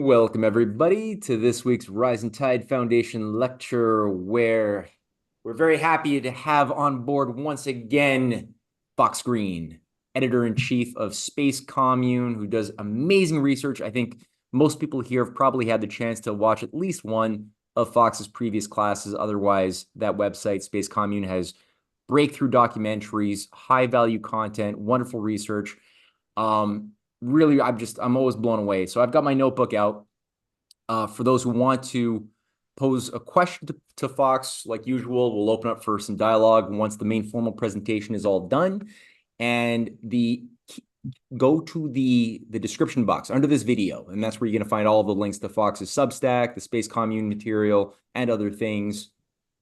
Welcome, everybody, to this week's Rising Tide Foundation lecture, where we're very happy to have on board once again Fox Green, editor-in-chief of Space Commune, who does amazing research. I think most people here have probably had the chance to watch at least one of Fox's previous classes. Otherwise, that website, Space Commune, has breakthrough documentaries, high-value content, wonderful research. Really, I'm always blown away. So I've got my notebook out. For those who want to pose a question to Fox, like usual, we'll open up for some dialogue once the main formal presentation is all done. And go to the description box under this video, and that's where you're going to find all of the links to Fox's Substack, the Space Commune material, and other things.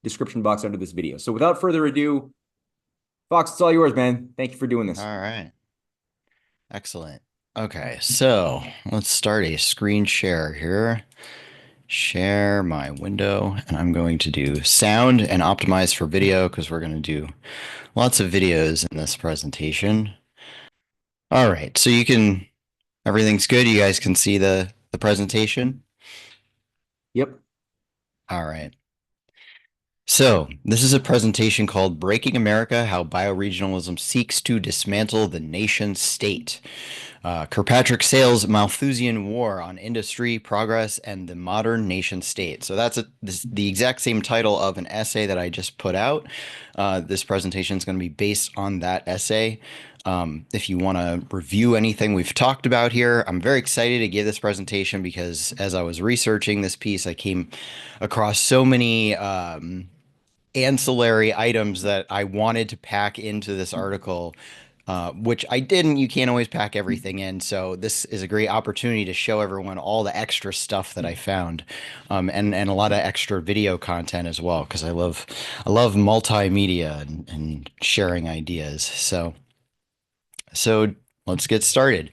Description box under this video. So without further ado, Fox, it's all yours, man. Thank you for doing this. All right. Excellent. Okay, so let's start a screen share here. Share my window, and I'm going to do sound and optimize for video because we're going to do lots of videos in this presentation. All right, so everything's good. You guys can see the presentation? Yep. All right. So this is a presentation called Breaking America, How Bioregionalism Seeks to Dismantle the Nation State. Kirkpatrick Sale's Malthusian War on Industry, Progress, and the Modern Nation State. So that's the exact same title of an essay that I just put out. This presentation is going to be based on that essay. If you want to review anything we've talked about here, I'm very excited to give this presentation because as I was researching this piece, I came across so many ancillary items that I wanted to pack into this article, which I didn't. You can't always pack everything in. So this is a great opportunity to show everyone all the extra stuff that I found, and a lot of extra video content as well, because I love multimedia and sharing ideas. So let's get started.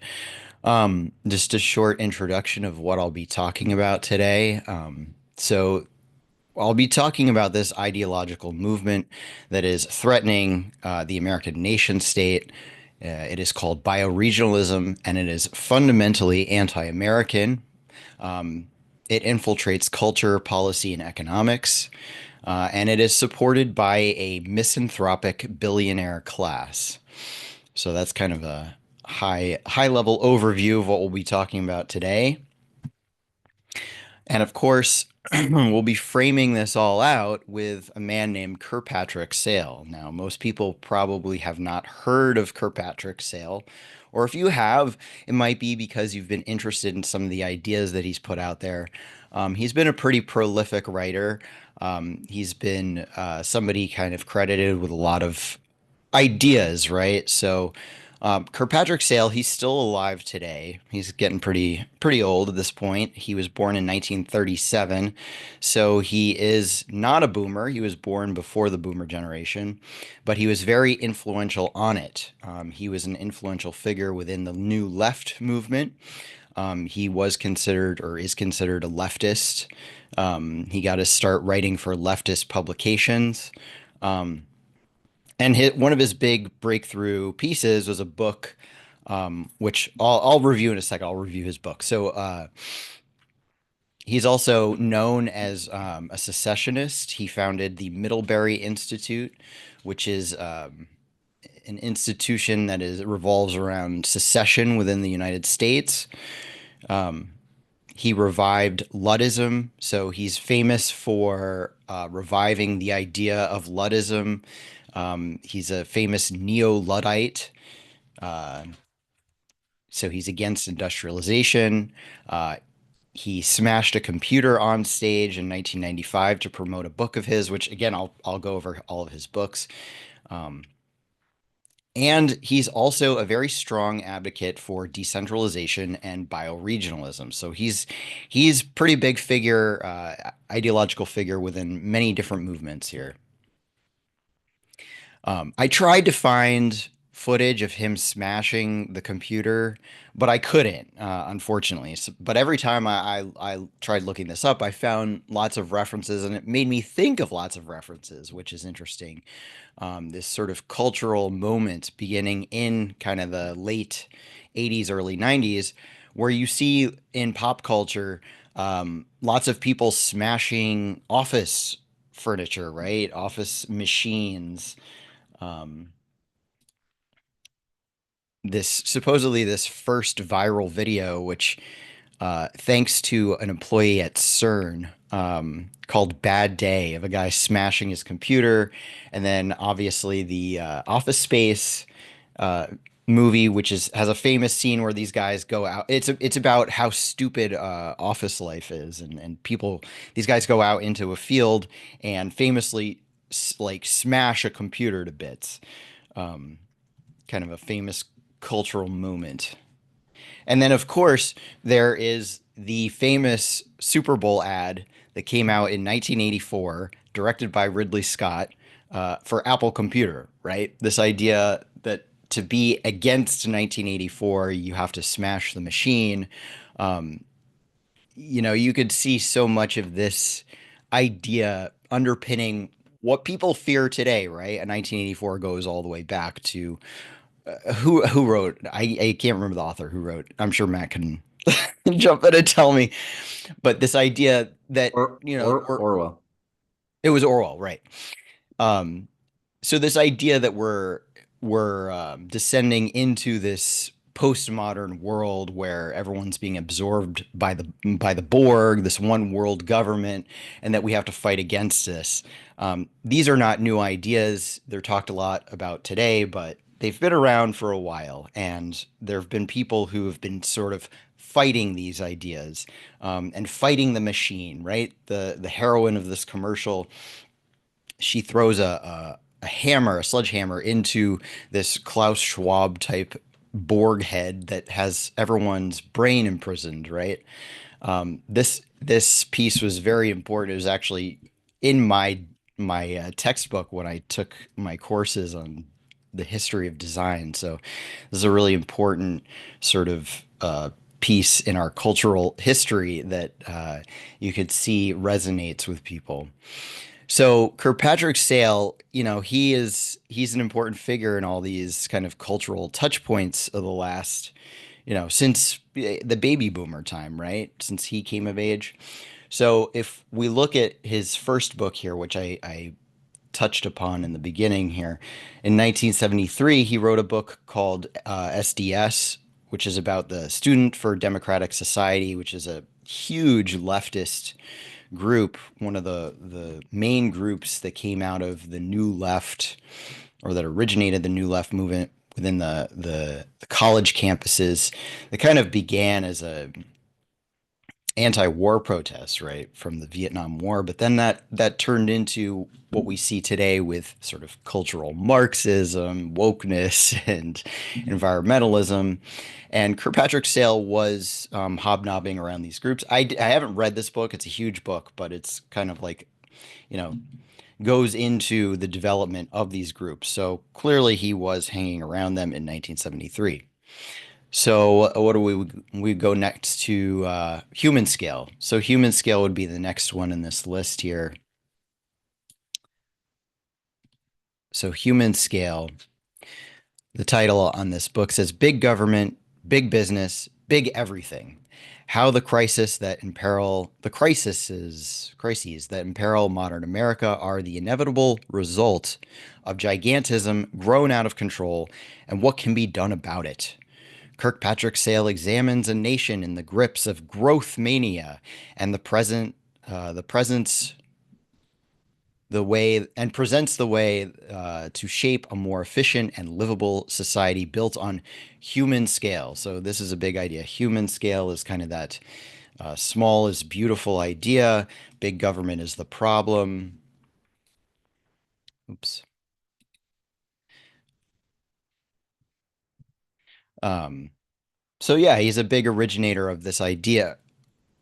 Just a short introduction of what I'll be talking about today. So I'll be talking about this ideological movement that is threatening the American nation state. It is called bioregionalism, and it is fundamentally anti-American. It infiltrates culture, policy, and economics, and it is supported by a misanthropic billionaire class. So that's kind of a high-level overview of what we'll be talking about today. And of course, we'll be framing this all out with a man named Kirkpatrick Sale. Now, most people probably have not heard of Kirkpatrick Sale, or if you have, it might be because you've been interested in some of the ideas that he's put out there. He's been a pretty prolific writer. He's been somebody kind of credited with a lot of ideas, right? So Kirkpatrick Sale, he's still alive today. He's getting pretty old at this point. He was born in 1937, so he is not a boomer. He was born before the boomer generation, but he was very influential on it. He was an influential figure within the New Left movement. He was considered or is considered a leftist. He got his start writing for leftist publications. And one of his big breakthrough pieces was a book, which I'll review in a second. I'll review his book. So he's also known as a secessionist. He founded the Middlebury Institute, which is an institution that revolves around secession within the United States. He revived Luddism, so he's famous for reviving the idea of Luddism. He's a famous neo-Luddite. So he's against industrialization. He smashed a computer on stage in 1995 to promote a book of his, which again, I'll go over all of his books. And he's also a very strong advocate for decentralization and bioregionalism. So he's pretty big figure, ideological figure within many different movements here. I tried to find footage of him smashing the computer, but I couldn't, unfortunately. But every time I tried looking this up, I found lots of references, and it made me think of lots of references, which is interesting. This sort of cultural moment beginning in kind of the late 80s, early 90s, where you see in pop culture lots of people smashing office furniture, right? Office machines. Um, this supposedly this first viral video, which thanks to an employee at CERN, called Bad Day, of a guy smashing his computer. And then obviously the Office Space uh, movie, which has a famous scene where these guys go out. It's about how stupid office life is, and people, these guys go out into a field and famously like smash a computer to bits. Um, Kind of a famous cultural moment. And then, of course, there is the famous Super Bowl ad that came out in 1984, directed by Ridley Scott, for Apple Computer, right? This idea that to be against 1984, you have to smash the machine. Um, you could see so much of this idea underpinning what people fear today, right? And 1984 goes all the way back to who wrote. I can't remember the author who wrote. I'm sure Matt can jump in and tell me. But this idea that Orwell. it was Orwell, right? Um, so this idea that we're descending into this postmodern world where everyone's being absorbed by the Borg, this one world government, and that we have to fight against this. These are not new ideas. They're talked a lot about today, but they've been around for a while, and there have been people who have been sort of fighting these ideas, and fighting the machine, right? The heroine of this commercial, she throws a hammer, a sledgehammer, into this Klaus Schwab type Borg head that has everyone's brain imprisoned, right? This piece was very important. It was actually in my textbook when I took my courses on the history of design. So this is a really important sort of piece in our cultural history that you could see resonates with people. So Kirkpatrick Sale, he's an important figure in all these kind of cultural touch points of the last, since the baby boomer time, right? Since he came of age. So if we look at his first book here, which I touched upon in the beginning here, in 1973, he wrote a book called SDS, which is about the Student for Democratic Society, which is a huge leftist group, one of the main groups that came out of the New Left, or that originated the New Left movement within the college campuses. That kind of began as a anti-war protest, right, from the Vietnam War, but then that turned into what we see today with sort of cultural Marxism, wokeness, and environmentalism. And Kirkpatrick Sale was hobnobbing around these groups. I haven't read this book. It's a huge book, but it's kind of like, you know, goes into the development of these groups. So clearly he was hanging around them in 1973. So what do we go next to human scale? So human scale would be the next one in this list here. So human scale, the title on this book says Big Government, Big Business, Big Everything. How the crises that imperil modern America are the inevitable result of gigantism grown out of control, and what can be done about it. Kirkpatrick Sale examines a nation in the grips of growth mania and the presence, the way, and presents the way to shape a more efficient and livable society built on human scale. So this is a big idea. Human scale is kind of that small is beautiful idea. Big government is the problem. Oops. Um, so yeah, he's a big originator of this idea.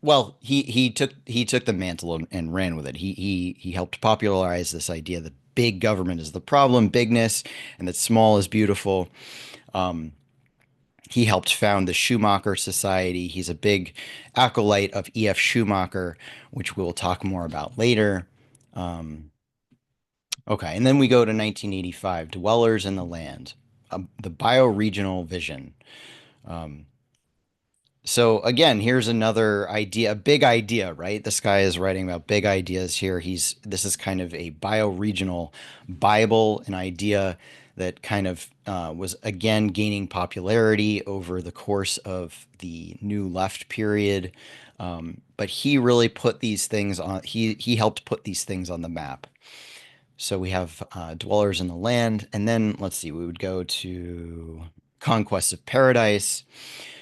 Well, he took the mantle and ran with it. He helped popularize this idea that big government is the problem, bigness, and that small is beautiful. Um, he helped found the Schumacher Society. He's a big acolyte of E.F. Schumacher, which we'll talk more about later. Um, okay, and then we go to 1985, Dwellers in the Land, the bioregional vision. Um, So again, here's another idea, a big idea, right? This guy is writing about big ideas here. This is kind of a bioregional Bible, an idea that kind of was again gaining popularity over the course of the New Left period. But he really put these things on, he helped put these things on the map. So we have Dwellers in the Land, and then let's see, we would go to Conquest of Paradise.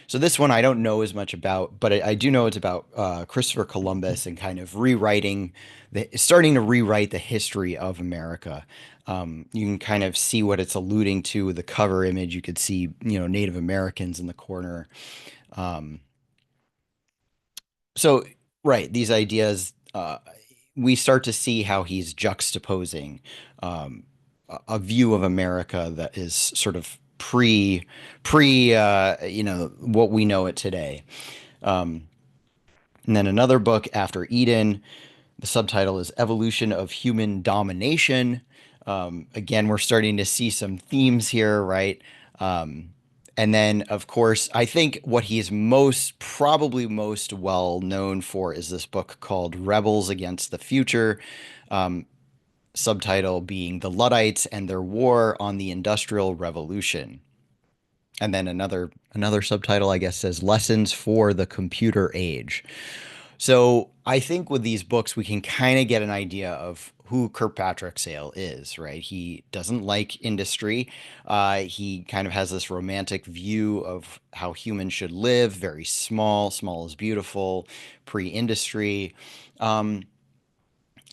So this one I don't know as much about, but I do know it's about Christopher Columbus and kind of starting to rewrite the history of America. You can kind of see what it's alluding to with the cover image. You could see, Native Americans in the corner. Um, so, right, these ideas, we start to see how he's juxtaposing um, a view of America that is sort of what we know it today. Um, and then another book after Eden, the subtitle is Evolution of Human Domination. Again, we're starting to see some themes here, right? Um, and then, of course, I think what he's probably most well known for is this book called Rebels Against the Future, um, subtitle being The Luddites and Their War on the Industrial Revolution. And then another subtitle, I guess, says Lessons for the Computer Age. So I think with these books, we can kind of get an idea of who Kirkpatrick Sale is, right? He doesn't like industry. He kind of has this romantic view of how humans should live, very small, small is beautiful, pre-industry. Um,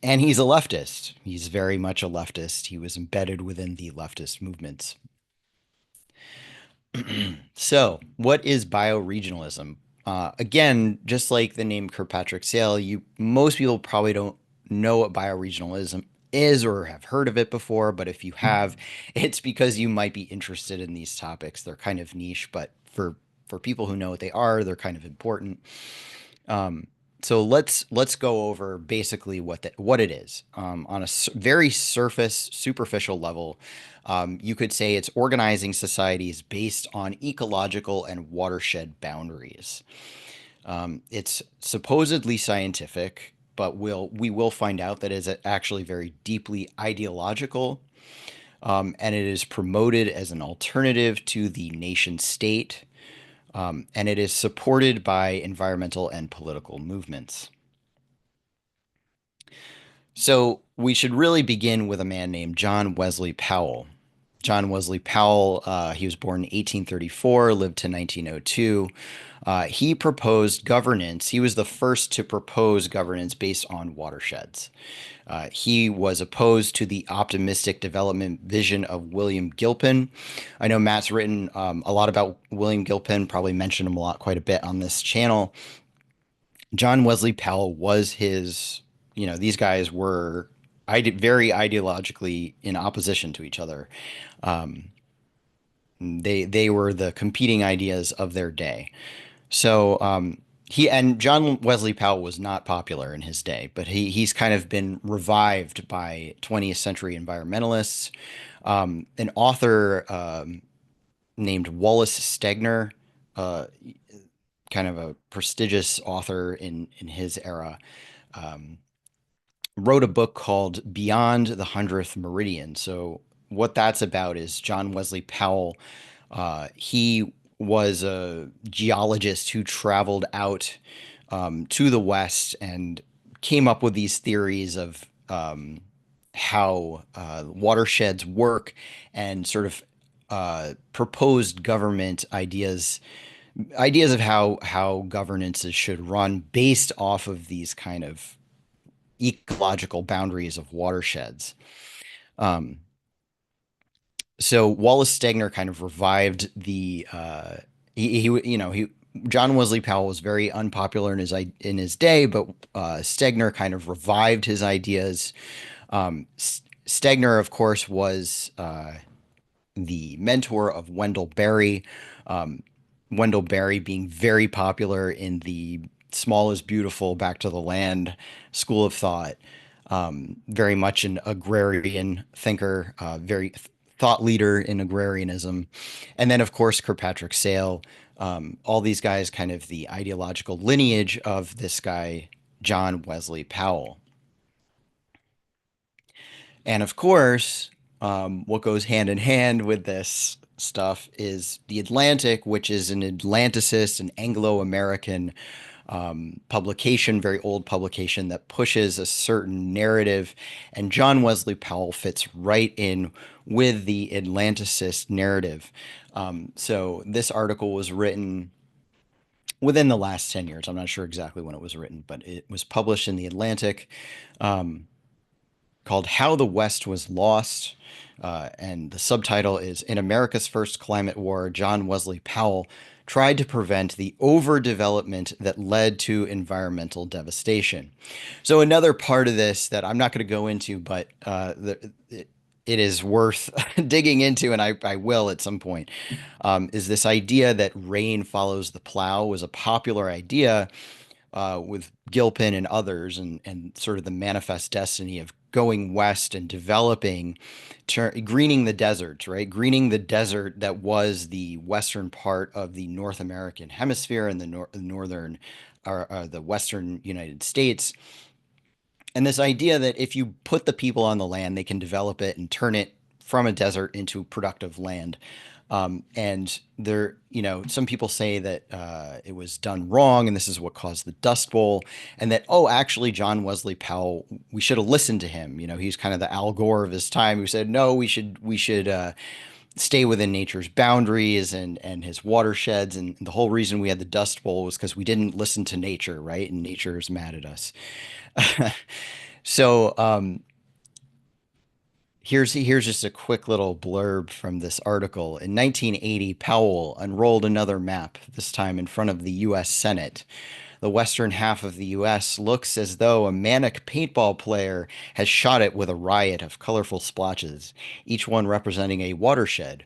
and he's a leftist. He's very much a leftist. He was embedded within the leftist movements. So, what is bioregionalism? Again, just like the name Kirkpatrick Sale, most people probably don't know what bioregionalism is or have heard of it before, but if you have, it's because you might be interested in these topics. They're kind of niche, but for people who know what they are, they're kind of important. Um, so let's go over basically what it is on a very superficial level. You could say it's organizing societies based on ecological and watershed boundaries. It's supposedly scientific, but we will find out that it's actually very deeply ideological, and it is promoted as an alternative to the nation state, and it is supported by environmental and political movements. So we should really begin with a man named John Wesley Powell. John Wesley Powell, he was born in 1834, lived to 1902. He proposed governance. He was the first to propose governance based on watersheds. He was opposed to the optimistic development vision of William Gilpin. I know Matt's written a lot about William Gilpin, probably mentioned him quite a bit on this channel. John Wesley Powell was these guys were very ideologically in opposition to each other. Um, they were the competing ideas of their day. So he and John Wesley Powell was not popular in his day, but he's kind of been revived by 20th century environmentalists. An author named Wallace Stegner, uh, kind of a prestigious author in his era, um, wrote a book called Beyond the 100th Meridian. So what that's about is John Wesley Powell. He was a geologist who traveled out to the West and came up with these theories of how watersheds work and sort of proposed government ideas of how governances should run based off of these kind of ecological boundaries of watersheds. Um, so Wallace Stegner kind of revived he John Wesley Powell was very unpopular in his day, but Stegner kind of revived his ideas. Stegner, of course, was the mentor of Wendell Berry. Um, Wendell Berry being very popular in the small is beautiful, back to the land school of thought. Very much an agrarian thinker, very thought leader in agrarianism. And then, of course, Kirkpatrick Sale, all these guys, kind of the ideological lineage of this guy, John Wesley Powell. And of course, what goes hand in hand with this stuff is the Atlantic, which is an Atlanticist, an Anglo-American publication, very old publication that pushes a certain narrative. And John Wesley Powell fits right in with the Atlanticist narrative. So this article was written within the last 10 years. I'm not sure exactly when it was written, but it was published in the Atlantic. Called How the West Was Lost. And the subtitle is In America's First Climate War, John Wesley Powell tried to prevent the overdevelopment that led to environmental devastation. So, another part of this that I'm not going to go into, but it is worth digging into, and I will at some point, is this idea that rain follows the plow was a popular idea with Gilpin and others, and sort of the manifest destiny of going west and developing, greening the deserts, right? Greening the desert that was the western part of the North American hemisphere and the northern, or the western United States. And this idea that if you put the people on the land, they can develop it and turn it from a desert into productive land. And there, some people say that it was done wrong, and this is what caused the Dust Bowl, and that, oh, actually, John Wesley Powell, we should have listened to him. He's kind of the Al Gore of his time, who said, no, we should stay within nature's boundaries and his watersheds. And the whole reason we had the Dust Bowl was because we didn't listen to nature, right? And nature is mad at us. So, here's just a quick little blurb from this article. In 1980, Powell unrolled another map, this time in front of the U.S. Senate. The western half of the U.S. looks as though a manic paintball player has shot it with a riot of colorful splotches, each one representing a watershed.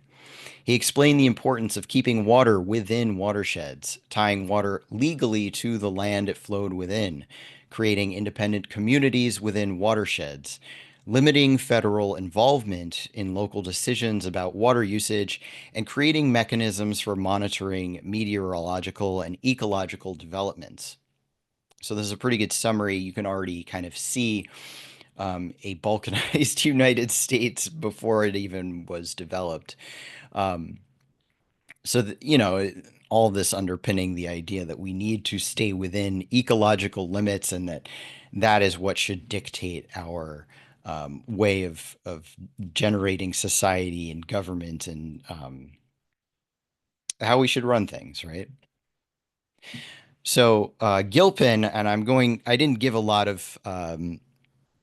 He explained the importance of keeping water within watersheds, tying water legally to the land it flowed within, creating independent communities within watersheds, limiting federal involvement in local decisions about water usage, and creating mechanisms for monitoring meteorological and ecological developments. So this is a pretty good summary. You can already kind of see a balkanized United States before it even was developed. Um, all this underpinning the idea that we need to stay within ecological limits, and that is what should dictate our way of generating society and government, and how we should run things, right? So Gilpin, and I didn't give a lot of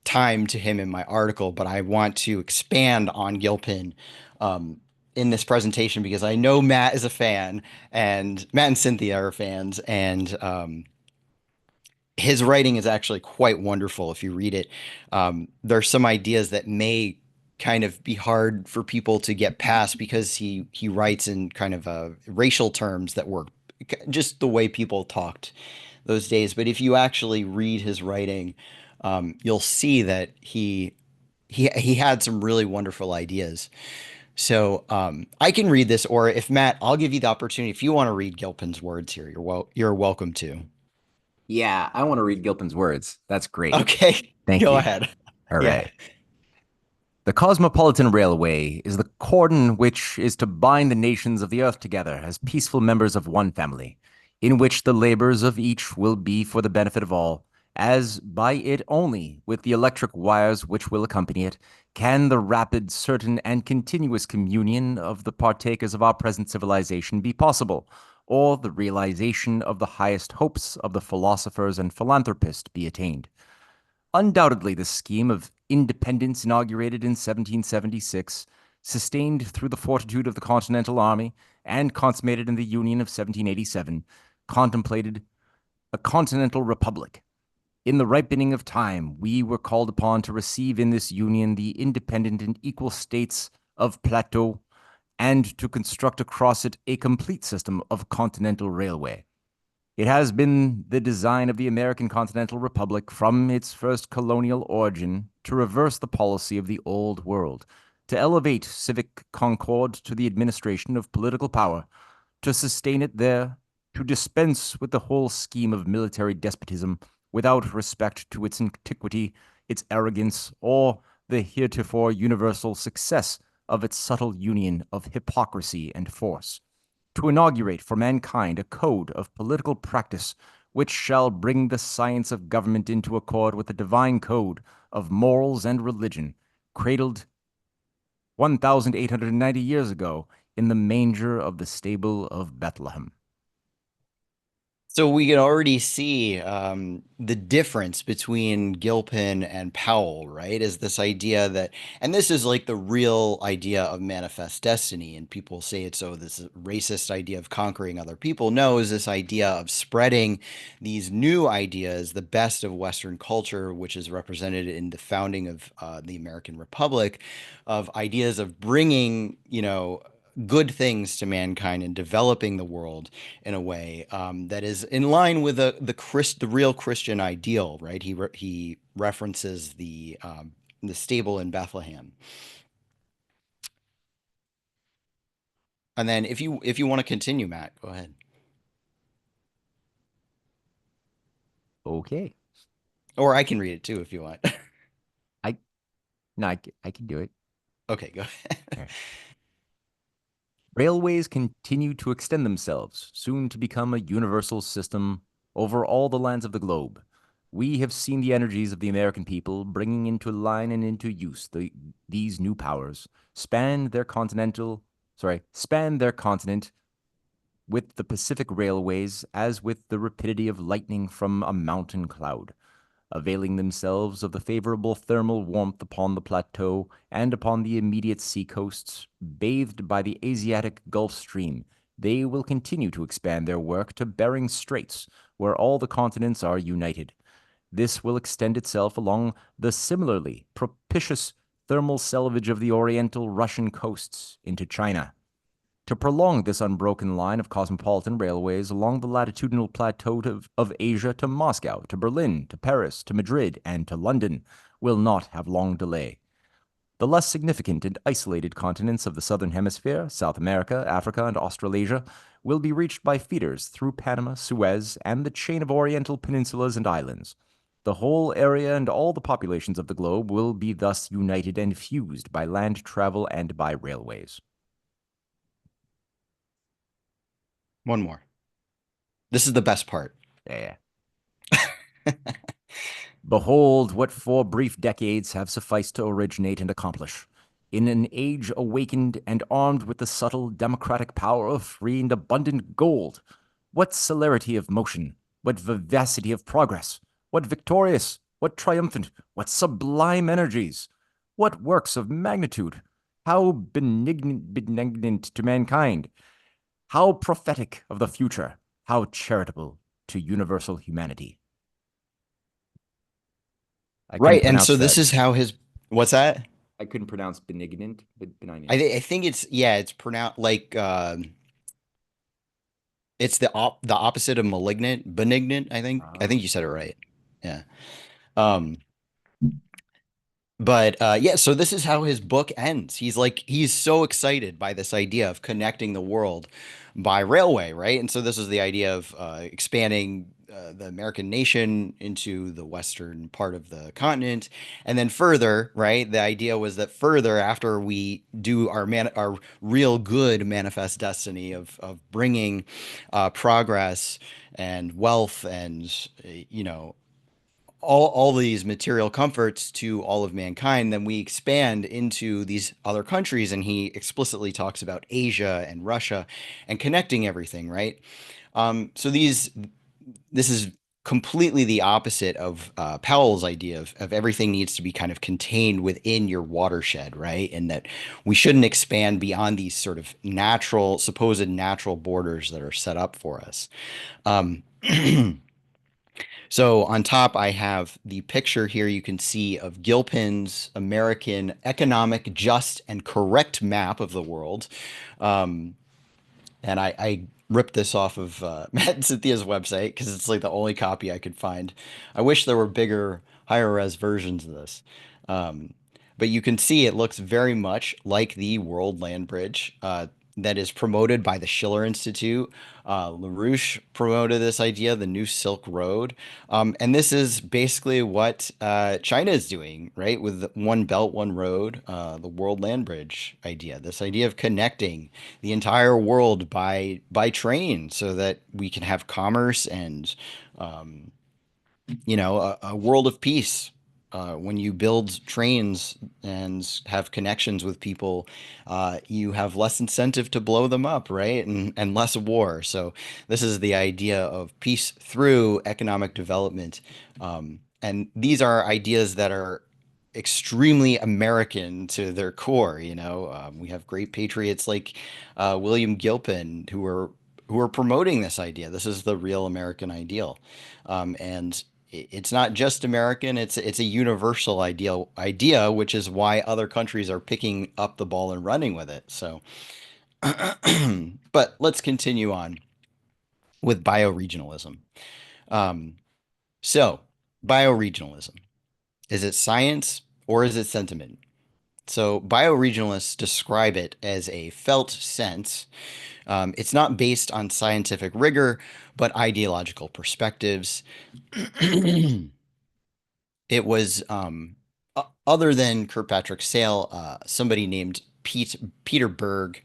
time to him in my article, but I want to expand on Gilpin in this presentation because I know Matt is a fan, and Matt and Cynthia are fans, and his writing is actually quite wonderful if you read it. There's some ideas that may kind of be hard for people to get past because he writes in kind of racial terms that were just the way people talked those days. But if you actually read his writing, you'll see that he had some really wonderful ideas. So I can read this, or if Matt, I'll give you the opportunity. If you want to read Gilpin's words here, you're welcome to. Yeah, I want to read Gilpin's words. That's great. Okay, Thank go you. ahead. All Yeah. right. The Cosmopolitan Railway is the cordon which is to bind the nations of the earth together as peaceful members of one family, in which the labors of each will be for the benefit of all, as by it only, with the electric wires which will accompany it, can the rapid, certain, and continuous communion of the partakers of our present civilization be possible, or the realization of the highest hopes of the philosophers and philanthropists be attained. Undoubtedly, the scheme of independence inaugurated in 1776, sustained through the fortitude of the Continental Army, and consummated in the Union of 1787, contemplated a continental republic. In the ripening of time, we were called upon to receive in this union the independent and equal states of Plateau, and to construct across it a complete system of continental railway. It has been the design of the American Continental Republic from its first colonial origin to reverse the policy of the Old World, to elevate civic concord to the administration of political power, to sustain it there, to dispense with the whole scheme of military despotism without respect to its antiquity, its arrogance, or the heretofore universal success of its subtle union of hypocrisy and force, to inaugurate for mankind a code of political practice which shall bring the science of government into accord with the divine code of morals and religion, cradled 1,890 years ago in the manger of the stable of Bethlehem. So we can already see the difference between Gilpin and Powell, right? Is this idea that, and this is like the real idea of manifest destiny, and people say it's this racist idea of conquering other people. No, is this idea of spreading these new ideas, the best of Western culture, which is represented in the founding of the American Republic, of ideas of bringing, good things to mankind and developing the world in a way that is in line with the real Christian ideal, right? He references the stable in Bethlehem. And then if you want to continue, Matt, go ahead. Okay. Or I can read it too if you want. I no, I can do it. Okay, go ahead. Here. Railways continue to extend themselves, soon to become a universal system over all the lands of the globe. We have seen the energies of the American people bringing into line and into use these new powers, span their continent with the Pacific railways as with the rapidity of lightning from a mountain cloud, availing themselves of the favorable thermal warmth upon the plateau and upon the immediate seacoasts, bathed by the Asiatic Gulf Stream. They will continue to expand their work to Bering Straits, where all the continents are united. This will extend itself along the similarly propitious thermal selvage of the oriental Russian coasts into China. To prolong this unbroken line of cosmopolitan railways along the latitudinal plateau of Asia to Moscow, to Berlin, to Paris, to Madrid, and to London will not have long delay. The less significant and isolated continents of the southern hemisphere, South America, Africa, and Australasia, will be reached by feeders through Panama, Suez, and the chain of oriental peninsulas and islands. The whole area and all the populations of the globe will be thus united and fused by land travel and by railways. One more. This is the best part. Yeah. Behold what 4 brief decades have sufficed to originate and accomplish. In an age awakened and armed with the subtle democratic power of free and abundant gold, what celerity of motion, what vivacity of progress, what victorious, what triumphant, what sublime energies, what works of magnitude, how benignant to mankind, how prophetic of the future, how charitable to universal humanity. I couldn't Right, and pronounce so this that. is how what's that? I couldn't pronounce benignant, but benignant. I think it's pronounced like it's the opposite of malignant, benignant, I think. I Ah. think you said it right. Yeah. Um, but yeah, so this is how his book ends. He's so excited by this idea of connecting the world by railway, right? And so this is the idea of expanding the American nation into the western part of the continent, and then further, right? The idea was that further after we do our real good manifest destiny of bringing progress and wealth and all these material comforts to all of mankind, then we expand into these other countries. And he explicitly talks about Asia and Russia and connecting everything, right? So this is completely the opposite of Powell's idea of everything needs to be kind of contained within your watershed, right? And that we shouldn't expand beyond these sort of supposed natural borders that are set up for us. Um, So on top, I have the picture here you can see of Gilpin's American economic, just, and correct map of the world. Um, and I ripped this off of Matt and Cynthia's website because it's like the only copy I could find. I wish there were bigger, higher res versions of this. Um, but you can see it looks very much like the World Land Bridge that is promoted by the Schiller Institute. LaRouche promoted this idea, the New Silk Road. And this is basically what China is doing, right? With the One Belt, One Road, the World Land Bridge idea, this idea of connecting the entire world by train so that we can have commerce and a world of peace. When you build trains and have connections with people, you have less incentive to blow them up, right? And less war. So this is the idea of peace through economic development. And these are ideas that are extremely American to their core. We have great patriots like William Gilpin who are promoting this idea. This is the real American ideal. And it's not just American, it's a universal idea, which is why other countries are picking up the ball and running with it. So, but let's continue on with bioregionalism. Um, so, bioregionalism, is it science or is it sentiment? So, bioregionalists describe it as a felt sense. It's not based on scientific rigor, but ideological perspectives. It was other than Kirkpatrick Sale, somebody named Peter Berg.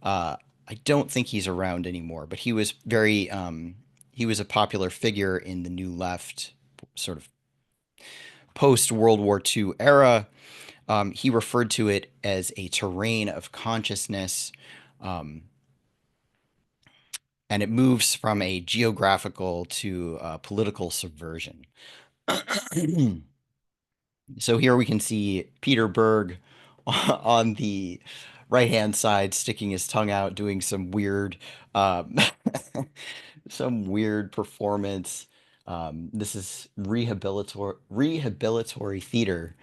I don't think he's around anymore, but he was a popular figure in the New Left, sort of post World War II era. He referred to it as a terrain of consciousness, um, and it moves from a geographical to political subversion. So here we can see Peter Berg on the right-hand side sticking his tongue out, doing um, some weird performance. This is rehabilitory theater,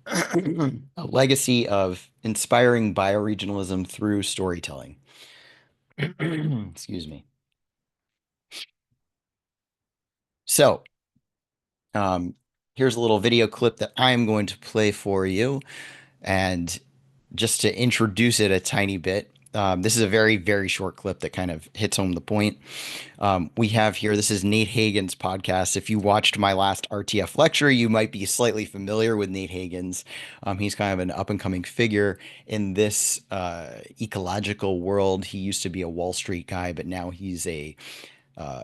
a legacy of inspiring bioregionalism through storytelling. Excuse me. So, um, here's a little video clip that I'm going to play for you. And just to introduce it a tiny bit, this is a very, very short clip that kind of hits home the point. We have here, this is Nate Hagen's podcast. If you watched my last RTF lecture, you might be slightly familiar with Nate Hagen's. He's kind of an up and coming figure in this ecological world. He used to be a Wall Street guy, but now he's a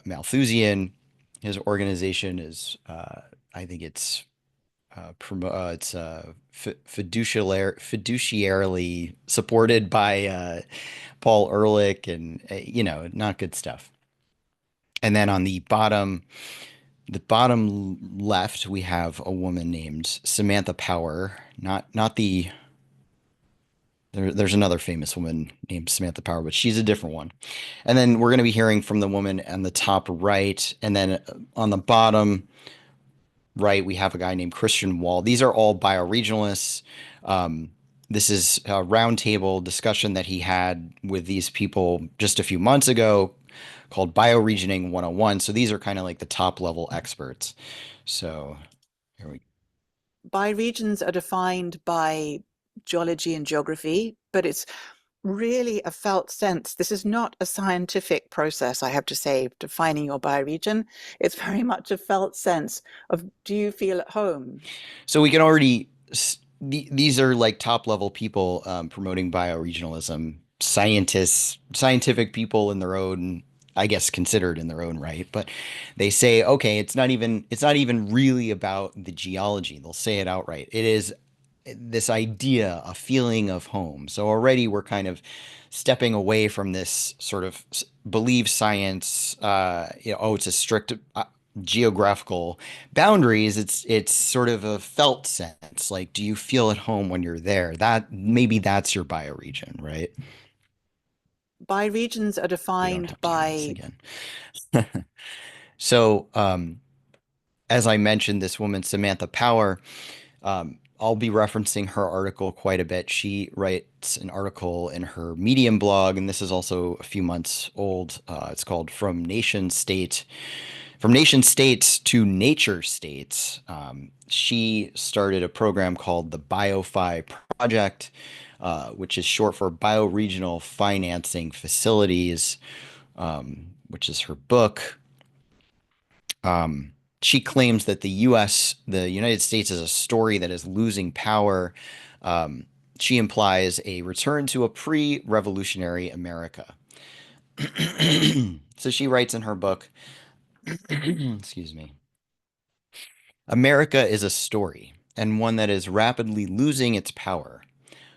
Malthusian. His organization is, I think it's fiduciarily supported by Paul Ehrlich, and not good stuff. And then on the bottom left, we have a woman named Samantha Power. Not the there's another famous woman named Samantha Power, but she's a different one. And then we're going to be hearing from the woman on the top right, and then on the bottom right, we have a guy named Christian Wall. These are all bioregionalists. This is a roundtable discussion that he had with these people just a few months ago called Bioregioning 101. So these are kind of like the top level experts. So here we Bioregions are defined by geology and geography, but it's really a felt sense. This is not a scientific process, I have to say, defining your bioregion. It's very much a felt sense of, do you feel at home? So we can already, these are like top level people promoting bioregionalism, scientists, scientific people in their own, I guess, considered in their own right. But they say, okay, it's not even really about the geology. They'll say it outright. It is this idea, a feeling of home. So already we're kind of stepping away from this sort of believe science, oh, it's a strict geographical boundaries. It's sort of a felt sense. Like, do you feel at home when you're there? That maybe that's your bioregion, right? Bioregions are We don't defined have to hear this by again. So, as I mentioned, this woman, Samantha Power, I'll be referencing her article quite a bit. She writes an article in her Medium blog, and this is also a few months old. It's called From Nation State From nation states to nature states, she started a program called the BioFi Project, which is short for Bioregional Financing Facilities, which is her book. She claims that the United States, is a story that is losing power. She implies a return to a pre-revolutionary America. So she writes in her book, excuse me, America is a story, and one that is rapidly losing its power.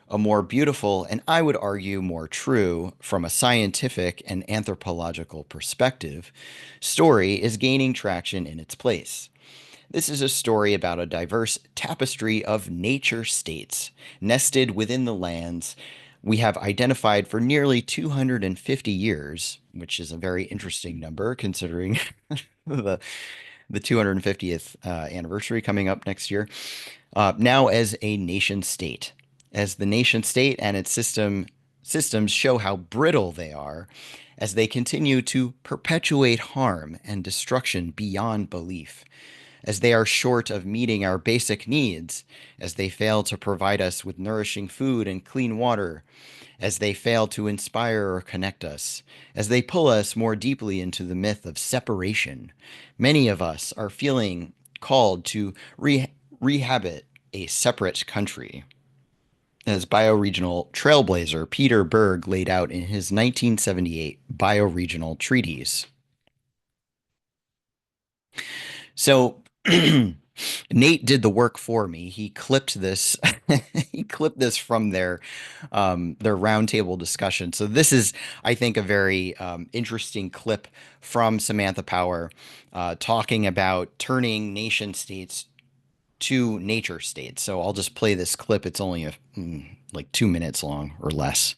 A more beautiful, and I would argue more true, from a scientific and anthropological perspective, story is gaining traction in its place. This is a story about a diverse tapestry of nature states nested within the lands we have identified for nearly 250 years, which is a very interesting number considering the 250th anniversary coming up next year, now as a nation state. As the nation state and its systems show how brittle they are, as they continue to perpetuate harm and destruction beyond belief, as they are short of meeting our basic needs, as they fail to provide us with nourishing food and clean water, as they fail to inspire or connect us, as they pull us more deeply into the myth of separation. Many of us are feeling called to rehabit a separate country, as bioregional trailblazer Peter Berg laid out in his 1978 Bioregional Treatise. So Nate did the work for me. He clipped this. He clipped this from their roundtable discussion. So this is, I think, a very interesting clip from Samantha Power talking about turning nation states to nature states. So I'll just play this clip. It's only like 2 minutes long or less.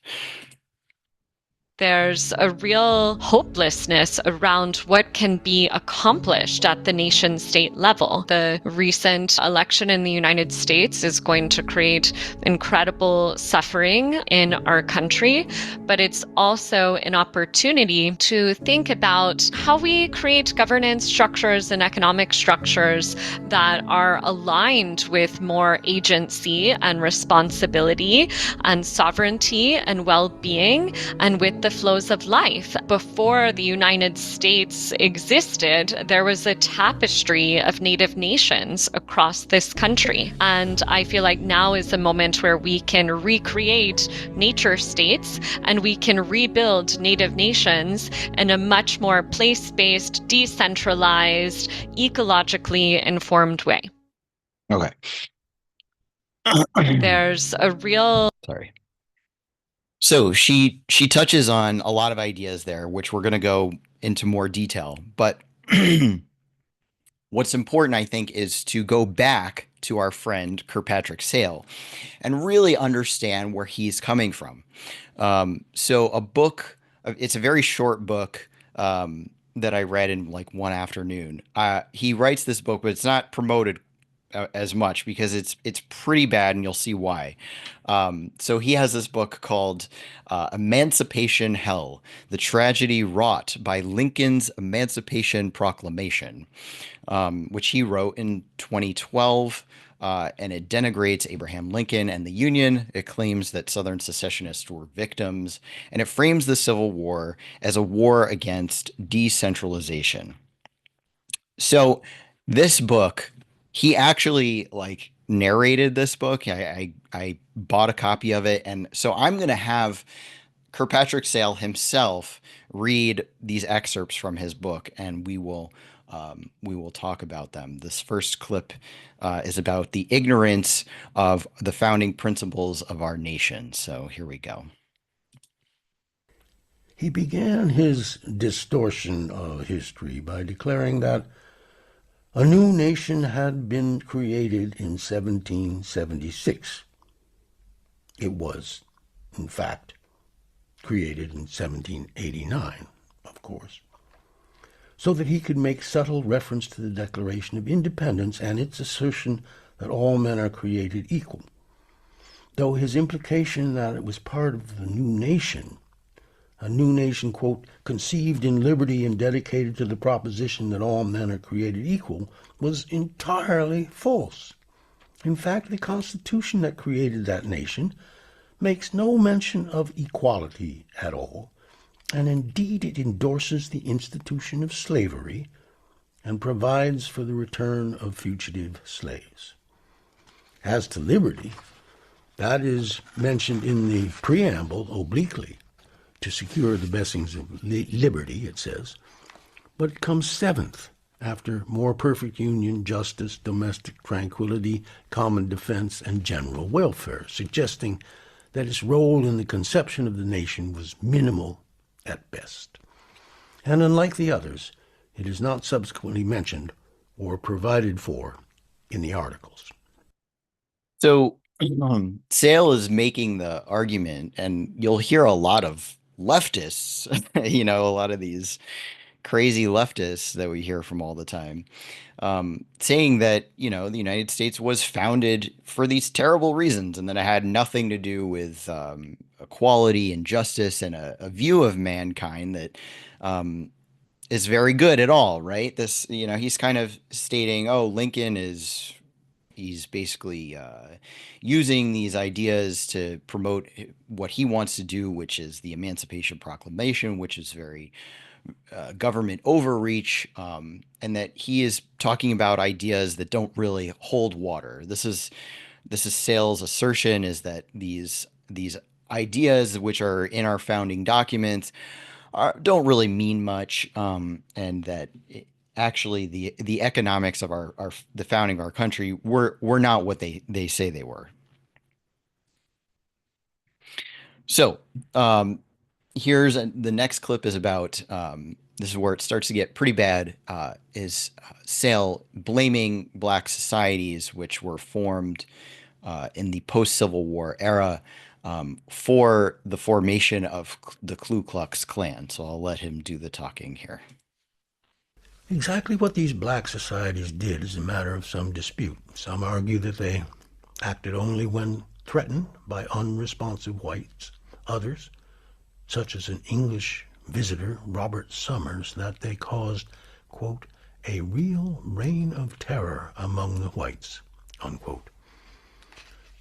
There's a real hopelessness around what can be accomplished at the nation state level. The recent election in the United States is going to create incredible suffering in our country, but it's also an opportunity to think about how we create governance structures and economic structures that are aligned with more agency and responsibility and sovereignty and well-being, and with the flows of life. Before the United States existed, there was a tapestry of native nations across this country. And I feel like now is the moment where we can recreate nature states and we can rebuild native nations in a much more place-based, decentralized, ecologically informed way. Okay. There's a real... Sorry. So she touches on a lot of ideas there, which we're going to go into more detail. But what's important, I think, is to go back to our friend Kirkpatrick Sale and really understand where he's coming from. So a book, it's a very short book that I read in like one afternoon. He writes this book, but it's not promoted as much because it's pretty bad, and you'll see why. So he has this book called Emancipation Hell: The Tragedy Wrought by Lincoln's Emancipation Proclamation, which he wrote in 2012. And it denigrates Abraham Lincoln and the Union. It claims that Southern secessionists were victims, and it frames the Civil War as a war against decentralization. So this book, he actually like narrated this book. I bought a copy of it, and so I'm going to have Kirkpatrick Sale himself read these excerpts from his book, and we will talk about them. This first clip is about the ignorance of the founding principles of our nation. So here we go. He began his distortion of history by declaring that a new nation had been created in 1776. It was, in fact, created in 1789, of course, so that he could make subtle reference to the Declaration of Independence and its assertion that all men are created equal, though his implication that it was part of the new nation a new nation, quote, conceived in liberty and dedicated to the proposition that all men are created equal, was entirely false. In fact, the Constitution that created that nation makes no mention of equality at all, and indeed it endorses the institution of slavery and provides for the return of fugitive slaves. As to liberty, that is mentioned in the preamble obliquely, to secure the blessings of liberty, it says, but it comes seventh after more perfect union, justice, domestic tranquility, common defense, and general welfare, suggesting that its role in the conception of the nation was minimal at best. And unlike the others, it is not subsequently mentioned or provided for in the articles. So Sale is making the argument, and you'll hear a lot of leftists, a lot of these crazy leftists that we hear from all the time, saying that, the United States was founded for these terrible reasons and that it had nothing to do with equality and justice and a view of mankind that is very good at all, right? This, he's kind of stating, oh, he's basically using these ideas to promote what he wants to do, which is the Emancipation Proclamation, which is very government overreach, and that he is talking about ideas that don't really hold water. This is Sale's assertion, is that these ideas which are in our founding documents don't really mean much, and that actually the economics of the founding of our country were not what they say they were. So here's the next clip is about this is where it starts to get pretty bad, is Sale blaming Black societies which were formed in the post-Civil War era for the formation of the Ku Klux Klan. So I'll let him do the talking here. Exactly what these black societies did is a matter of some dispute. Some argue that they acted only when threatened by unresponsive whites. Others, such as an English visitor, Robert Summers, that they caused, quote, a real reign of terror among the whites, unquote.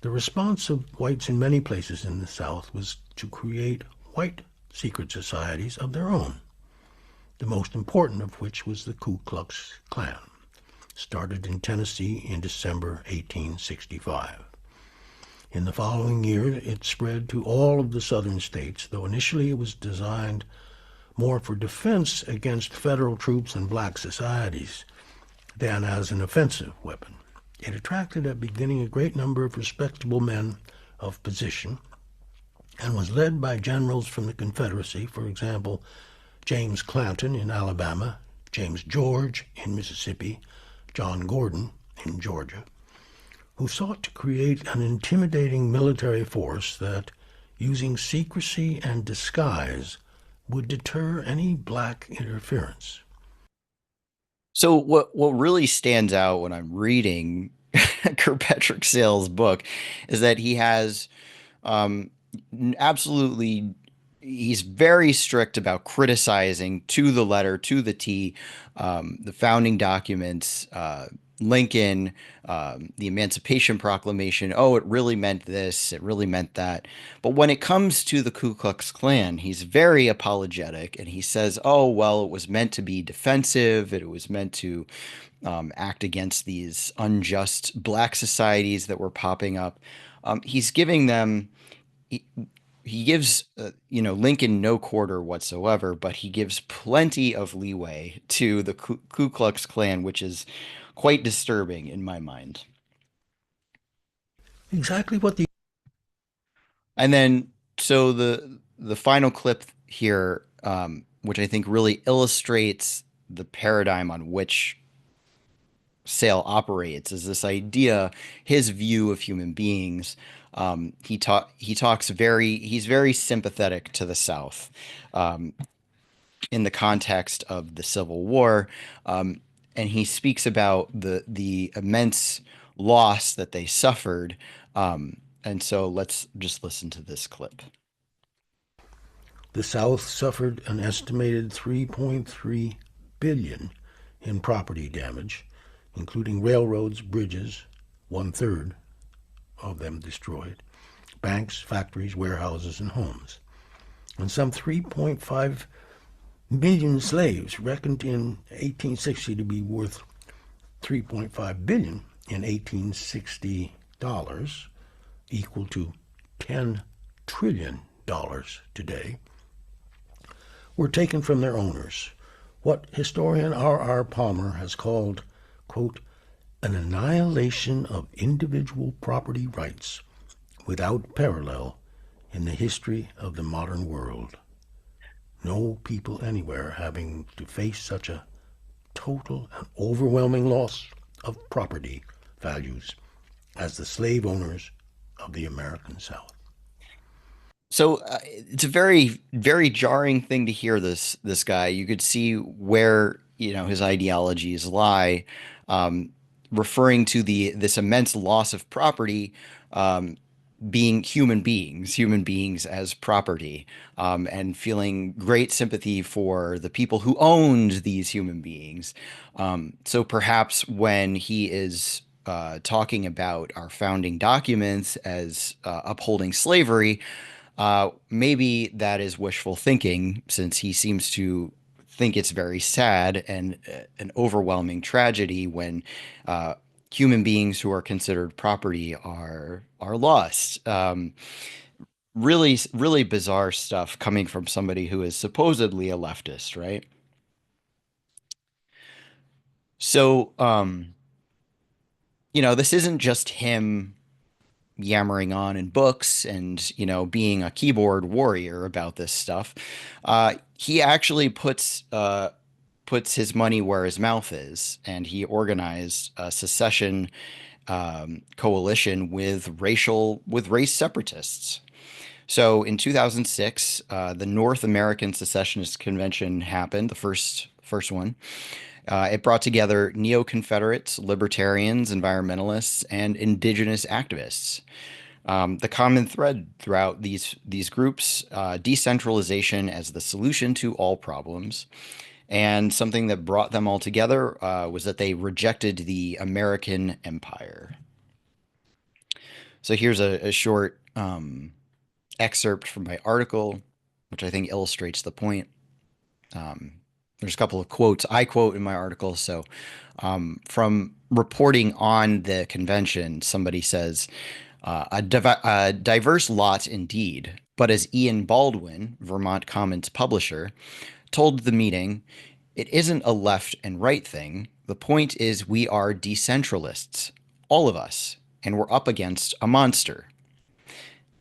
The response of whites in many places in the South was to create white secret societies of their own, the most important of which was the Ku Klux Klan, started in Tennessee in December 1865. In the following year, it spread to all of the southern states, though initially it was designed more for defense against federal troops and black societies than as an offensive weapon. It attracted at beginning a great number of respectable men of position and was led by generals from the Confederacy, for example, James Clanton in Alabama, James George in Mississippi, John Gordon in Georgia, who sought to create an intimidating military force that, using secrecy and disguise, would deter any black interference. So what really stands out when I'm reading Kirkpatrick Sale's book is that he has absolutely, he's very strict about criticizing to the letter, to the T, the founding documents, Lincoln, the Emancipation Proclamation. Oh, it really meant this, it really meant that. But when it comes to the Ku Klux Klan, he's very apologetic, and he says, oh, well, it was meant to be defensive, it was meant to act against these unjust black societies that were popping up. He's giving them, he gives, Lincoln no quarter whatsoever, but he gives plenty of leeway to the Ku Klux Klan, which is quite disturbing in my mind. Exactly what the... And then, so the final clip here, which I think really illustrates the paradigm on which Sale operates, is this idea, his view of human beings. He's very sympathetic to the South, in the context of the Civil War, and he speaks about the immense loss that they suffered. And so let's just listen to this clip. the South suffered an estimated $3.3 billion in property damage, including railroads, bridges, one-third of them destroyed, banks, factories, warehouses, and homes. And some 3.5 million slaves, reckoned in 1860 to be worth 3.5 billion in 1860 dollars, equal to $10 trillion today, were taken from their owners. What historian R.R. Palmer has called, quote, an annihilation of individual property rights without parallel in the history of the modern world. No people anywhere having to face such a total and overwhelming loss of property values as the slave owners of the American South. So it's a very, very jarring thing to hear this guy. You could see where, his ideologies lie, referring to this immense loss of property, being human beings as property, and feeling great sympathy for the people who owned these human beings. So perhaps when he is talking about our founding documents as upholding slavery, maybe that is wishful thinking, since he seems to think it's very sad and an overwhelming tragedy when human beings who are considered property are lost. Really, really bizarre stuff coming from somebody who is supposedly a leftist, right? So, this isn't just him yammering on in books and, being a keyboard warrior about this stuff. He actually puts his money where his mouth is, and he organized a secession coalition with race separatists. So in 2006, the North American Secessionist Convention happened, the first one. It brought together neo-Confederates, libertarians, environmentalists, and indigenous activists. The common thread throughout these groups, decentralization as the solution to all problems. And something that brought them all together was that they rejected the American empire. So here's a short excerpt from my article, which I think illustrates the point. There's a couple of quotes I quote in my article. So from reporting on the convention, somebody says, a diverse lot indeed, but as Ian Baldwin, Vermont Commons publisher, told the meeting, it isn't a left and right thing. The point is we are decentralists, all of us, and we're up against a monster.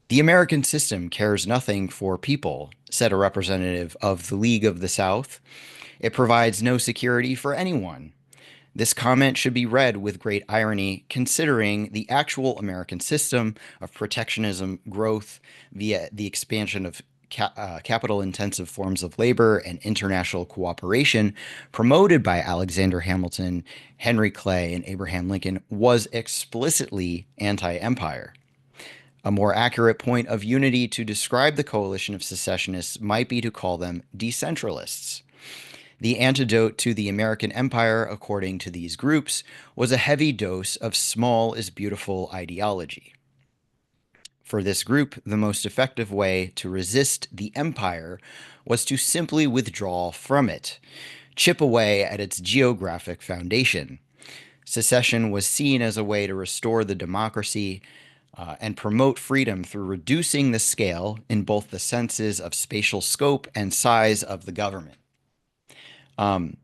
The American system cares nothing for people, said a representative of the League of the South. It provides no security for anyone. This comment should be read with great irony, considering the actual American system of protectionism growth via the expansion of capital-intensive forms of labor and international cooperation promoted by Alexander Hamilton, Henry Clay, and Abraham Lincoln was explicitly anti-empire. A more accurate point of unity to describe the coalition of secessionists might be to call them decentralists. The antidote to the American empire, according to these groups, was a heavy dose of small is beautiful ideology. For this group, the most effective way to resist the empire was to simply withdraw from it, chip away at its geographic foundation. Secession was seen as a way to restore the democracy and promote freedom through reducing the scale in both the senses of spatial scope and size of the government. And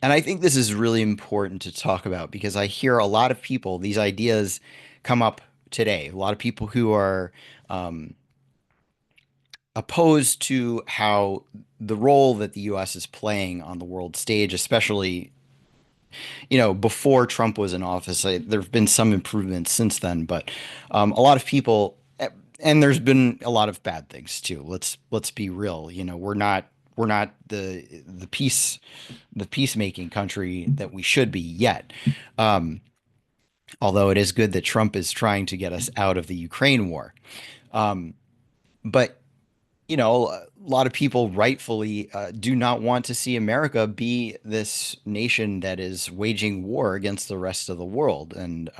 I think this is really important to talk about because I hear a lot of people, these ideas come up today. A lot of people who are opposed to how the role that the U.S. is playing on the world stage, especially, before Trump was in office. There have been some improvements since then, but a lot of people, and there's been a lot of bad things too. Let's be real. We're not the peacemaking country that we should be yet. Although it is good that Trump is trying to get us out of the Ukraine war. But a lot of people rightfully do not want to see America be this nation that is waging war against the rest of the world, and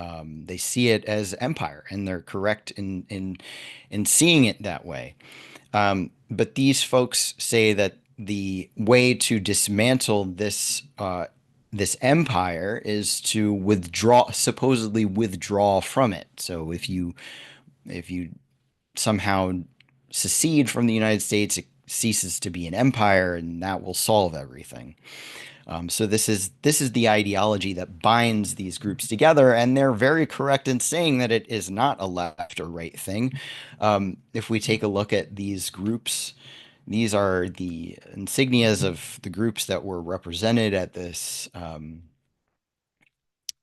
they see it as empire, and they're correct in seeing it that way. But these folks say that the way to dismantle this empire is to supposedly withdraw from it. So if you somehow secede from the United States, it ceases to be an empire, and that will solve everything. So this is the ideology that binds these groups together, and they're very correct in saying that it is not a left or right thing. If we take a look at these groups, these are the insignias of the groups that were represented at this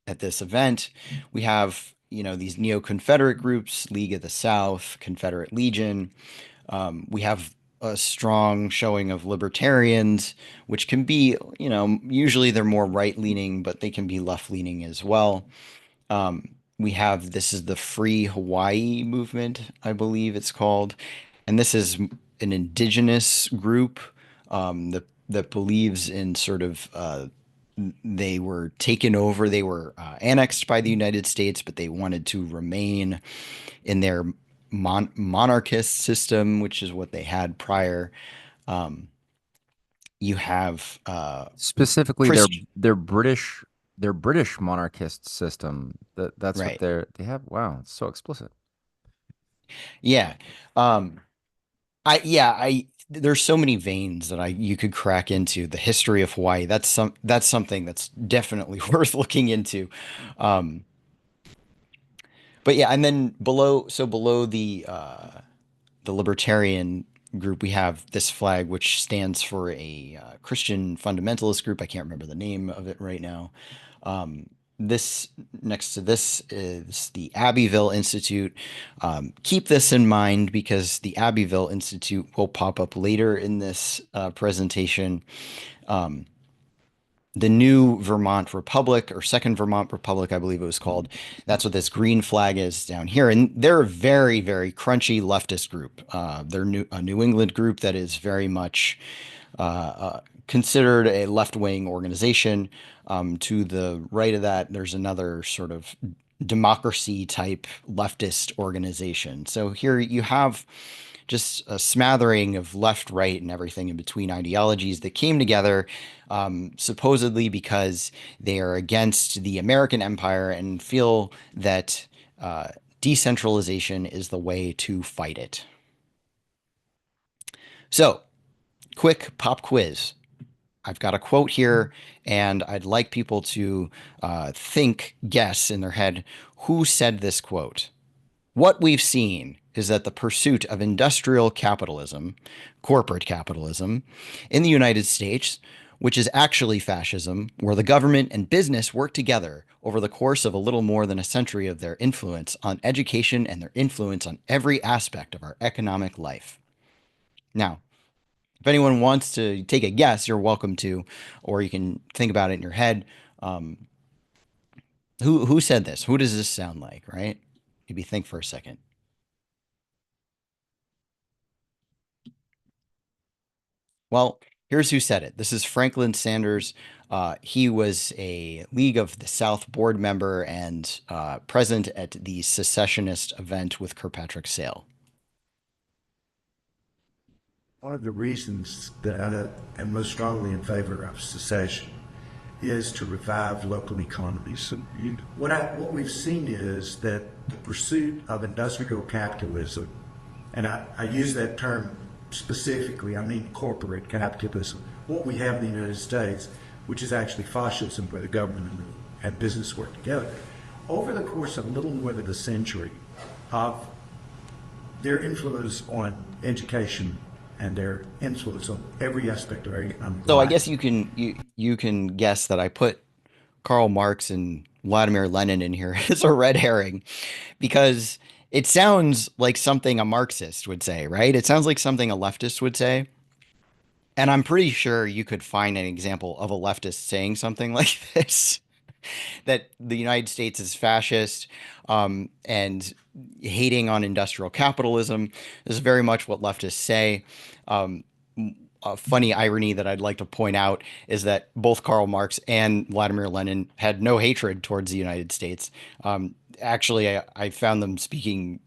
event. We have, these neo-Confederate groups: League of the South, Confederate Legion. We have a strong showing of libertarians, which can be, usually they're more right-leaning, but they can be left-leaning as well. This is the Free Hawaii movement, I believe it's called. And this is an indigenous group that believes in sort of they were taken over, they were annexed by the United States, but they wanted to remain in their monarchist system, which is what they had prior. You have Specifically Christ- their British monarchist system. That's Right. what they have. Wow, it's so explicit. Yeah. There's so many veins that you could crack into the history of Hawaii. That's something that's definitely worth looking into. But yeah, and then below the libertarian group, we have this flag, which stands for a Christian fundamentalist group. I can't remember the name of it right now. This next to this is the Abbeville Institute. Keep this in mind because the Abbeville Institute will pop up later in this presentation. The new Vermont Republic, or Second Vermont Republic, I believe it was called. That's what this green flag is down here. And they're a very, very crunchy leftist group. They're a New England group that is very much considered a left-wing organization. To the right of that, there's another sort of democracy type leftist organization. So here you have just a smattering of left, right, and everything in between ideologies that came together, supposedly because they are against the American empire and feel that decentralization is the way to fight it. So, quick pop quiz. I've got a quote here, and I'd like people to guess in their head, who said this quote? What we've seen is that the pursuit of industrial capitalism, corporate capitalism, in the United States, which is actually fascism, where the government and business work together over the course of a little more than a century of their influence on education and their influence on every aspect of our economic life. Now, if anyone wants to take a guess, you're welcome to, or you can think about it in your head. Who said this? Who does this sound like, right? Maybe think for a second. Well, here's who said it. This is Franklin Sanders. He was a League of the South board member and present at the secessionist event with Kirkpatrick Sale. One of the reasons that I am most strongly in favor of secession is to revive local economies. What we've seen is that the pursuit of industrial capitalism, and I use that term specifically, I mean corporate capitalism, what we have in the United States, which is actually fascism, where the government and business work together, over the course of a little more than a century, of their influence on education and their influence on every aspect of our economic So life. I guess you can guess that I put Karl Marx and Vladimir Lenin in here as a red herring, because it sounds like something a Marxist would say, right? It sounds like something a leftist would say. And I'm pretty sure you could find an example of a leftist saying something like this. that the United States is fascist, and hating on industrial capitalism. This is very much what leftists say. A funny irony that I'd like to point out is that both Karl Marx and Vladimir Lenin had no hatred towards the United States. Actually, I found them speaking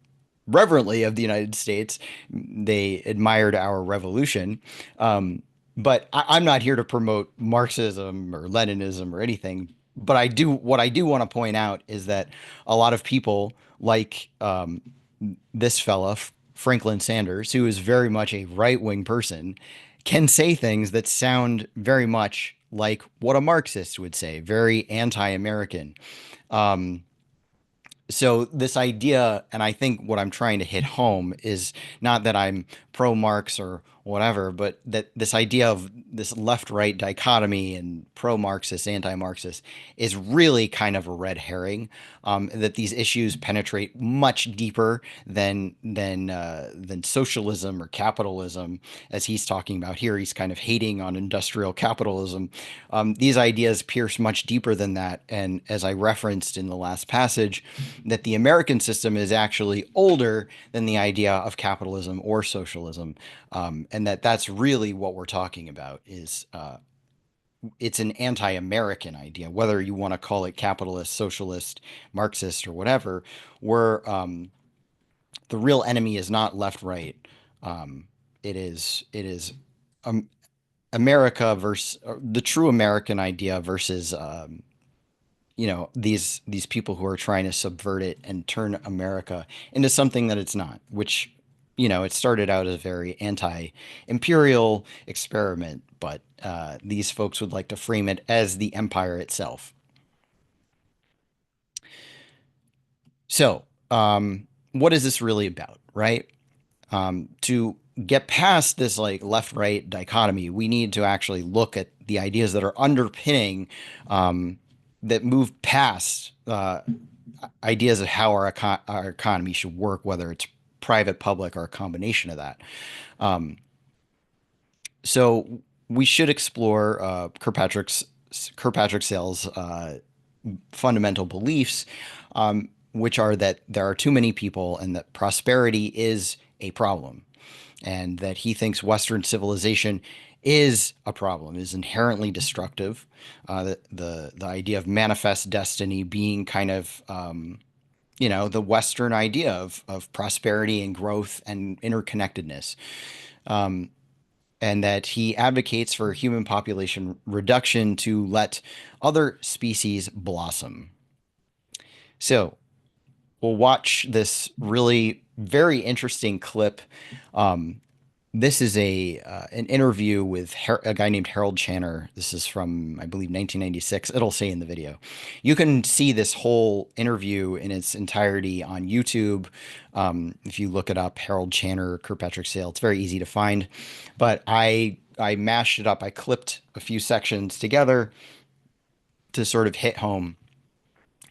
reverently of the United States. They admired our revolution. But I'm not here to promote Marxism or Leninism or anything. But what I do want to point out is that a lot of people like this fella, Franklin Sanders, who is very much a right-wing person, can say things that sound very much like what a Marxist would say, very anti-American. So this idea, and I think what I'm trying to hit home is not that I'm pro-Marx or whatever, but that this idea of this left-right dichotomy and pro-Marxist, anti-Marxist is really kind of a red herring. That these issues penetrate much deeper than socialism or capitalism, as he's talking about here. He's kind of hating on industrial capitalism. These ideas pierce much deeper than that, and as I referenced in the last passage, that the American system is actually older than the idea of capitalism or socialism, and that's really what we're talking about. Is it's an anti-American idea, whether you want to call it capitalist, socialist, Marxist, or whatever. Where the real enemy is not left-right. It is America versus the true American idea versus these people who are trying to subvert it and turn America into something that it's not, which, it started out as a very anti-imperial experiment, but these folks would like to frame it as the empire itself. So, what is this really about, right? To get past this like left-right dichotomy, we need to actually look at the ideas that are underpinning, that move past ideas of how our economy should work, whether it's private, public, or a combination of that. So we should explore Kirkpatrick Sale's fundamental beliefs, which are that there are too many people and that prosperity is a problem, and that he thinks Western civilization is a problem, is inherently destructive. The idea of manifest destiny being kind of the Western idea of prosperity and growth and interconnectedness, and that he advocates for human population reduction to let other species blossom. So we'll watch this really very interesting clip. This is an interview with a guy named Harold Channer. This is from, I believe, 1996. It'll say in the video. You can see this whole interview in its entirety on YouTube. If you look it up, Harold Channer, Kirkpatrick Sale, it's very easy to find. But I mashed it up. I clipped a few sections together to sort of hit home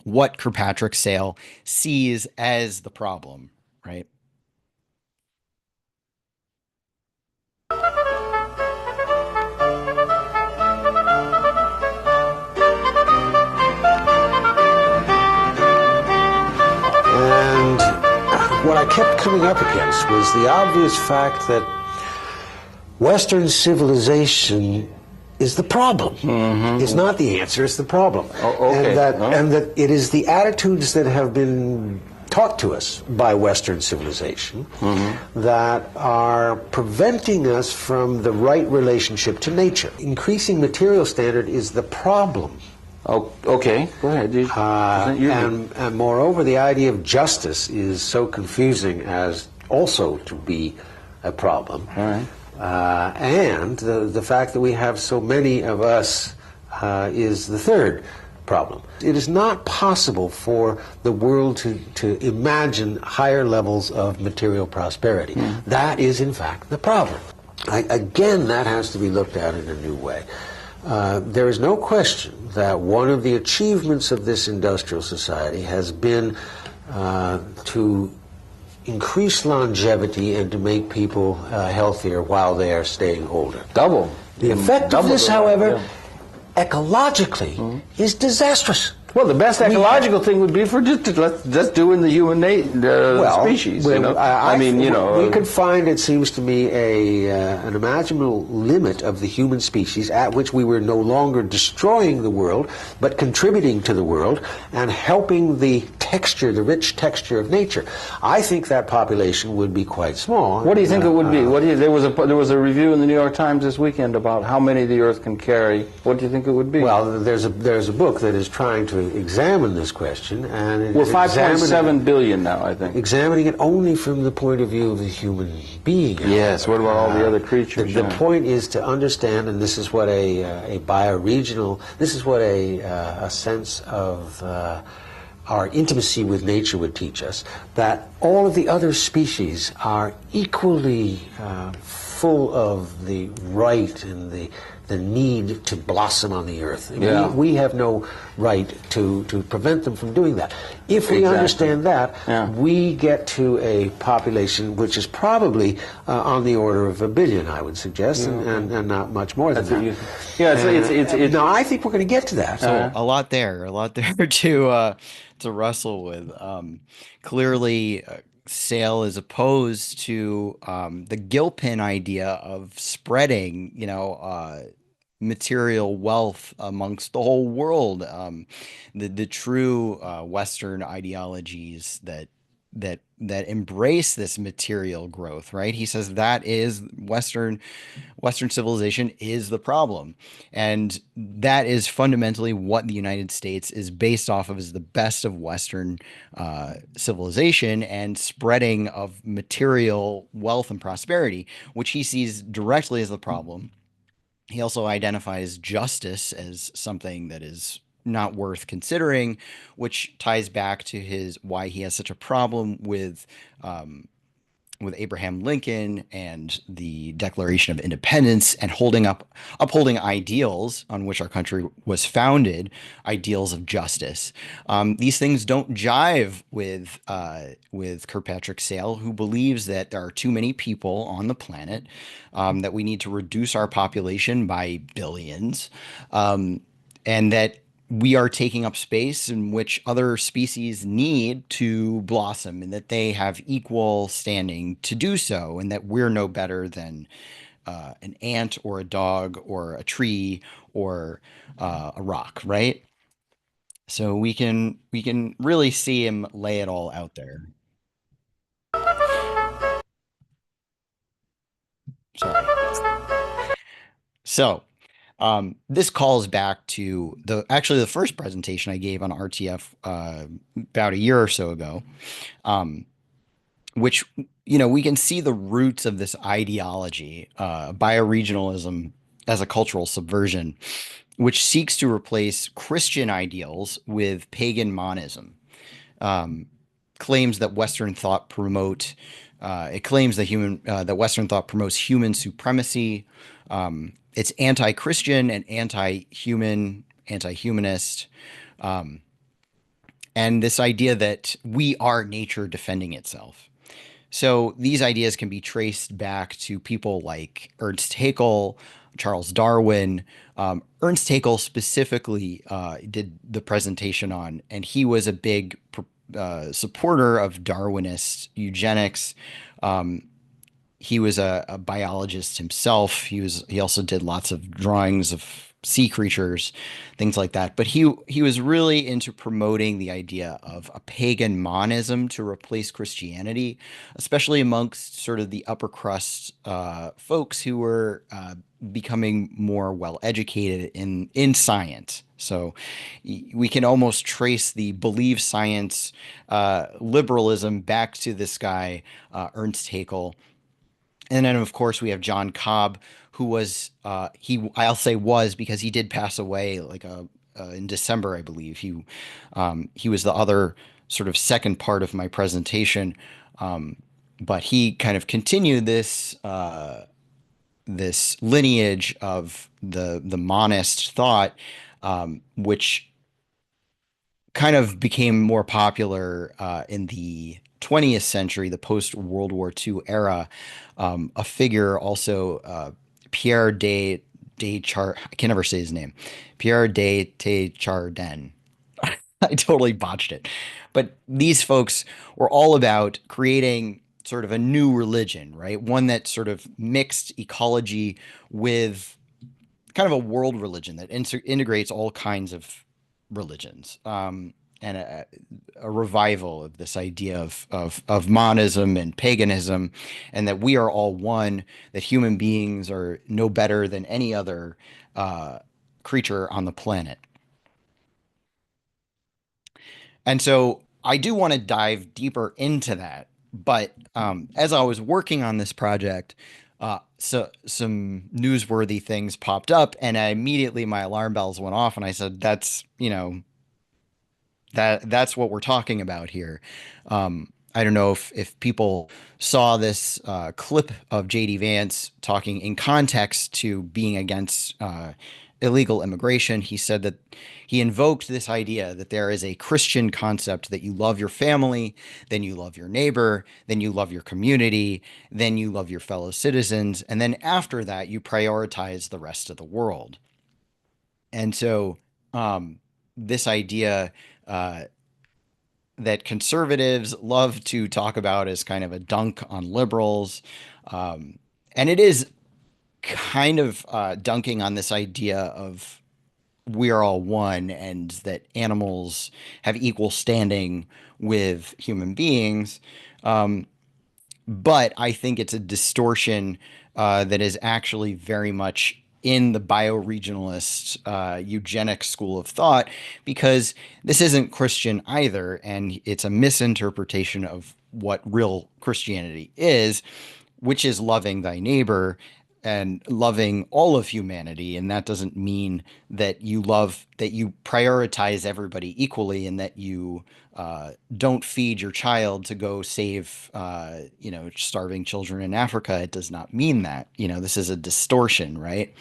what Kirkpatrick Sale sees as the problem, right? What I kept coming up against was the obvious fact that Western civilization is the problem. Mm-hmm. It's not the answer, it's the problem. Oh, okay. And that it is the attitudes that have been taught to us by Western civilization that are preventing us from the right relationship to nature. Increasing material standard is the problem. Oh, okay, go ahead. And moreover, the idea of justice is so confusing as also to be a problem. All right. And the fact that we have so many of us is the third problem. It is not possible for the world to imagine higher levels of material prosperity. That is, in fact, the problem. Again, that has to be looked at in a new way. There is no question that one of the achievements of this industrial society has been to increase longevity and to make people healthier while they are staying older. Double. The effect of this, however, ecologically is disastrous. Well, the best ecological thing would be for just doing the human species. You know? We could find, it seems to me, an imaginable limit of the human species at which we were no longer destroying the world, but contributing to the world and helping the texture, the rich texture of nature. I think that population would be quite small. What do you think it would be? There was a review in the New York Times this weekend about how many the Earth can carry. What do you think it would be? Well, there's a book that is trying to examine this question, and we're 5.7 billion now, I think. Examining it only from the point of view of the human being. Yes. What about all the other creatures? The point is to understand, and this is what a bioregional, this is what a sense of our intimacy with nature would teach us, that all of the other species are equally full of the right and the need to blossom on the earth. Yeah. We have no right to prevent them from doing that. If we understand that, we get to a population which is probably on the order of 1 billion, I would suggest, and not much more than that. No, I think we're going to get to that. So a lot there to wrestle with. Clearly, Sale is opposed to the Gilpin idea of spreading, material wealth amongst the whole world. The true Western ideologies that embrace this material growth, right? He says that is Western civilization is the problem, and that is fundamentally what the United States is based off of, is the best of Western civilization and spreading of material wealth and prosperity, which he sees directly as the problem. He also identifies justice as something that is not worth considering, which ties back to why he has such a problem with Abraham Lincoln and the Declaration of Independence, and upholding ideals on which our country was founded, ideals of justice. These things don't jive with Kirkpatrick Sale, who believes that there are too many people on the planet, that we need to reduce our population by billions, and that we are taking up space in which other species need to blossom, and that they have equal standing to do so, and that we're no better than an ant or a dog or a tree or a rock, right? So we can really see him lay it all out there. Sorry. So this calls back to the first presentation I gave on RTF about a year or so ago, which, we can see the roots of this ideology, bioregionalism as a cultural subversion, which seeks to replace Christian ideals with pagan monism. Claims that Western thought promotes human supremacy. It's anti-Christian and anti-human, anti-humanist. And this idea that we are nature defending itself. So these ideas can be traced back to people like Ernst Haeckel, Charles Darwin. Ernst Haeckel specifically did the presentation on, and he was a big supporter of Darwinist eugenics. He was a biologist himself. He also did lots of drawings of sea creatures, things like that. But he was really into promoting the idea of a pagan monism to replace Christianity, especially amongst sort of the upper crust folks who were becoming more well educated in science. So we can almost trace the believe science liberalism back to this guy, Ernst Haeckel. And then, of course, we have John Cobb, who was I'll say was, because he did pass away in December, I believe. He was the other sort of second part of my presentation, but he kind of continued this lineage of the monist thought, which kind of became more popular in the 20th century, the post-World War II era. A figure also, Pierre de I can never say his name. Pierre de Chardin. I totally botched it. But these folks were all about creating sort of a new religion, right? One that sort of mixed ecology with kind of a world religion that integrates all kinds of religions, and a revival of this idea of monism and paganism, and that we are all one, that human beings are no better than any other creature on the planet. And so I do want to dive deeper into that. But as I was working on this project, so some newsworthy things popped up, and immediately my alarm bells went off, and I said, "That's that's what we're talking about here." I don't know if people saw this clip of J.D. Vance talking in context to being against illegal immigration. He said that he invoked this idea that there is a Christian concept that you love your family, then you love your neighbor, then you love your community, then you love your fellow citizens, and then after that, you prioritize the rest of the world. And so this idea that conservatives love to talk about as kind of a dunk on liberals. And it is kind of dunking on this idea of we are all one and that animals have equal standing with human beings. But I think it's a distortion that is actually very much in the bioregionalist eugenic school of thought, because this isn't Christian either, and it's a misinterpretation of what real Christianity is, which is loving thy neighbor and loving all of humanity. And that doesn't mean that you prioritize everybody equally, and that you don't feed your child to go save starving children in Africa. It does not mean that. This is a distortion, right?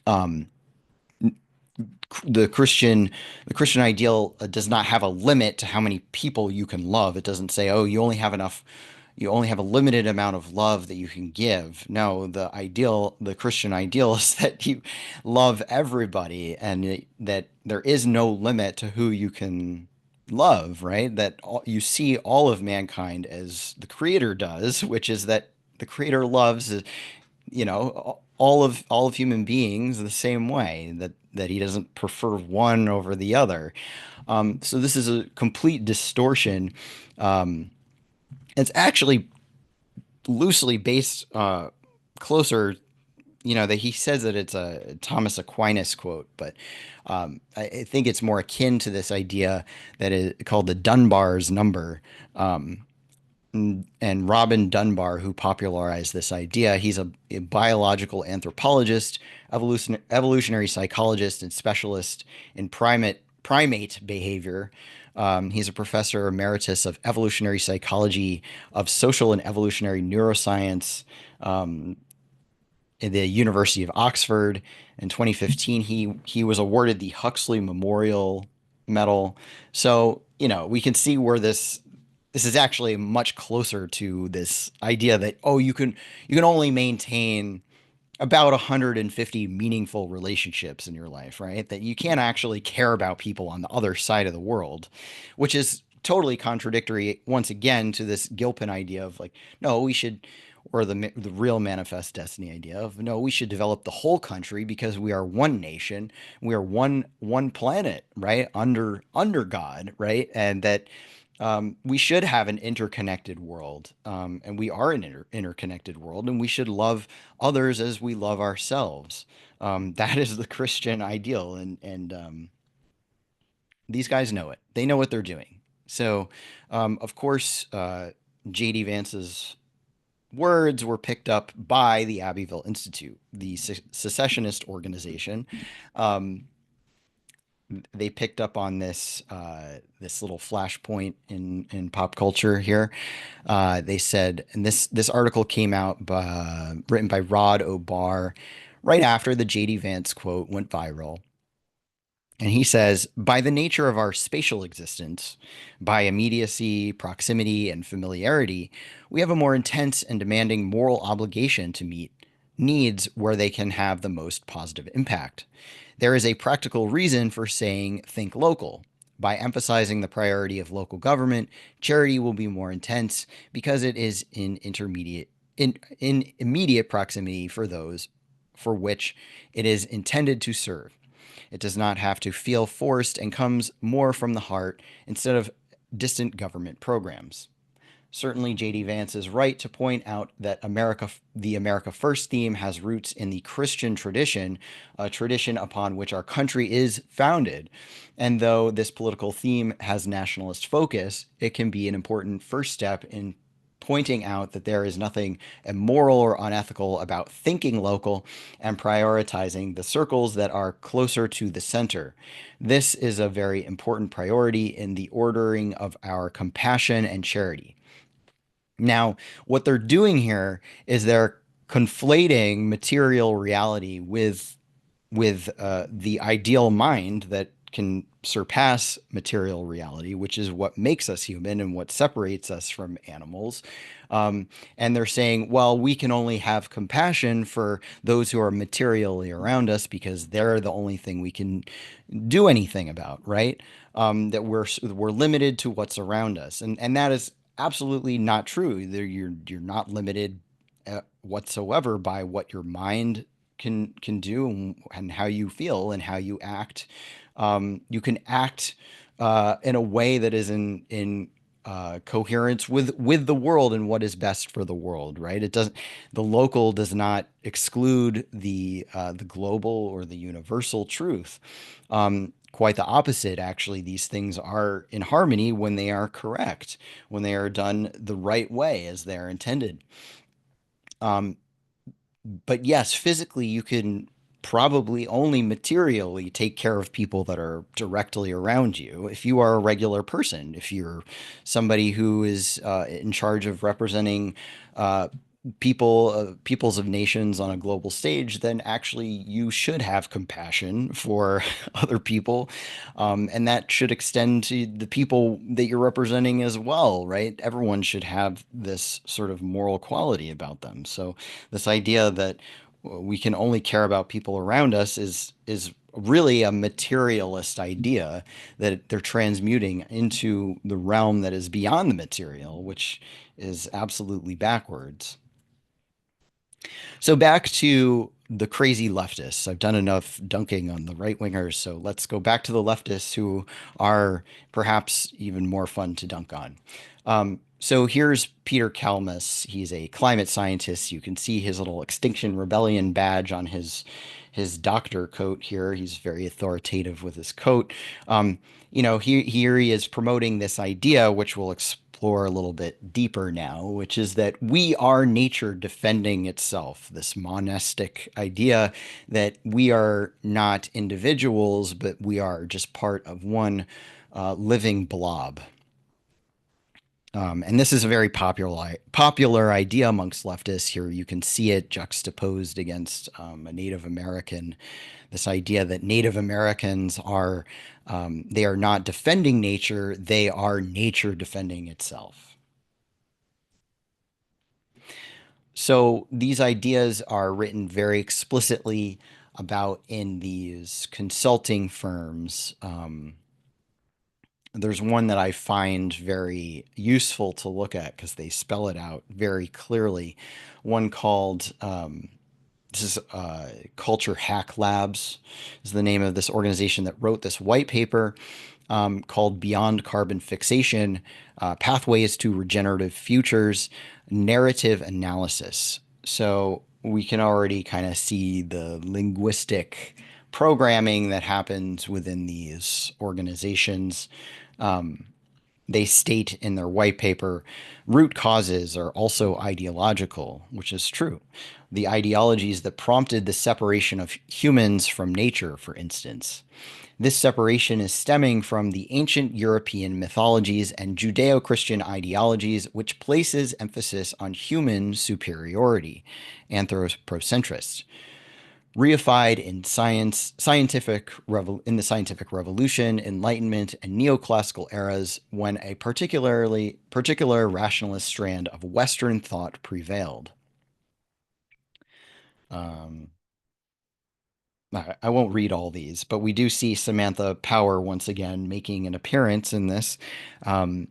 The Christian ideal does not have a limit to how many people you can love. It doesn't say, oh, you only have a limited amount of love that you can give. No, the Christian ideal is that you love everybody, and that there is no limit to who you can love, right? That you see all of mankind as the Creator does, which is that the Creator loves, all of human beings the same way, that he doesn't prefer one over the other. So this is a complete distortion. It's actually loosely based closer, that he says that it's a Thomas Aquinas quote, but I think it's more akin to this idea that is called the Dunbar's number. And Robin Dunbar, who popularized this idea, he's a biological anthropologist, evolutionary psychologist, and specialist in primate behavior. He's a professor emeritus of evolutionary psychology, of social and evolutionary neuroscience in the University of Oxford. In 2015, he was awarded the Huxley Memorial Medal. So, we can see where this is actually much closer to this idea that, oh, you can only maintain about 150 meaningful relationships in your life, right? That you can't actually care about people on the other side of the world, which is totally contradictory, once again, to this Gilpin idea of like, no, we should, or the real manifest destiny idea of, no, we should develop the whole country because we are one nation, we are one planet, right? Under God, right? And that we should have an interconnected world, and we are an interconnected world, and we should love others as we love ourselves. That is the Christian ideal, and these guys know it. They know what they're doing. So, of course, J.D. Vance's words were picked up by the Abbeville Institute, the secessionist organization. They picked up on this little flashpoint in pop culture here. They said, and this article came out written by Rod O'Barr right after the J.D. Vance quote went viral. And he says, by the nature of our spatial existence, by immediacy, proximity, and familiarity, we have a more intense and demanding moral obligation to meet needs where they can have the most positive impact. There is a practical reason for saying think local. By emphasizing the priority of local government, charity will be more intense because it is in immediate proximity for those for which it is intended to serve. It does not have to feel forced and comes more from the heart instead of distant government programs. Certainly, J.D. Vance is right to point out that the America First theme has roots in the Christian tradition, a tradition upon which our country is founded. And though this political theme has nationalist focus, it can be an important first step in pointing out that there is nothing immoral or unethical about thinking local and prioritizing the circles that are closer to the center. This is a very important priority in the ordering of our compassion and charity. Now, what they're doing here is they're conflating material reality with the ideal mind that can surpass material reality, which is what makes us human and what separates us from animals. And they're saying, well, we can only have compassion for those who are materially around us because they're the only thing we can do anything about, right? That we're limited to what's around us, and that is absolutely not true. You're not limited whatsoever by what your mind can do and how you feel and how you act. You can act in a way that is in coherence with the world and what is best for the world, right? The local does not exclude the global or the universal truth. Quite the opposite, actually. These things are in harmony when they are correct, when they are done the right way as they're intended. But yes, physically, you can probably only materially take care of people that are directly around you. If you are a regular person, if you're somebody who is in charge of representing peoples of nations on a global stage, then actually you should have compassion for other people, and that should extend to the people that you're representing as well, right? Everyone should have this sort of moral quality about them. So this idea that we can only care about people around us is really a materialist idea that they're transmuting into the realm that is beyond the material, which is absolutely backwards. So back to the crazy leftists. I've done enough dunking on the right wingers, so let's go back to the leftists who are perhaps even more fun to dunk on. So here's Peter Kalmus. He's a climate scientist. You can see his little Extinction Rebellion badge on his doctor coat here. He's very authoritative with his coat. Here he is promoting this idea, which we'll explore a little bit deeper now, which is that we are nature defending itself. This monastic idea that we are not individuals, but we are just part of one living blob. And this is a very popular idea amongst leftists. Here you can see it juxtaposed against a Native American. This idea that Native Americans they are not defending nature, they are nature defending itself. So these ideas are written very explicitly about in these consulting firms. There's one that I find very useful to look at because they spell it out very clearly. One called, this is Culture Hack Labs is the name of this organization that wrote this white paper called Beyond Carbon Fixation, Pathways to Regenerative Futures, Narrative Analysis. So we can already kind of see the linguistic programming that happens within these organizations. They state in their white paper, root causes are also ideological, which is true. The ideologies that prompted the separation of humans from nature, for instance. This separation is stemming from the ancient European mythologies and Judeo-Christian ideologies, which places emphasis on human superiority, anthropocentrist. Reified in in the scientific revolution, Enlightenment, and neoclassical eras, when a particular rationalist strand of Western thought prevailed. Um, I won't read all these, but we do see Samantha Power once again making an appearance in this. Her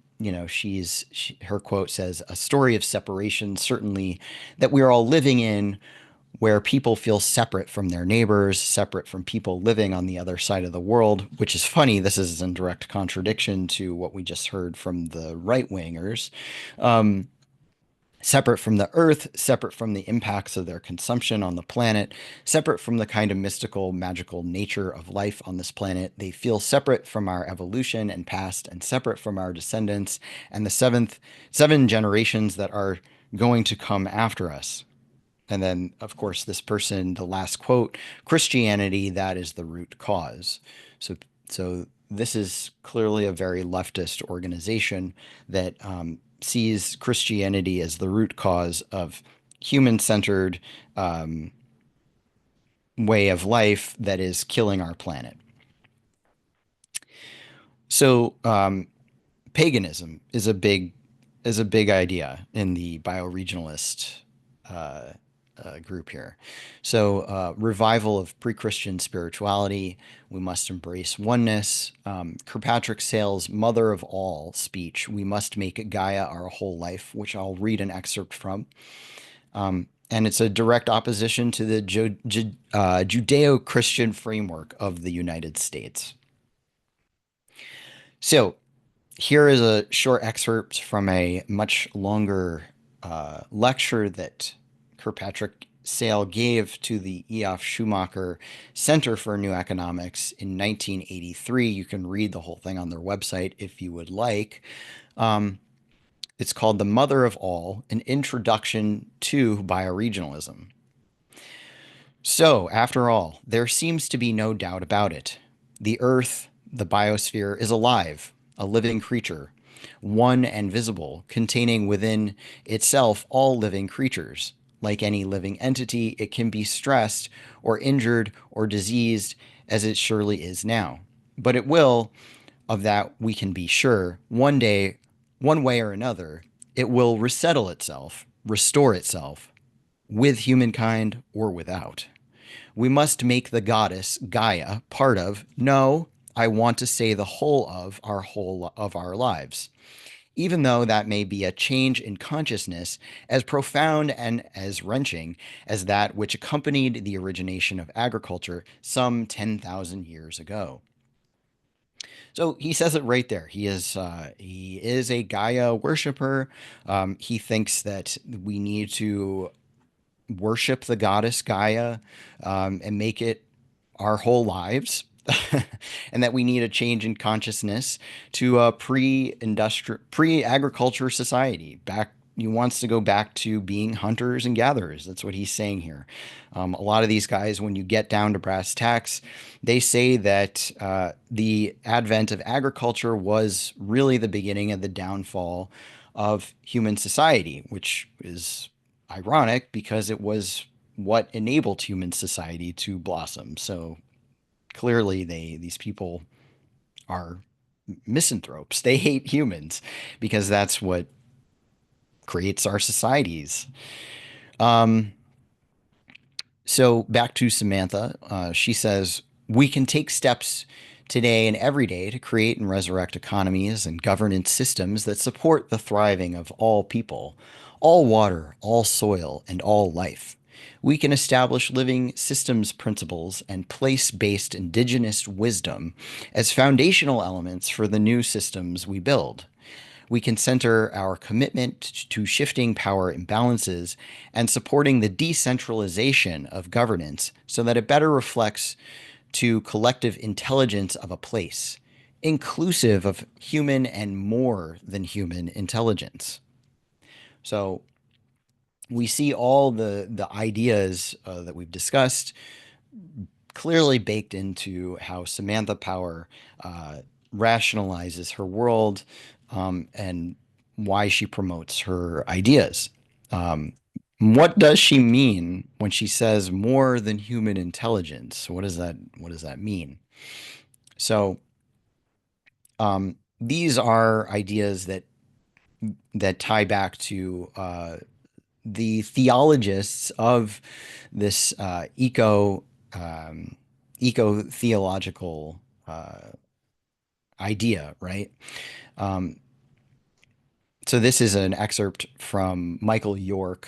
quote says, "A story of separation, certainly, that we are all living in, where people feel separate from their neighbors, separate from people living on the other side of the world," which is funny. This is in direct contradiction to what we just heard from the right wingers. Separate from the earth, separate from the impacts of their consumption on the planet, separate from the kind of mystical, magical nature of life on this planet. They feel separate from our evolution and past, and separate from our descendants and the seven generations that are going to come after us. And then, of course, this person, the last quote, "Christianity, that is the root cause." So this is clearly a very leftist organization that sees Christianity as the root cause of human-centered way of life that is killing our planet. So paganism is a big idea in the bioregionalist group here. So revival of pre-Christian spirituality. We must embrace oneness. Kirkpatrick Sale's "Mother of All" speech, "We must make Gaia our whole life," which I'll read an excerpt from. And it's a direct opposition to the Judeo-Christian framework of the United States. So here is a short excerpt from a much longer lecture that Kirkpatrick Sale gave to the E.F. Schumacher Center for New Economics in 1983. You can read the whole thing on their website if you would like. It's called "The Mother of All, An Introduction to Bioregionalism." So, after all, there seems to be no doubt about it. The Earth, the biosphere, is alive, a living creature, one and visible, containing within itself all living creatures. Like any living entity, it can be stressed or injured or diseased, as it surely is now. But it will, of that we can be sure, one day, one way or another, it will resettle itself, restore itself, with humankind or without. We must make the goddess Gaia part of, no, I want to say the whole of our lives, even though that may be a change in consciousness as profound and as wrenching as that which accompanied the origination of agriculture some 10,000 years ago. So he says it right there. He is a Gaia worshiper. He thinks that we need to worship the goddess Gaia and make it our whole lives. And that we need a change in consciousness to a pre-agriculture society. He wants to go back to being hunters and gatherers. That's what he's saying here. A lot of these guys, when you get down to brass tacks, they say that the advent of agriculture was really the beginning of the downfall of human society, which is ironic because it was what enabled human society to blossom. So clearly these people are misanthropes. They hate humans because that's what creates our societies. So back to Samantha. She says, "We can take steps today and every day to create and resurrect economies and governance systems that support the thriving of all people, all water, all soil, and all life. We can establish living systems principles and place-based indigenous wisdom as foundational elements for the new systems we build. We can center our commitment to shifting power imbalances and supporting the decentralization of governance so that it better reflects to collective intelligence of a place, inclusive of human and more than human intelligence." So we see all the ideas that we've discussed clearly baked into how Samantha Power rationalizes her world and why she promotes her ideas. What does she mean when she says more than human intelligence? What does that mean? So these are ideas that tie back to the theologists of this eco-theological idea, right? So this is an excerpt from Michael York,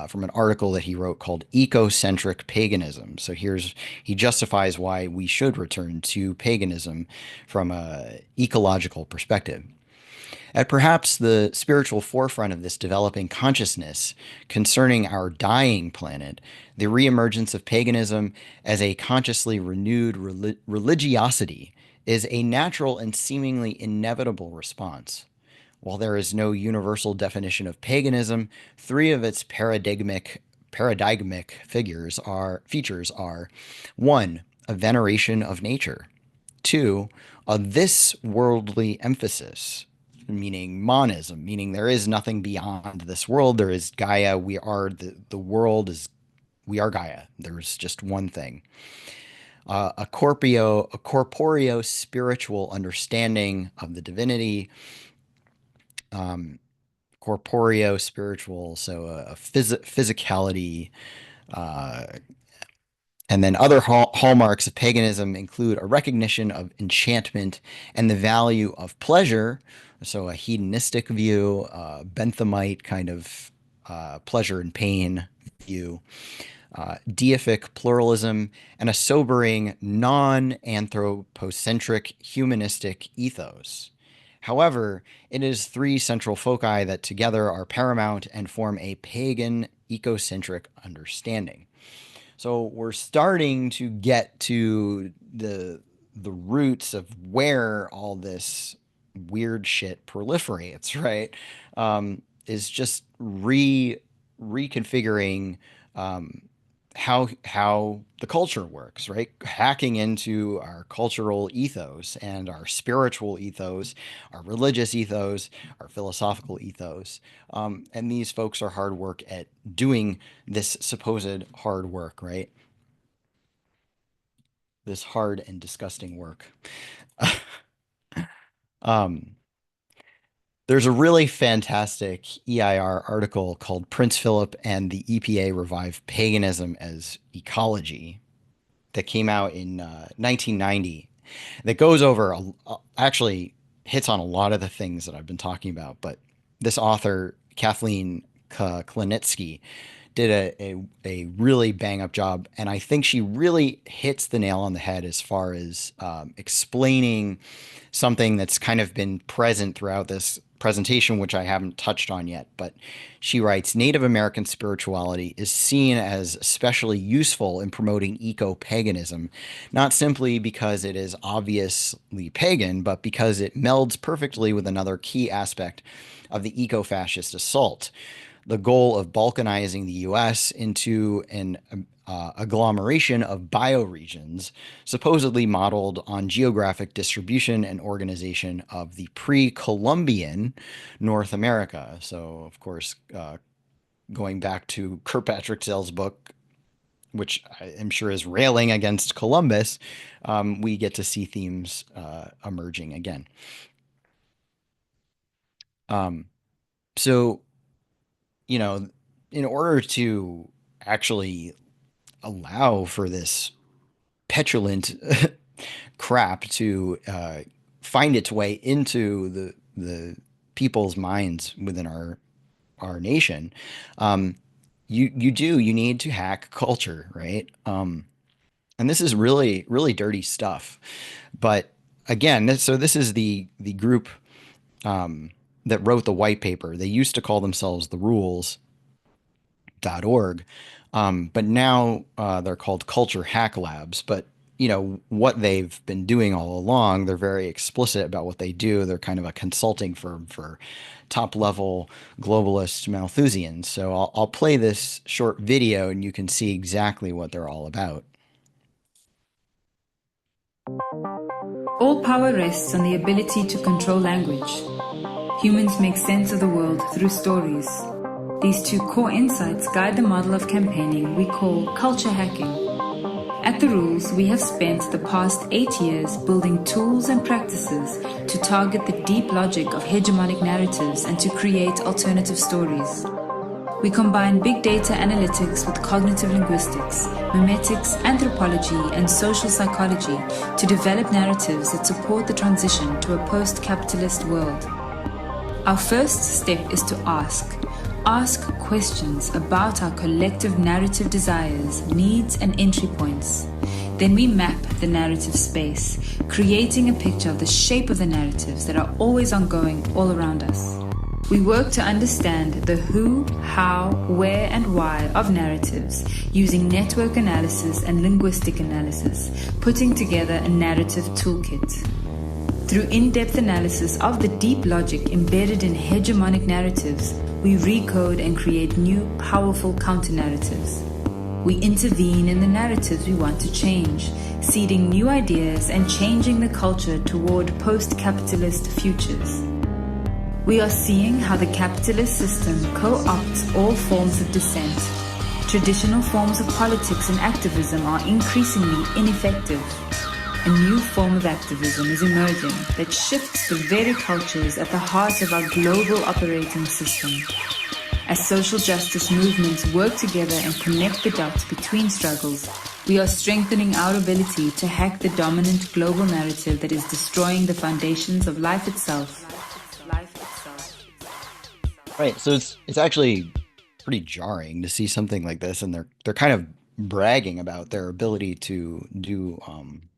from an article that he wrote called Ecocentric Paganism. So he justifies why we should return to paganism from an ecological perspective. At perhaps the spiritual forefront of this developing consciousness concerning our dying planet, the reemergence of paganism as a consciously renewed religiosity is a natural and seemingly inevitable response. While there is no universal definition of paganism, three of its paradigmic features are: 1, a veneration of nature; 2, a this worldly emphasis, meaning monism, meaning there is nothing beyond this world. There is Gaia. We are the world is, we are Gaia. There's just one thing. A corporeal spiritual understanding of the divinity. Corporeal spiritual, so a physicality. And then other hallmarks of paganism include a recognition of enchantment and the value of pleasure. So a hedonistic view, Benthamite kind of pleasure and pain view, deific pluralism, and a sobering non-anthropocentric humanistic ethos. However, it is three central foci that together are paramount and form a pagan ecocentric understanding. So we're starting to get to the roots of where all this weird shit proliferates, right? Is just reconfiguring how the culture works, right? Hacking into our cultural ethos and our spiritual ethos, our religious ethos, our philosophical ethos. And these folks are hard work at doing this supposed hard work, right? This hard and disgusting work. There's a really fantastic EIR article called Prince Philip and the EPA Revive Paganism as Ecology that came out in 1990 that goes over, actually hits on a lot of the things that I've been talking about. But this author, Kathleen Klinitsky, did a really bang up job. And I think she really hits the nail on the head as far as explaining something that's kind of been present throughout this presentation, which I haven't touched on yet. But she writes, Native American spirituality is seen as especially useful in promoting eco-paganism, not simply because it is obviously pagan, but because it melds perfectly with another key aspect of the eco-fascist assault: the goal of balkanizing the U.S. into an agglomeration of bioregions, supposedly modeled on geographic distribution and organization of the pre-Columbian North America. So, of course, going back to Kirkpatrick Sale's book, which I am sure is railing against Columbus, we get to see themes emerging again. So, you know, in order to actually allow for this petulant crap to find its way into the people's minds within our nation, you need to hack culture, right? And this is really, really dirty stuff. But again, this is the group that wrote the white paper. They used to call themselves the Rules.org, but now they're called Culture Hack Labs. But you know what they've been doing all along. They're very explicit about what they do. They're kind of a consulting firm for top-level globalist Malthusians. So I'll play this short video, and you can see exactly what they're all about. All power rests on the ability to control language. Humans make sense of the world through stories. These two core insights guide the model of campaigning we call culture hacking. At The Rules, we have spent the past 8 years building tools and practices to target the deep logic of hegemonic narratives and to create alternative stories. We combine big data analytics with cognitive linguistics, memetics, anthropology, and social psychology to develop narratives that support the transition to a post-capitalist world. Our first step is to ask questions about our collective narrative desires, needs, and entry points. Then we map the narrative space, creating a picture of the shape of the narratives that are always ongoing all around us. We work to understand the who, how, where, and why of narratives using network analysis and linguistic analysis, putting together a narrative toolkit. Through in-depth analysis of the deep logic embedded in hegemonic narratives, we recode and create new, powerful counter-narratives. We intervene in the narratives we want to change, seeding new ideas and changing the culture toward post-capitalist futures. We are seeing how the capitalist system co-opts all forms of dissent. Traditional forms of politics and activism are increasingly ineffective. A new form of activism is emerging that shifts the very cultures at the heart of our global operating system. As social justice movements work together and connect the dots between struggles, we are strengthening our ability to hack the dominant global narrative that is destroying the foundations of life itself. Right. So it's actually pretty jarring to see something like this, and they're kind of bragging about their ability to do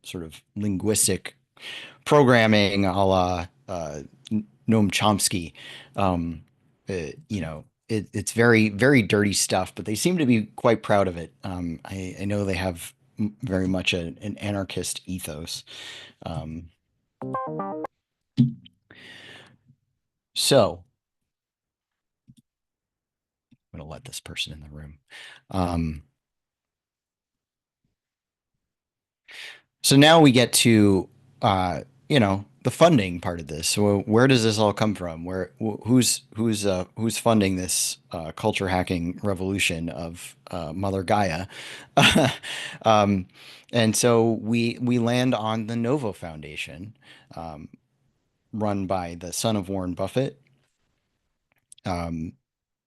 sort of linguistic programming a la Noam Chomsky. It's very, very dirty stuff, but they seem to be quite proud of it. I know they have very much an anarchist ethos. So I'm going to let this person in the room. So now we get to, the funding part of this. So where does this all come from? Who's funding this culture hacking revolution of Mother Gaia? And so we land on the Novo Foundation, run by the son of Warren Buffett,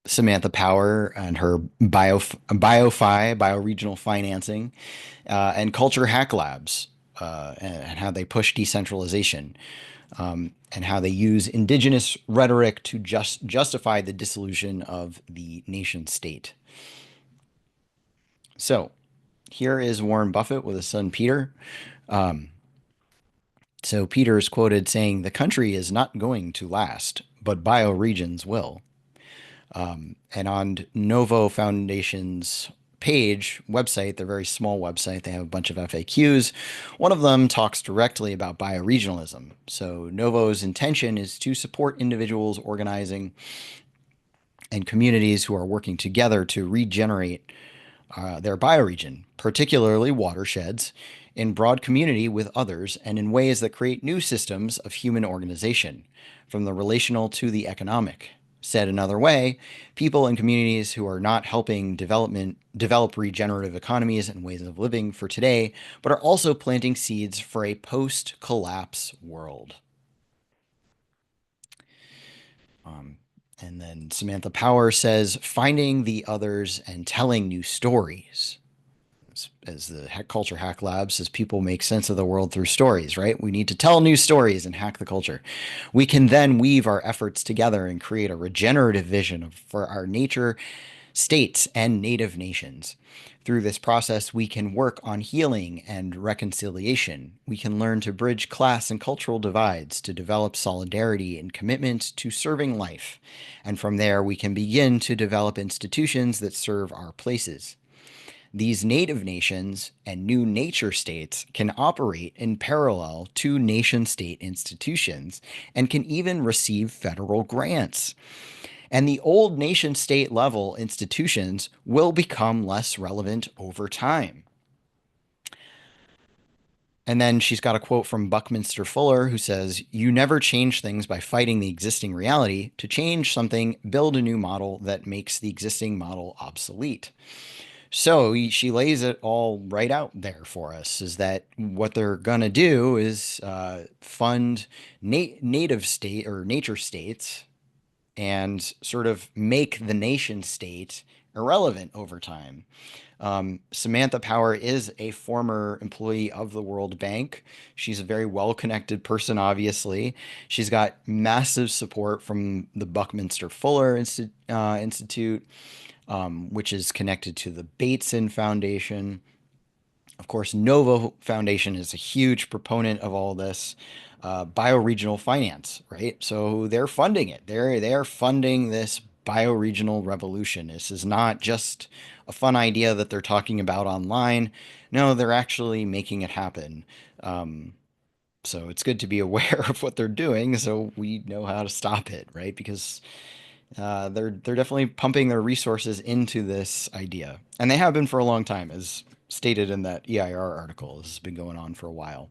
Samantha Power and her bioregional financing, and Culture Hack Labs, and how they push decentralization, and how they use indigenous rhetoric to justify the dissolution of the nation state. So here is Warren Buffett with his son Peter. So Peter is quoted saying, "The country is not going to last, but bioregions will." And on Novo Foundation's website, their very small website, they have a bunch of FAQs. One of them talks directly about bioregionalism. So Novo's intention is to support individuals organizing and communities who are working together to regenerate their bioregion, particularly watersheds, in broad community with others and in ways that create new systems of human organization, from the relational to the economic. Said another way, people and communities who are not helping develop regenerative economies and ways of living for today, but are also planting seeds for a post-collapse world. And then Samantha Power says, finding the others and telling new stories. As the Culture Hack Lab says, people make sense of the world through stories, right? We need to tell new stories and hack the culture. We can then weave our efforts together and create a regenerative vision for our nature, states, and native nations. Through this process, we can work on healing and reconciliation. We can learn to bridge class and cultural divides, to develop solidarity and commitment to serving life. And from there, we can begin to develop institutions that serve our places. These native nations and new nature states can operate in parallel to nation-state institutions and can even receive federal grants. And the old nation-state level institutions will become less relevant over time. And then she's got a quote from Buckminster Fuller who says, "You never change things by fighting the existing reality. To change something, build a new model that makes the existing model obsolete." So she lays it all right out there for us, is that what they're going to do is fund native state or nature states and sort of make the nation state irrelevant over time. Samantha Power is a former employee of the World Bank. She's a very well-connected person, obviously. She's got massive support from the Buckminster Fuller Institute, which is connected to the Bateson Foundation. Of course, Nova Foundation is a huge proponent of all this. Bioregional finance, right? So they're funding it. They're funding this bioregional revolution. This is not just a fun idea that they're talking about online. No, they're actually making it happen. So it's good to be aware of what they're doing so we know how to stop it, right? Because they're definitely pumping their resources into this idea. And they have been for a long time, as stated in that EIR article. This has been going on for a while.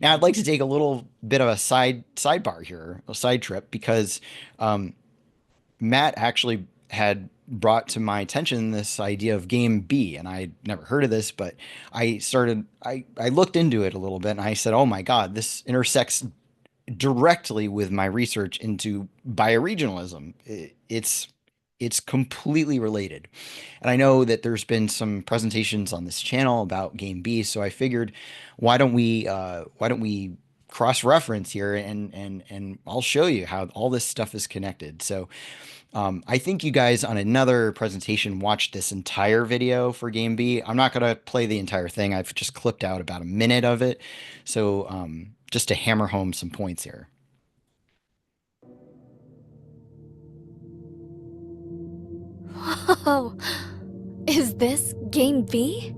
Now, I'd like to take a little bit of a sidebar here, a side trip, because Matt actually had brought to my attention this idea of game B, and I'd never heard of this, but I looked into it a little bit, and I said, oh my God, this intersects directly with my research into bioregionalism. It's completely related. And I know that there's been some presentations on this channel about game B, so I figured why don't we cross-reference here and I'll show you how all this stuff is connected. So I think you guys on another presentation watched this entire video for game B. I'm not going to play the entire thing. I've just clipped out about a minute of it. So just to hammer home some points here. Whoa! Is this Game B?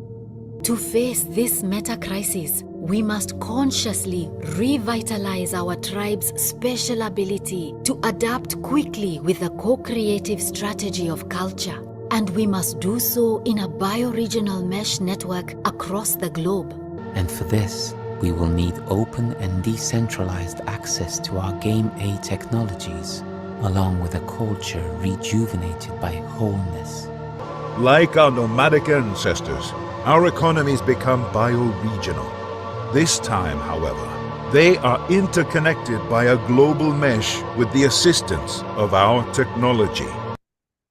To face this meta-crisis, we must consciously revitalize our tribe's special ability to adapt quickly with a co-creative strategy of culture. And we must do so in a bioregional mesh network across the globe. And for this, we will need open and decentralized access to our Game A technologies, along with a culture rejuvenated by wholeness. Like our nomadic ancestors, our economies become bioregional. This time, however, they are interconnected by a global mesh with the assistance of our technology.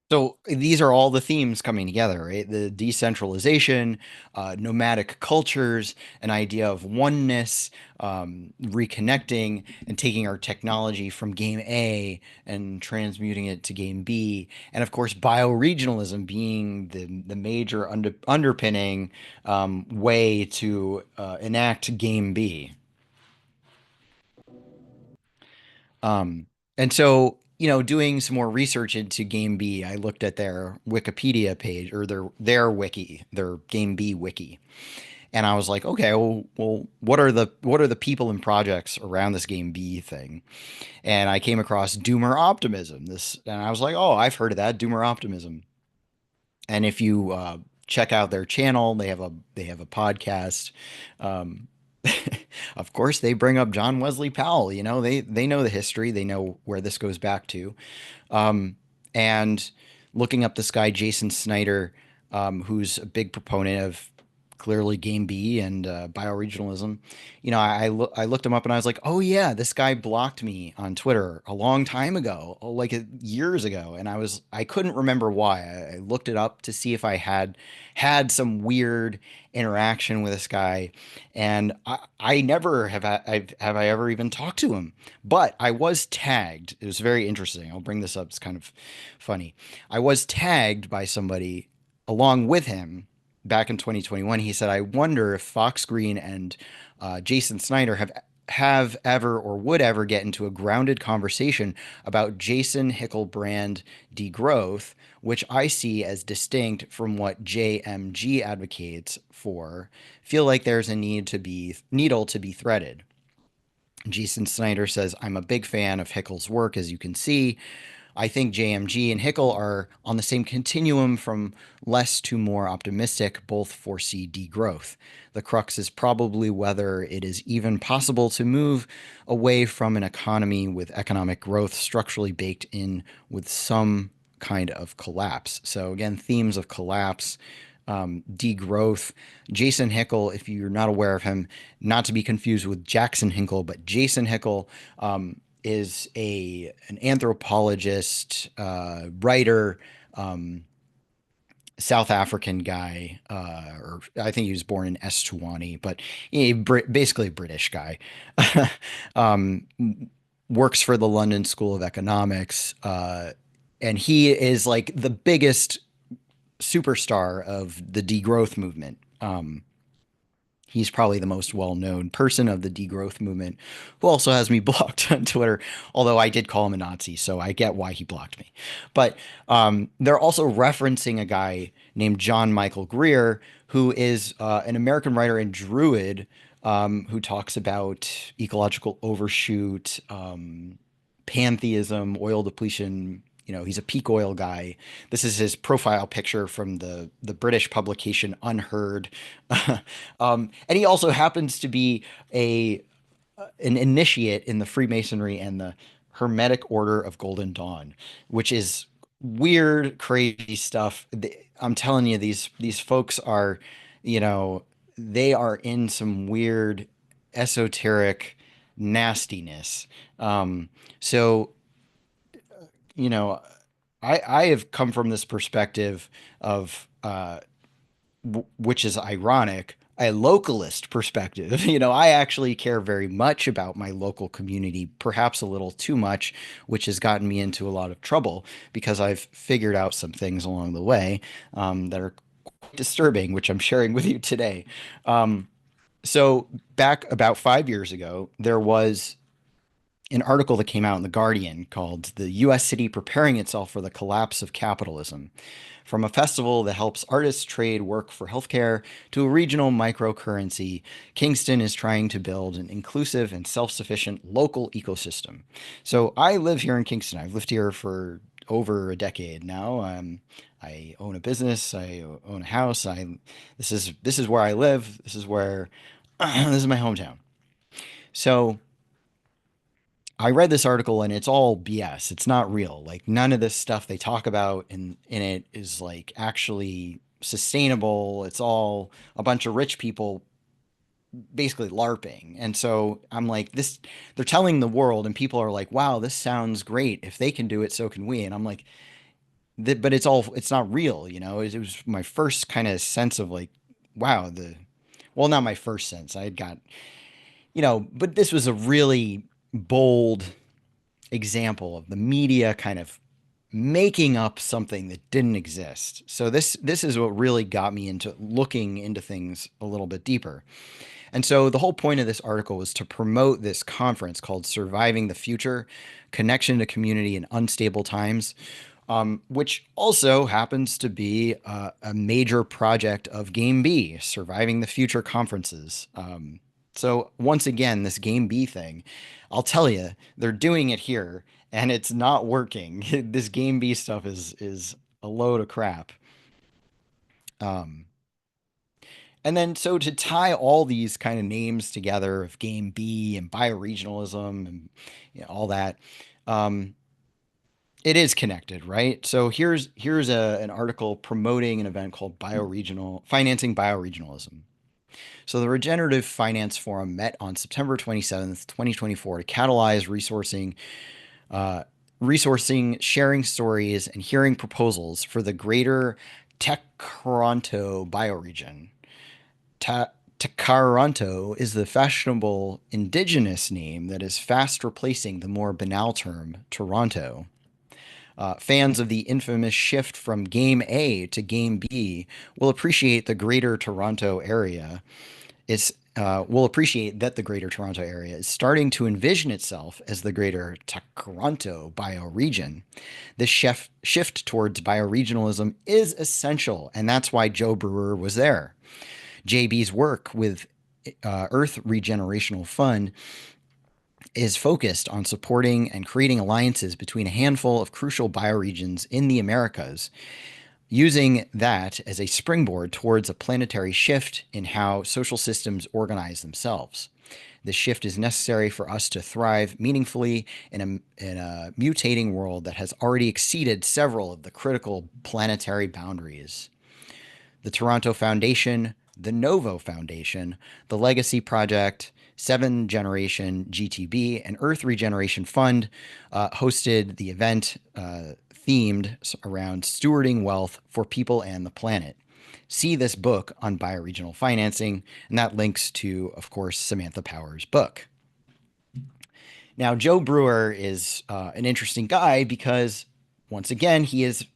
So these are all the themes coming together, right? The decentralization, nomadic cultures, an idea of oneness, reconnecting and taking our technology from game A and transmuting it to game B. And of course, bioregionalism being the major underpinning way to enact game B. And so, you know, doing some more research into Game B, I looked at their Wikipedia page, or their wiki, their Game B wiki, and I was like, okay, well, what are the people and projects around this Game B thing? And I came across Doomer Optimism. And I was like, oh, I've heard of that, Doomer Optimism. And if you check out their channel, they have a podcast. Of course, they bring up John Wesley Powell. You know, they know the history. They know where this goes back to. And looking up this guy, Jason Snyder, who's a big proponent of clearly Game B and bioregionalism. You know, I looked him up and I was like, oh yeah, this guy blocked me on Twitter a long time ago, like years ago. And I couldn't remember why. I looked it up to see if I had some weird interaction with this guy, and I never have I ever even talked to him, but I was tagged. It was very interesting. I'll bring this up. It's kind of funny. I was tagged by somebody along with him back in 2021. He said, I wonder if Fox Green and Jason Snyder have ever or would ever get into a grounded conversation about Jason Hickelbrand degrowth, which I see as distinct from what JMG advocates for. Feel like there's a needle to be threaded. Jason Snyder says, I'm a big fan of Hickel's work, as you can see. I think JMG and Hickel are on the same continuum from less to more optimistic, both foresee degrowth. The crux is probably whether it is even possible to move away from an economy with economic growth structurally baked in with some kind of collapse. So again, themes of collapse, degrowth. Jason Hickel, if you're not aware of him, not to be confused with Jackson Hinkle, but Jason Hickel, is an anthropologist, writer, South African guy, or I think he was born in Eswatini, but basically a British guy. um, Works for the London School of Economics, and he is like the biggest superstar of the degrowth movement. He's probably the most well-known person of the degrowth movement, who also has me blocked on Twitter, although I did call him a Nazi, so I get why he blocked me. But they're also referencing a guy named John Michael Greer, who is an American writer and druid, who talks about ecological overshoot, pantheism, oil depletion. He's a peak oil guy. This is his profile picture from the British publication Unheard. And he also happens to be an initiate in the Freemasonry and the Hermetic Order of Golden Dawn, which is weird, crazy stuff. I'm telling you, these folks are, they are in some weird esoteric nastiness. So I have come from this perspective of, which is ironic, a localist perspective. I actually care very much about my local community, perhaps a little too much, which has gotten me into a lot of trouble because I've figured out some things along the way that are quite disturbing, which I'm sharing with you today. So back about 5 years ago, there was an article that came out in The Guardian called "The U.S. City Preparing Itself for the Collapse of Capitalism." From a festival that helps artists trade work for healthcare to a regional microcurrency, Kingston is trying to build an inclusive and self-sufficient local ecosystem. So I live here in Kingston. I've lived here for over a decade now. I own a business. I own a house. This is where I live. This is where this is my hometown. So I read this article and it's all BS. It's not real. Like none of this stuff they talk about in it is like actually sustainable. It's all a bunch of rich people basically LARPing. And so I'm like, they're telling the world and people are like, wow, this sounds great. If they can do it, so can we. And I'm like, but it's not real. It was my first kind of sense of like, wow, well, not my first sense. I had got, but this was a really bold example of the media kind of making up something that didn't exist. So this is what really got me into looking into things a little bit deeper. And so the whole point of this article was to promote this conference called Surviving the Future: Connection to Community in Unstable Times, which also happens to be a major project of Game B, Surviving the Future conferences. So once again, this Game B thing, I'll tell you, they're doing it here and it's not working. This Game B stuff is a load of crap. And then so to tie all these kind of names together of Game B and bioregionalism and all that, it is connected, right? So here's an article promoting an event called Financing Bioregionalism. So the Regenerative Finance Forum met on September 27th, 2024 to catalyze resourcing, sharing stories, and hearing proposals for the greater Tekaronto bioregion. Tekaronto is the fashionable indigenous name that is fast replacing the more banal term Toronto. Fans of the infamous shift from Game A to Game B will appreciate the Greater Toronto Area will appreciate that the Greater Toronto Area is starting to envision itself as the Greater Tekaronto bioregion. This shift towards bioregionalism is essential, and that's why Joe Brewer was there. JB's work with Earth Regenerational Fund is focused on supporting and creating alliances between a handful of crucial bioregions in the Americas, using that as a springboard towards a planetary shift in how social systems organize themselves. This shift is necessary for us to thrive meaningfully in a mutating world that has already exceeded several of the critical planetary boundaries. The Toronto Foundation, the Novo Foundation, the Legacy Project, Seven Generation GTB and Earth Regeneration Fund hosted the event themed around stewarding wealth for people and the planet. See this book on bioregional financing, and that links to, of course, Samantha Power's book. Now, Joe Brewer is an interesting guy because, once again, he is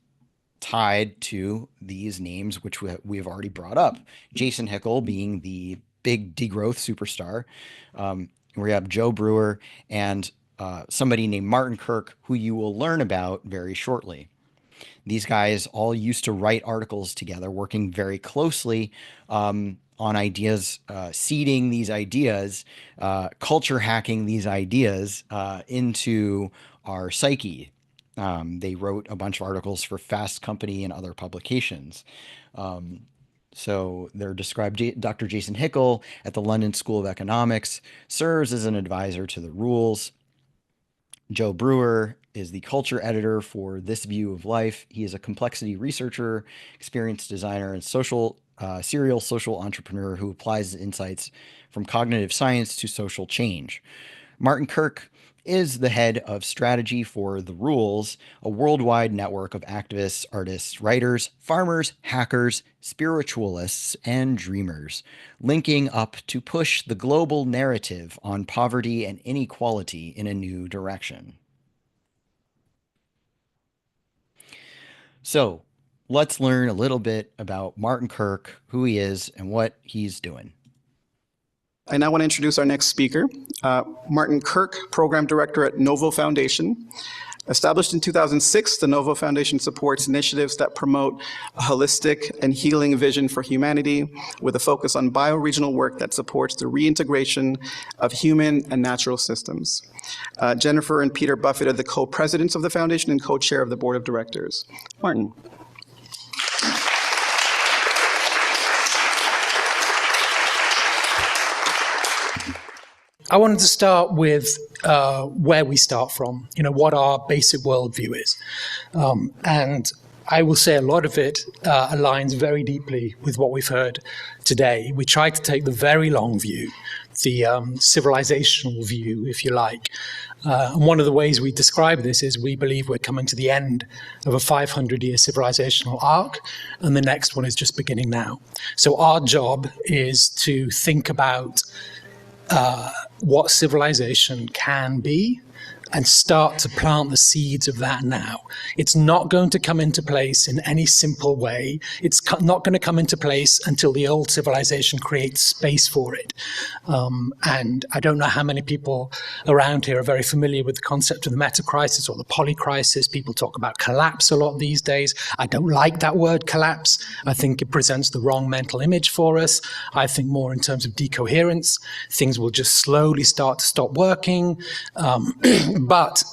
tied to these names, which we have already brought up. Jason Hickel being the big degrowth superstar. We have Joe Brewer and somebody named Martin Kirk, who you will learn about very shortly. These guys all used to write articles together, working very closely on ideas, seeding these ideas, culture hacking these ideas into our psyche. They wrote a bunch of articles for Fast Company and other publications. So they're described. Dr. Jason Hickel at the London School of Economics serves as an advisor to the rules. Joe Brewer is the culture editor for This View of Life. He is a complexity researcher, experienced designer, and serial social entrepreneur who applies insights from cognitive science to social change. Martin Kirk is the head of strategy for The Rules, a worldwide network of activists, artists, writers, farmers, hackers, spiritualists, and dreamers, linking up to push the global narrative on poverty and inequality in a new direction. So let's learn a little bit about Martin Kirk, who he is, and what he's doing. I now want to introduce our next speaker, Martin Kirk, Program Director at Novo Foundation. Established in 2006, the Novo Foundation supports initiatives that promote a holistic and healing vision for humanity with a focus on bioregional work that supports the reintegration of human and natural systems. Jennifer and Peter Buffett are the co-presidents of the foundation and co-chair of the board of directors. Martin. I wanted to start with where we start from, what our basic worldview is. And I will say a lot of it aligns very deeply with what we've heard today. We try to take the very long view, the civilizational view, if you like. And one of the ways we describe this is we believe we're coming to the end of a 500-year civilizational arc, and the next one is just beginning now. So our job is to think about what civilization can be and start to plant the seeds of that now. It's not going to come into place in any simple way. It's not going to come into place until the old civilization creates space for it. And I don't know how many people around here are very familiar with the concept of the meta-crisis or the polycrisis. People talk about collapse a lot these days. I don't like that word collapse. I think it presents the wrong mental image for us. I think more in terms of decoherence. Things will just slowly start to stop working. But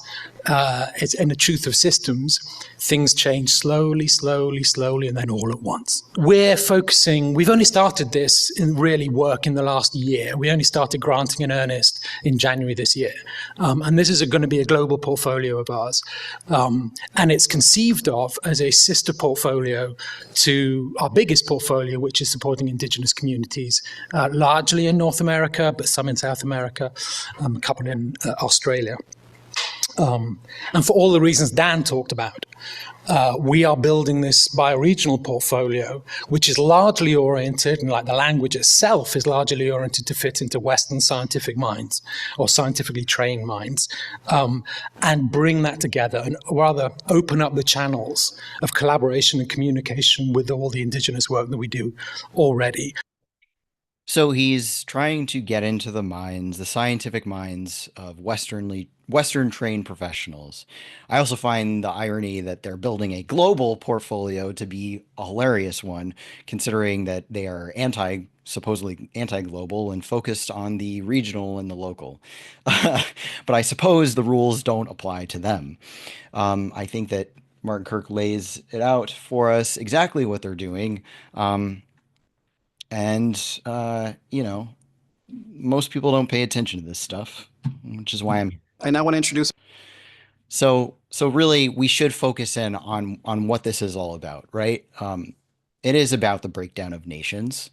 it's in the truth of systems, things change slowly, and then all at once. We've only started this in really work in the last year. We only started granting in earnest in January this year. And this is going to be a global portfolio of ours. And it's conceived of as a sister portfolio to our biggest portfolio, which is supporting indigenous communities, largely in North America, but some in South America, a couple in Australia. And for all the reasons Dan talked about, we are building this bioregional portfolio, which is largely oriented, and like the language itself is largely oriented to fit into Western scientific minds or scientifically trained minds, and bring that together and rather open up the channels of collaboration and communication with all the indigenous work that we do already. So he's trying to get into the minds, the scientific minds of Western trained professionals. I also find the irony that they're building a global portfolio to be a hilarious one, considering that they are supposedly anti-global and focused on the regional and the local. But I suppose the rules don't apply to them. I think that Martin Kirk lays it out for us exactly what they're doing. And, most people don't pay attention to this stuff, which is why I'm here. I now want to introduce. So really, we should focus in on what this is all about, right? It is about the breakdown of nations.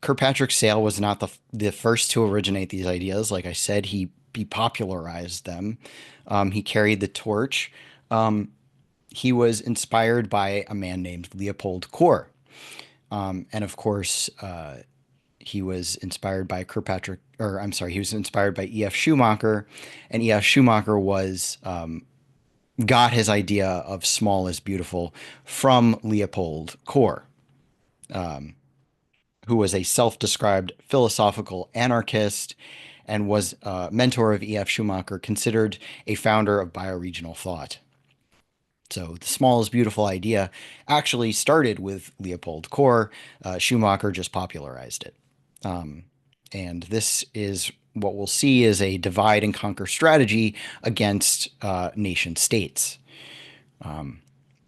Kirkpatrick Sale was not the first to originate these ideas. Like I said, he popularized them. He carried the torch. He was inspired by a man named Leopold Kohr. And of course, he was inspired by he was inspired by E.F. Schumacher. And E.F. Schumacher got his idea of small is beautiful from Leopold Kohr, who was a self-described philosophical anarchist and was a mentor of E.F. Schumacher, considered a founder of bioregional thought. So the small is beautiful idea actually started with Leopold Kohr. Schumacher just popularized it. And this is what we'll see is a divide and conquer strategy against nation states.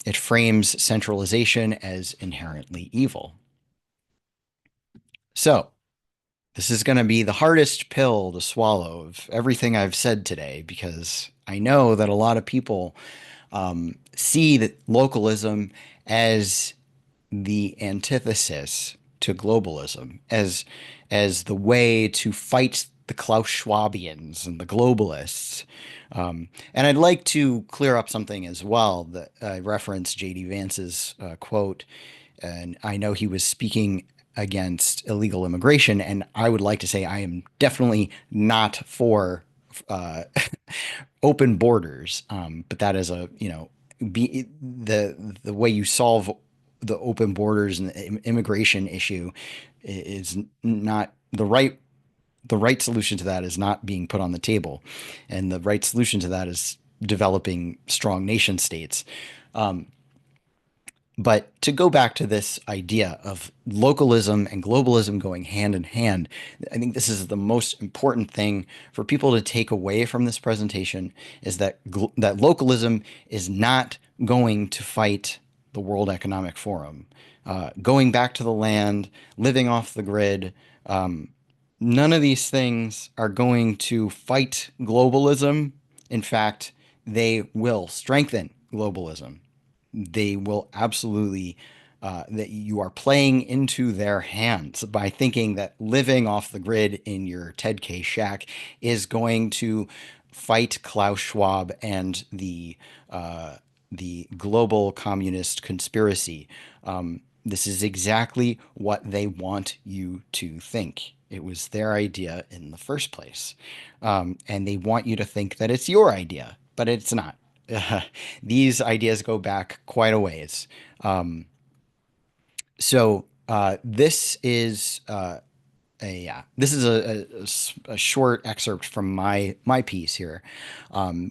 It frames centralization as inherently evil. So this is going to be the hardest pill to swallow of everything I've said today, because I know that a lot of people see that localism as the antithesis to globalism, as the way to fight the Klaus Schwabians and the globalists. And I'd like to clear up something as well, that I referenced J.D. Vance's quote, and I know he was speaking against illegal immigration, and I would like to say I am definitely not for open borders, but that is the way you solve the open borders and the immigration issue is not the right solution to that is not being put on the table, and the right solution to that is developing strong nation states. But to go back to this idea of localism and globalism going hand in hand, I think this is the most important thing for people to take away from this presentation, is that that localism is not going to fight the World Economic Forum. Going back to the land, living off the grid, none of these things are going to fight globalism. In fact, they will strengthen globalism. They will absolutely, that you are playing into their hands by thinking that living off the grid in your Ted K shack is going to fight Klaus Schwab and the global communist conspiracy. This is exactly what they want you to think. It was their idea in the first place. And they want you to think that it's your idea, but it's not. These ideas go back quite a ways. This is a short excerpt from my piece here,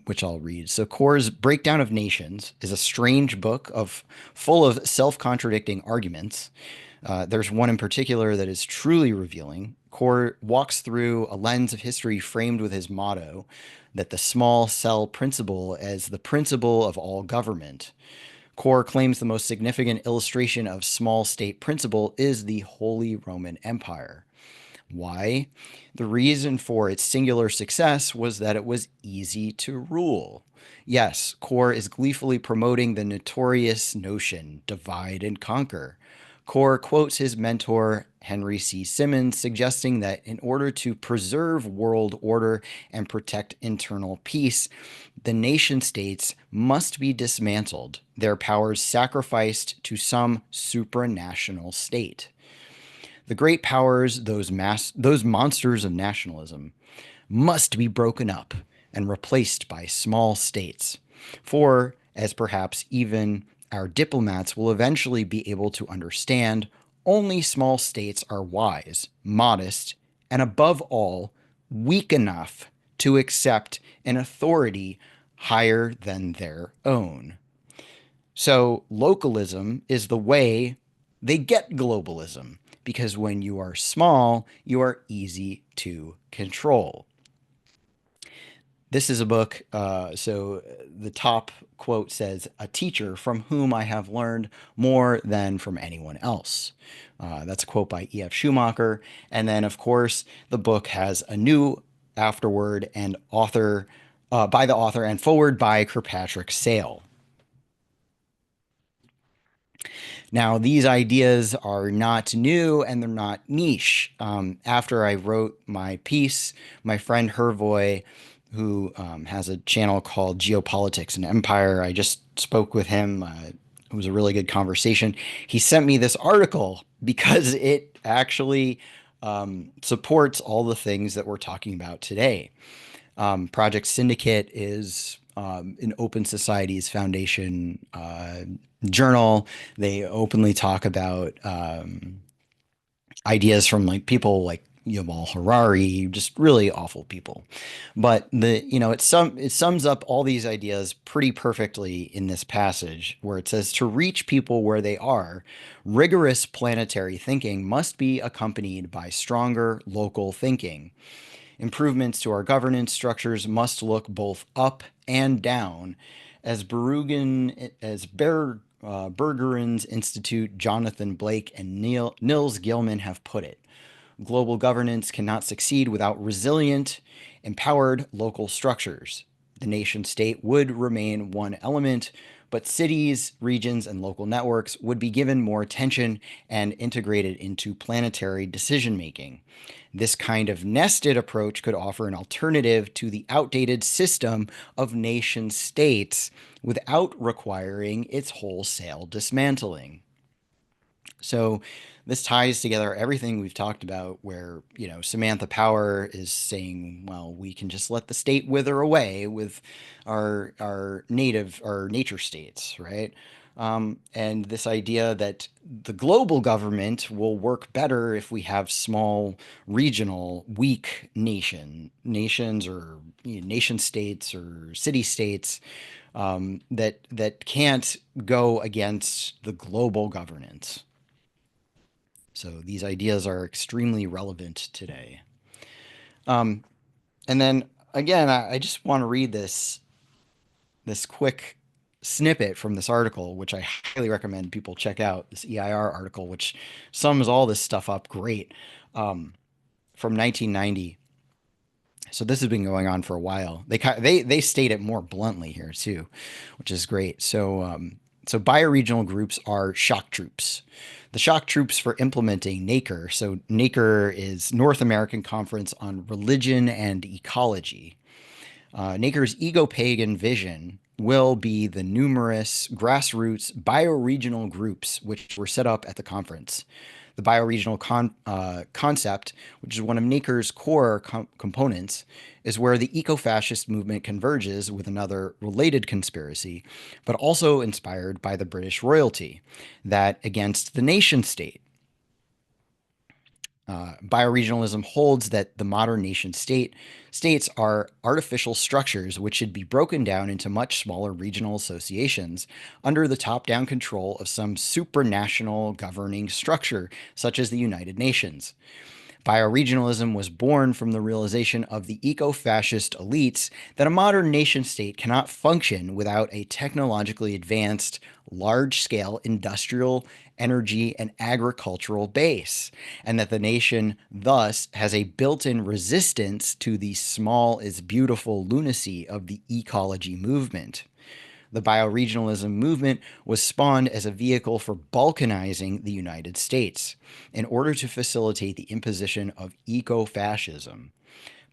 which I'll read. So Kohr's Breakdown of Nations is a strange book full of self-contradicting arguments. There's one in particular that is truly revealing. Kohr walks through a lens of history framed with his motto that the small cell principle as the principle of all government. Kohr claims the most significant illustration of small state principle is the Holy Roman Empire. Why? The reason for its singular success was that it was easy to rule. Yes, Kohr is gleefully promoting the notorious notion, divide and conquer. Kohr quotes his mentor, Henry C. Simmons, suggesting that in order to preserve world order and protect internal peace, the nation states must be dismantled, their powers sacrificed to some supranational state. The great powers, those monsters of nationalism, must be broken up and replaced by small states. For, as perhaps even our diplomats will eventually be able to understand, only small states are wise, modest, and above all, weak enough to accept an authority higher than their own. So localism is the way they get globalism, because when you are small, you are easy to control. This is a book, so the top quote says, "A teacher from whom I have learned more than from anyone else." That's a quote by E.F. Schumacher. And then, of course, the book has a new afterword and author by the author and forward by Kirkpatrick Sale. Now, these ideas are not new and they're not niche. After I wrote my piece, my friend Hervoy, who has a channel called Geopolitics and Empire, I just spoke with him. It was a really good conversation. He sent me this article because it actually supports all the things that we're talking about today. Project Syndicate is an Open Societies Foundation journal. They openly talk about ideas from like people like Yuval Harari, just really awful people. But it sums up all these ideas pretty perfectly in this passage where it says to reach people where they are, rigorous planetary thinking must be accompanied by stronger local thinking. Improvements to our governance structures must look both up and down, as Berggrun's Institute, Jonathan Blake, and Nils Gilman have put it. Global governance cannot succeed without resilient, empowered local structures. The nation state would remain one element, but cities, regions, and local networks would be given more attention and integrated into planetary decision making. This kind of nested approach could offer an alternative to the outdated system of nation states without requiring its wholesale dismantling. So this ties together everything we've talked about where, Samantha Power is saying, well, we can just let the state wither away with our nature states, right? And this idea that the global government will work better if we have small, regional, weak nations or nation states or city states that can't go against the global governance. So these ideas are extremely relevant today. And then again, I just want to read this quick snippet from this article, which I highly recommend people check out, this EIR article, which sums all this stuff up great, from 1990. So this has been going on for a while. They state it more bluntly here too, which is great. So bioregional groups are shock troops. The shock troops for implementing NACER. So NACER is North American Conference on Religion and Ecology. NACER's ego-pagan vision will be the numerous grassroots bioregional groups which were set up at the conference. The bioregional concept, which is one of NACER's core components, is where the eco-fascist movement converges with another related conspiracy, but also inspired by the British royalty, that against the nation state. Bioregionalism holds that the modern nation states are artificial structures which should be broken down into much smaller regional associations under the top-down control of some supranational governing structure, such as the United Nations. Bioregionalism was born from the realization of the eco-fascist elites that a modern nation-state cannot function without a technologically advanced, large-scale industrial, energy, and agricultural base, and that the nation thus has a built-in resistance to the small is beautiful lunacy of the ecology movement. The bioregionalism movement was spawned as a vehicle for balkanizing the United States in order to facilitate the imposition of eco-fascism.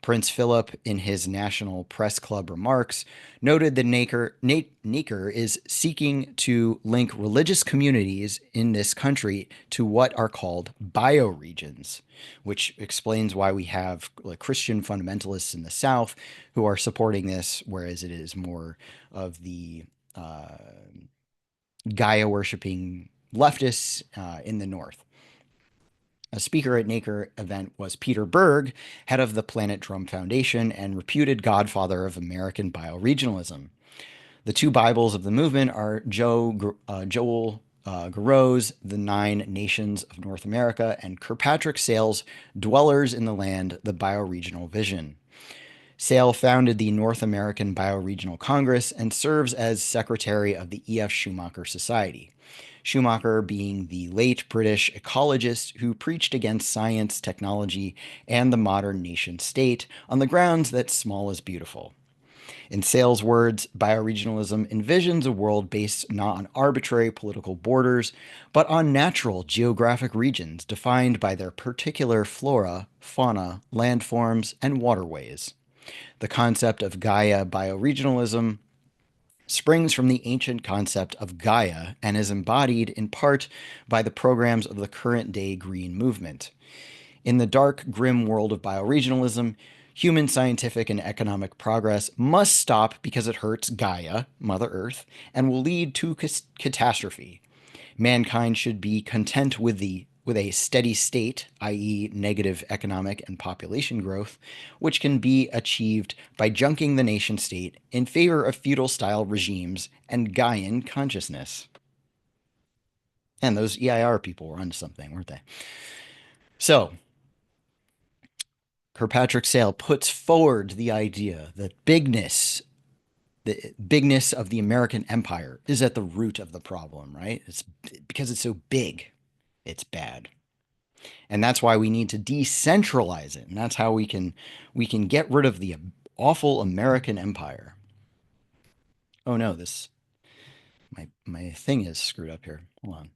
Prince Philip, in his National Press Club remarks, noted that NACER is seeking to link religious communities in this country to what are called bioregions, which explains why we have Christian fundamentalists in the South who are supporting this, whereas it is more of the Gaia-worshipping leftists in the North. A speaker at NACER event was Peter Berg, head of the Planet Drum Foundation and reputed godfather of American bioregionalism. The two Bibles of the movement are Joel Garreau's The 9 Nations of North America and Kirkpatrick Sale's Dwellers in the Land, The Bioregional Vision. Sale founded the North American Bioregional Congress and serves as secretary of the E.F. Schumacher Society. Schumacher being the late British ecologist who preached against science, technology, and the modern nation state on the grounds that small is beautiful. In Sale's words, bioregionalism envisions a world based not on arbitrary political borders, but on natural geographic regions defined by their particular flora, fauna, landforms, and waterways. The concept of Gaia bioregionalism springs from the ancient concept of Gaia and is embodied in part by the programs of the current day green movement. In the dark, grim world of bioregionalism, human scientific and economic progress must stop because it hurts Gaia, Mother Earth, and will lead to catastrophe. Mankind should be content with a steady state, i.e., negative economic and population growth, which can be achieved by junking the nation state in favor of feudal-style regimes and Gaian consciousness. And those EIR people were onto something, weren't they? So, Kirkpatrick Sale puts forward the idea that the bigness of the American empire is at the root of the problem, right? It's because it's so big, it's bad. And that's why we need to decentralize it. And that's how we can get rid of the awful American empire. Oh no, my thing is screwed up here. Hold on.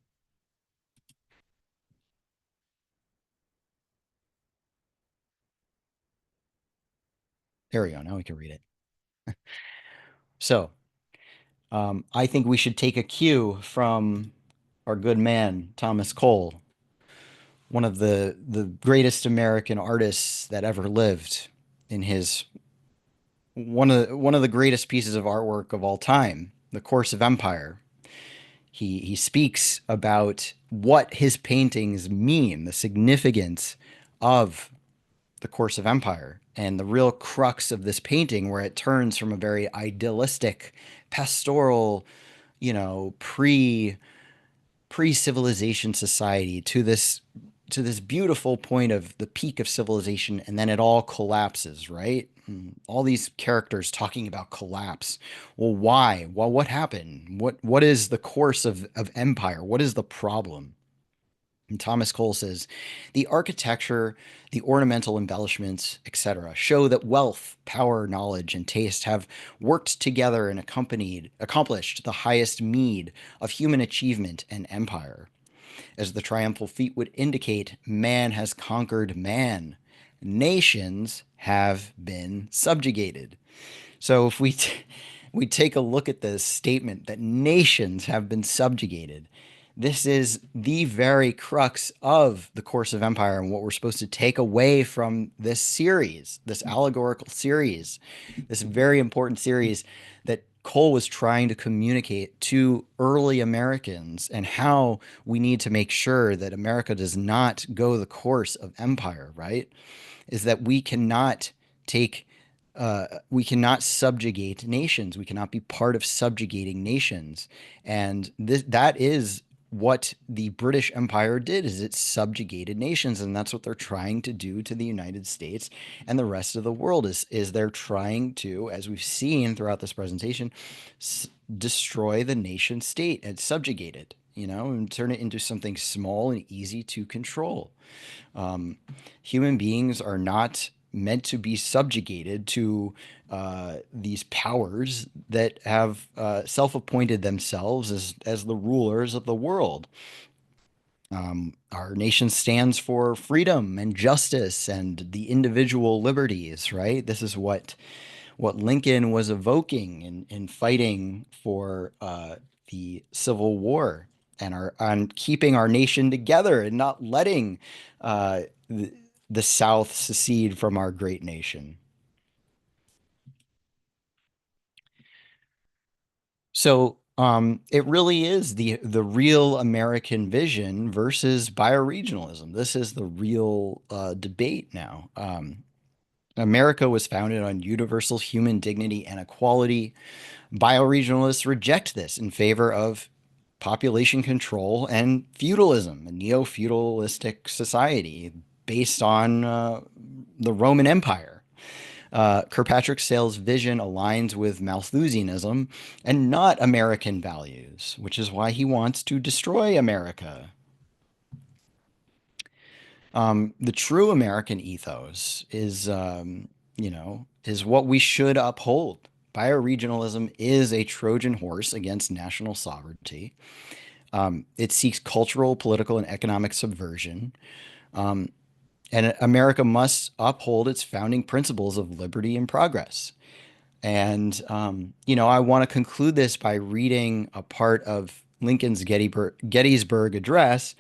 There we go. Now we can read it. So, I think we should take a cue from our good man, Thomas Cole, one of the greatest American artists that ever lived, in his one of the greatest pieces of artwork of all time, The Course of Empire. He speaks about what his paintings mean, the significance of The Course of Empire, and the real crux of this painting, where it turns from a very idealistic, pastoral, pre-civilization society to this beautiful point of the peak of civilization, and then it all collapses, right? All these characters talking about collapse. Well, why? Well, what happened? What is the course of empire? What is the problem? And Thomas Cole says, the architecture, the ornamental embellishments, etc., show that wealth, power, knowledge, and taste have worked together and accomplished the highest meed of human achievement and empire. As the triumphal feat would indicate, man has conquered man. Nations have been subjugated. So if we take a look at this statement that nations have been subjugated, this is the very crux of The Course of Empire and what we're supposed to take away from this series, this allegorical series, this very important series that Cole was trying to communicate to early Americans, and how we need to make sure that America does not go the course of empire, right? Is that we cannot subjugate nations. We cannot be part of subjugating nations. And that is what the British Empire did, is it subjugated nations, and that's what they're trying to do to the United States and the rest of the world. Is they're trying to, as we've seen throughout this presentation, destroy the nation state and subjugate it, and turn it into something small and easy to control. Human beings are not meant to be subjugated to these powers that have self-appointed themselves as the rulers of the world. Our nation stands for freedom and justice and the individual liberties, right? This is what Lincoln was evoking in fighting for the Civil War, and on keeping our nation together and not letting the South secede from our great nation. So it really is the real American vision versus bioregionalism. This is the real debate now. America was founded on universal human dignity and equality. Bioregionalists reject this in favor of population control and feudalism, a neo-feudalistic society based on the Roman Empire. Kirkpatrick Sale's vision aligns with Malthusianism and not American values, which is why he wants to destroy America. The true American ethos is what we should uphold. Bioregionalism is a Trojan horse against national sovereignty. It seeks cultural, political, and economic subversion. And America must uphold its founding principles of liberty and progress. And, I want to conclude this by reading a part of Lincoln's Gettysburg Address.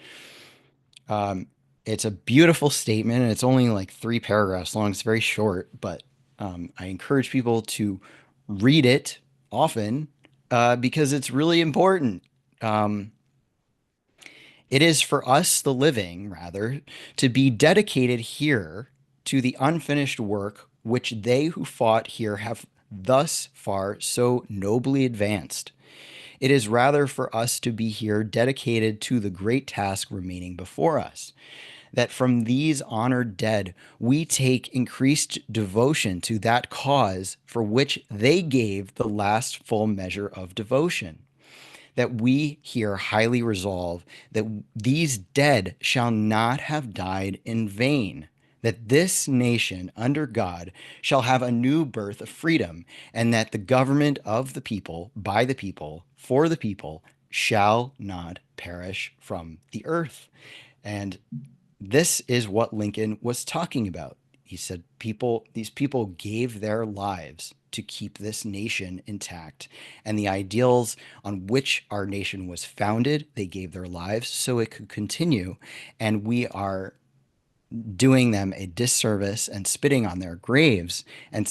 It's a beautiful statement, and it's only like 3 paragraphs long. It's very short, but I encourage people to read it often because it's really important. It is for us, the living, rather, to be dedicated here to the unfinished work which they who fought here have thus far so nobly advanced. It is rather for us to be here dedicated to the great task remaining before us, that from these honored dead we take increased devotion to that cause for which they gave the last full measure of devotion, that we here highly resolve that these dead shall not have died in vain, that this nation under God shall have a new birth of freedom, and that the government of the people, by the people, for the people, shall not perish from the earth. And this is what Lincoln was talking about. He said, these people gave their lives to keep this nation intact. And the ideals on which our nation was founded, they gave their lives so it could continue. And we are doing them a disservice and spitting on their graves and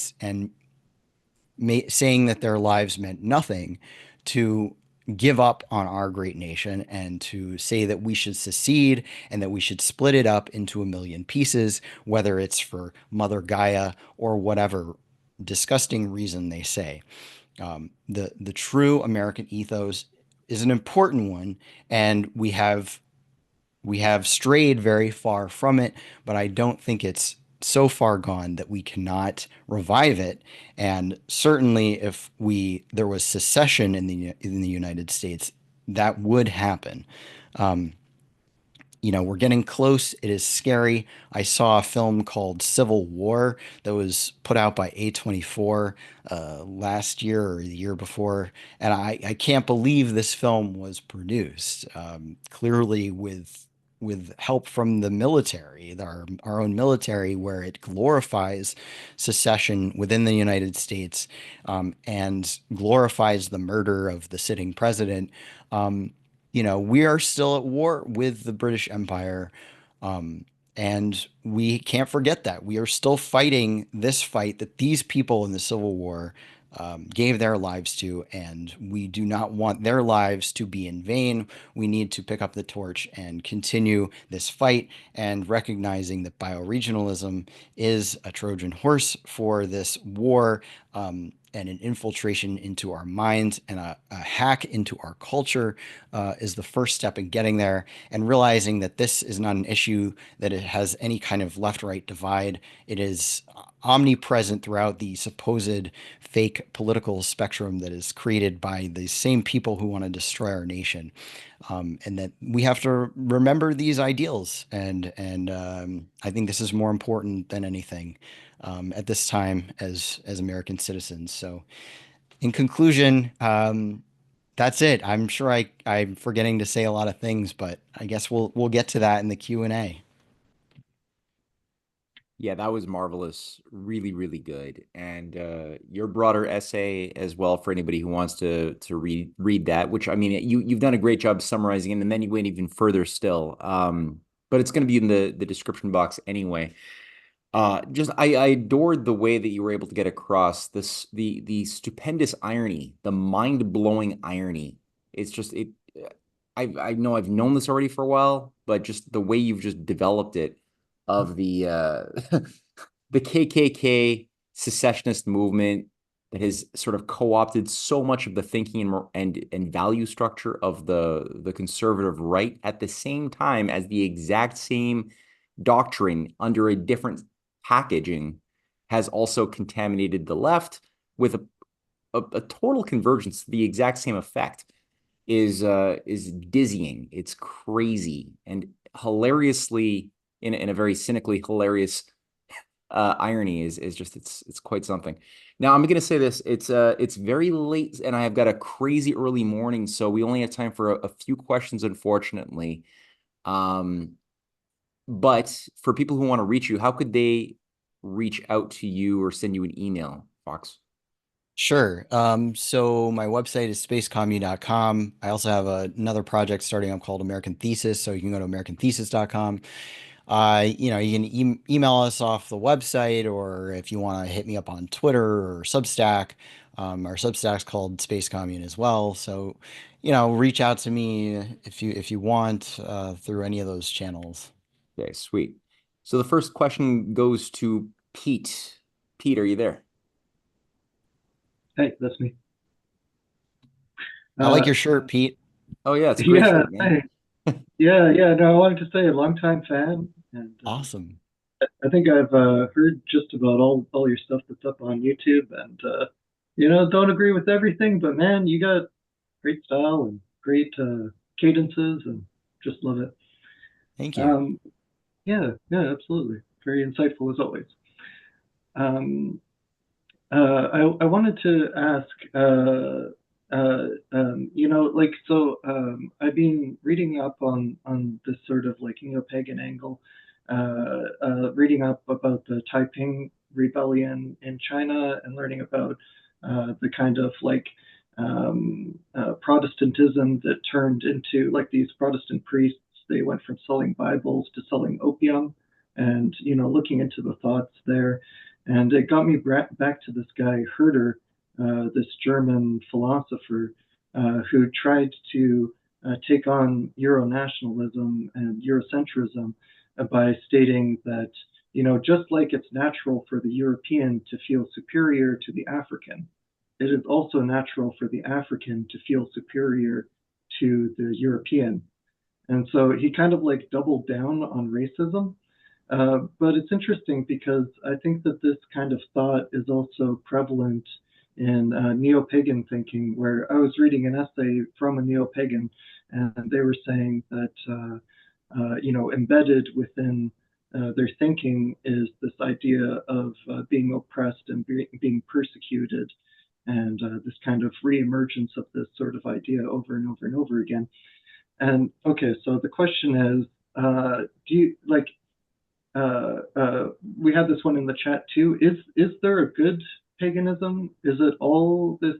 saying that their lives meant nothing to give up on our great nation and to say that we should secede and that we should split it up into a million pieces, whether it's for Mother Gaia or whatever disgusting reason they say. The true American ethos is an important one, and we have strayed very far from it, but I don't think it's so far gone that we cannot revive it. And certainly if there was secession in the United States, that would happen. We're getting close. It is scary. I saw a film called Civil War that was put out by A24 last year or the year before, and I can't believe this film was produced. Clearly with help from the military, our own military, where it glorifies secession within the United States and glorifies the murder of the sitting president. We are still at war with the British Empire, and we can't forget that. We are still fighting this fight that these people in the Civil War gave their lives to, and we do not want their lives to be in vain. We need to pick up the torch and continue this fight, and recognizing that bioregionalism is a Trojan horse for this war, and an infiltration into our minds and a hack into our culture is the first step in getting there, and realizing that this is not an issue that it has any kind of left-right divide. It is omnipresent throughout the supposed fake political spectrum that is created by the same people who want to destroy our nation. And that we have to remember these ideals. And I think this is more important than anything at this time as American citizens. So in conclusion, that's it. I'm sure I'm forgetting to say a lot of things, but I guess we'll get to that in the Q&A. Yeah, that was marvelous. Really, really good. And your broader essay as well, for anybody who wants to read that, which, I mean, you've done a great job summarizing it, and then you went even further still. But it's going to be in the description box anyway. I adored the way that you were able to get across the stupendous irony, the mind-blowing irony. It's just I know I've known this already for a while, but just the way you've just developed it, of the the KKK secessionist movement that has sort of co-opted so much of the thinking and value structure of the conservative right, at the same time as the exact same doctrine under a different packaging has also contaminated the left with a total convergence to the exact same effect is dizzying. It's crazy and hilariously, in a very cynically hilarious irony is just it's quite something. Now I'm going to say this: it's very late, and I have got a crazy early morning, so we only have time for a few questions, unfortunately. But for people who want to reach you, how could they reach out to you or send you an email, Fox? Sure. So my website is spacecommune.com. I also have another project starting up called American Thesis, so you can go to americanthesis.com. You know, you can email us off the website, or if you want to hit me up on Twitter or Substack. Our Substack's called Space Commune as well. So, you know, reach out to me if you want through any of those channels. Okay, sweet. So the first question goes to Pete. Pete, are you there? Hey, that's me. I like your shirt, Pete. Oh yeah, it's a great Yeah, shirt, man. yeah. No, I wanted to say a longtime fan, and Awesome. I think I've heard just about all your stuff that's up on YouTube, and you know, don't agree with everything, but man, you got great style and great cadences, and just love it. Thank you. Yeah, absolutely. Very insightful as always. I wanted to ask, you know, like, so I've been reading up on this sort of like neo-pagan angle, reading up about the Taiping rebellion in China and learning about the kind of like Protestantism that turned into like these Protestant priests. They went from selling Bibles to selling opium, and you know, looking into the thoughts there. And it got me back to this guy, Herder, this German philosopher who tried to take on Euro-nationalism and Eurocentrism by stating that, you know, just like it's natural for the European to feel superior to the African, it is also natural for the African to feel superior to the European. And so he kind of like doubled down on racism. But it's interesting because I think that this kind of thought is also prevalent in neo-pagan thinking, where I was reading an essay from a neo-pagan, and they were saying that, you know, embedded within their thinking is this idea of being oppressed and being persecuted, and this kind of reemergence of this sort of idea over and over and over again. And okay, so the question is, do you like, we had this one in the chat too. Is there a good paganism? Is it all this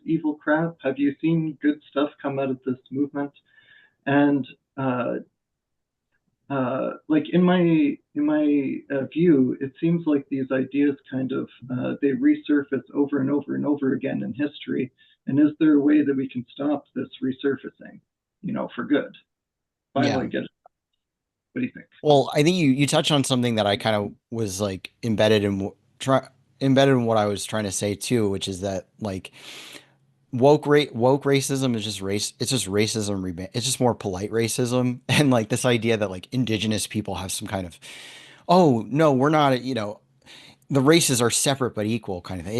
evil crap? Have you seen good stuff come out of this movement? And like in my view, it seems like these ideas kind of they resurface over and over and over again in history. And is there a way that we can stop this resurfacing, you know, for good? Finally, get it. What do you think? Well, I think you touched on something that I kind of was like embedded in what I was trying to say too, which is that like woke racism is just race. It's just racism. It's just more polite racism, and like this idea that like indigenous people have some kind of, oh no, we're not. You know, the races are separate but equal kind of thing.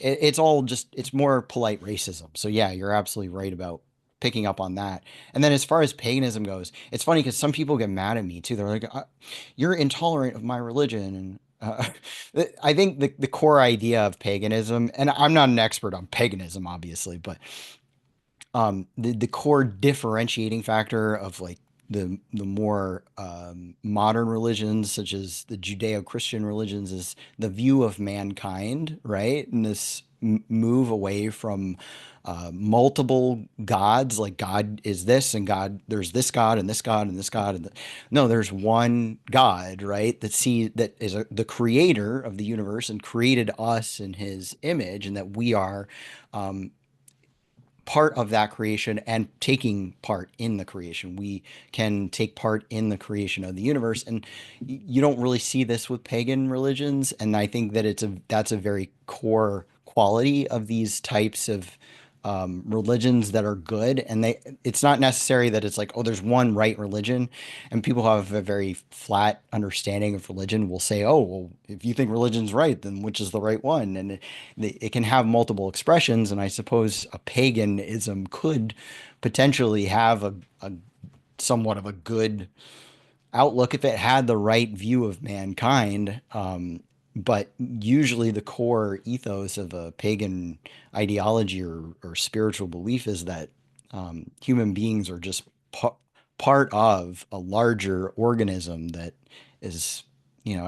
It's all just it's more polite racism. So yeah, you're absolutely right about picking up on that. And then as far as paganism goes, it's funny because some people get mad at me too. They're like, "You're intolerant of my religion." And I think the core idea of paganism, and I'm not an expert on paganism, obviously, but the core differentiating factor of like the more modern religions, such as the Judeo-Christian religions, is the view of mankind, right? And this move away from multiple gods, like God is this and God, there's this God and this God and this God. And no, there's one God, right? That is the creator of the universe and created us in his image, and that we are part of that creation and taking part in the creation. We can take part in the creation of the universe. And you don't really see this with pagan religions. And I think that that's a very core quality of these types of religions that are good. And it's not necessary that it's like, oh, there's one right religion. And people who have a very flat understanding of religion will say, oh, well, if you think religion's right, then which is the right one? And it can have multiple expressions. And I suppose a paganism could potentially have a somewhat of a good outlook, if it had the right view of mankind, but usually the core ethos of a pagan ideology or spiritual belief is that human beings are just part of a larger organism that is,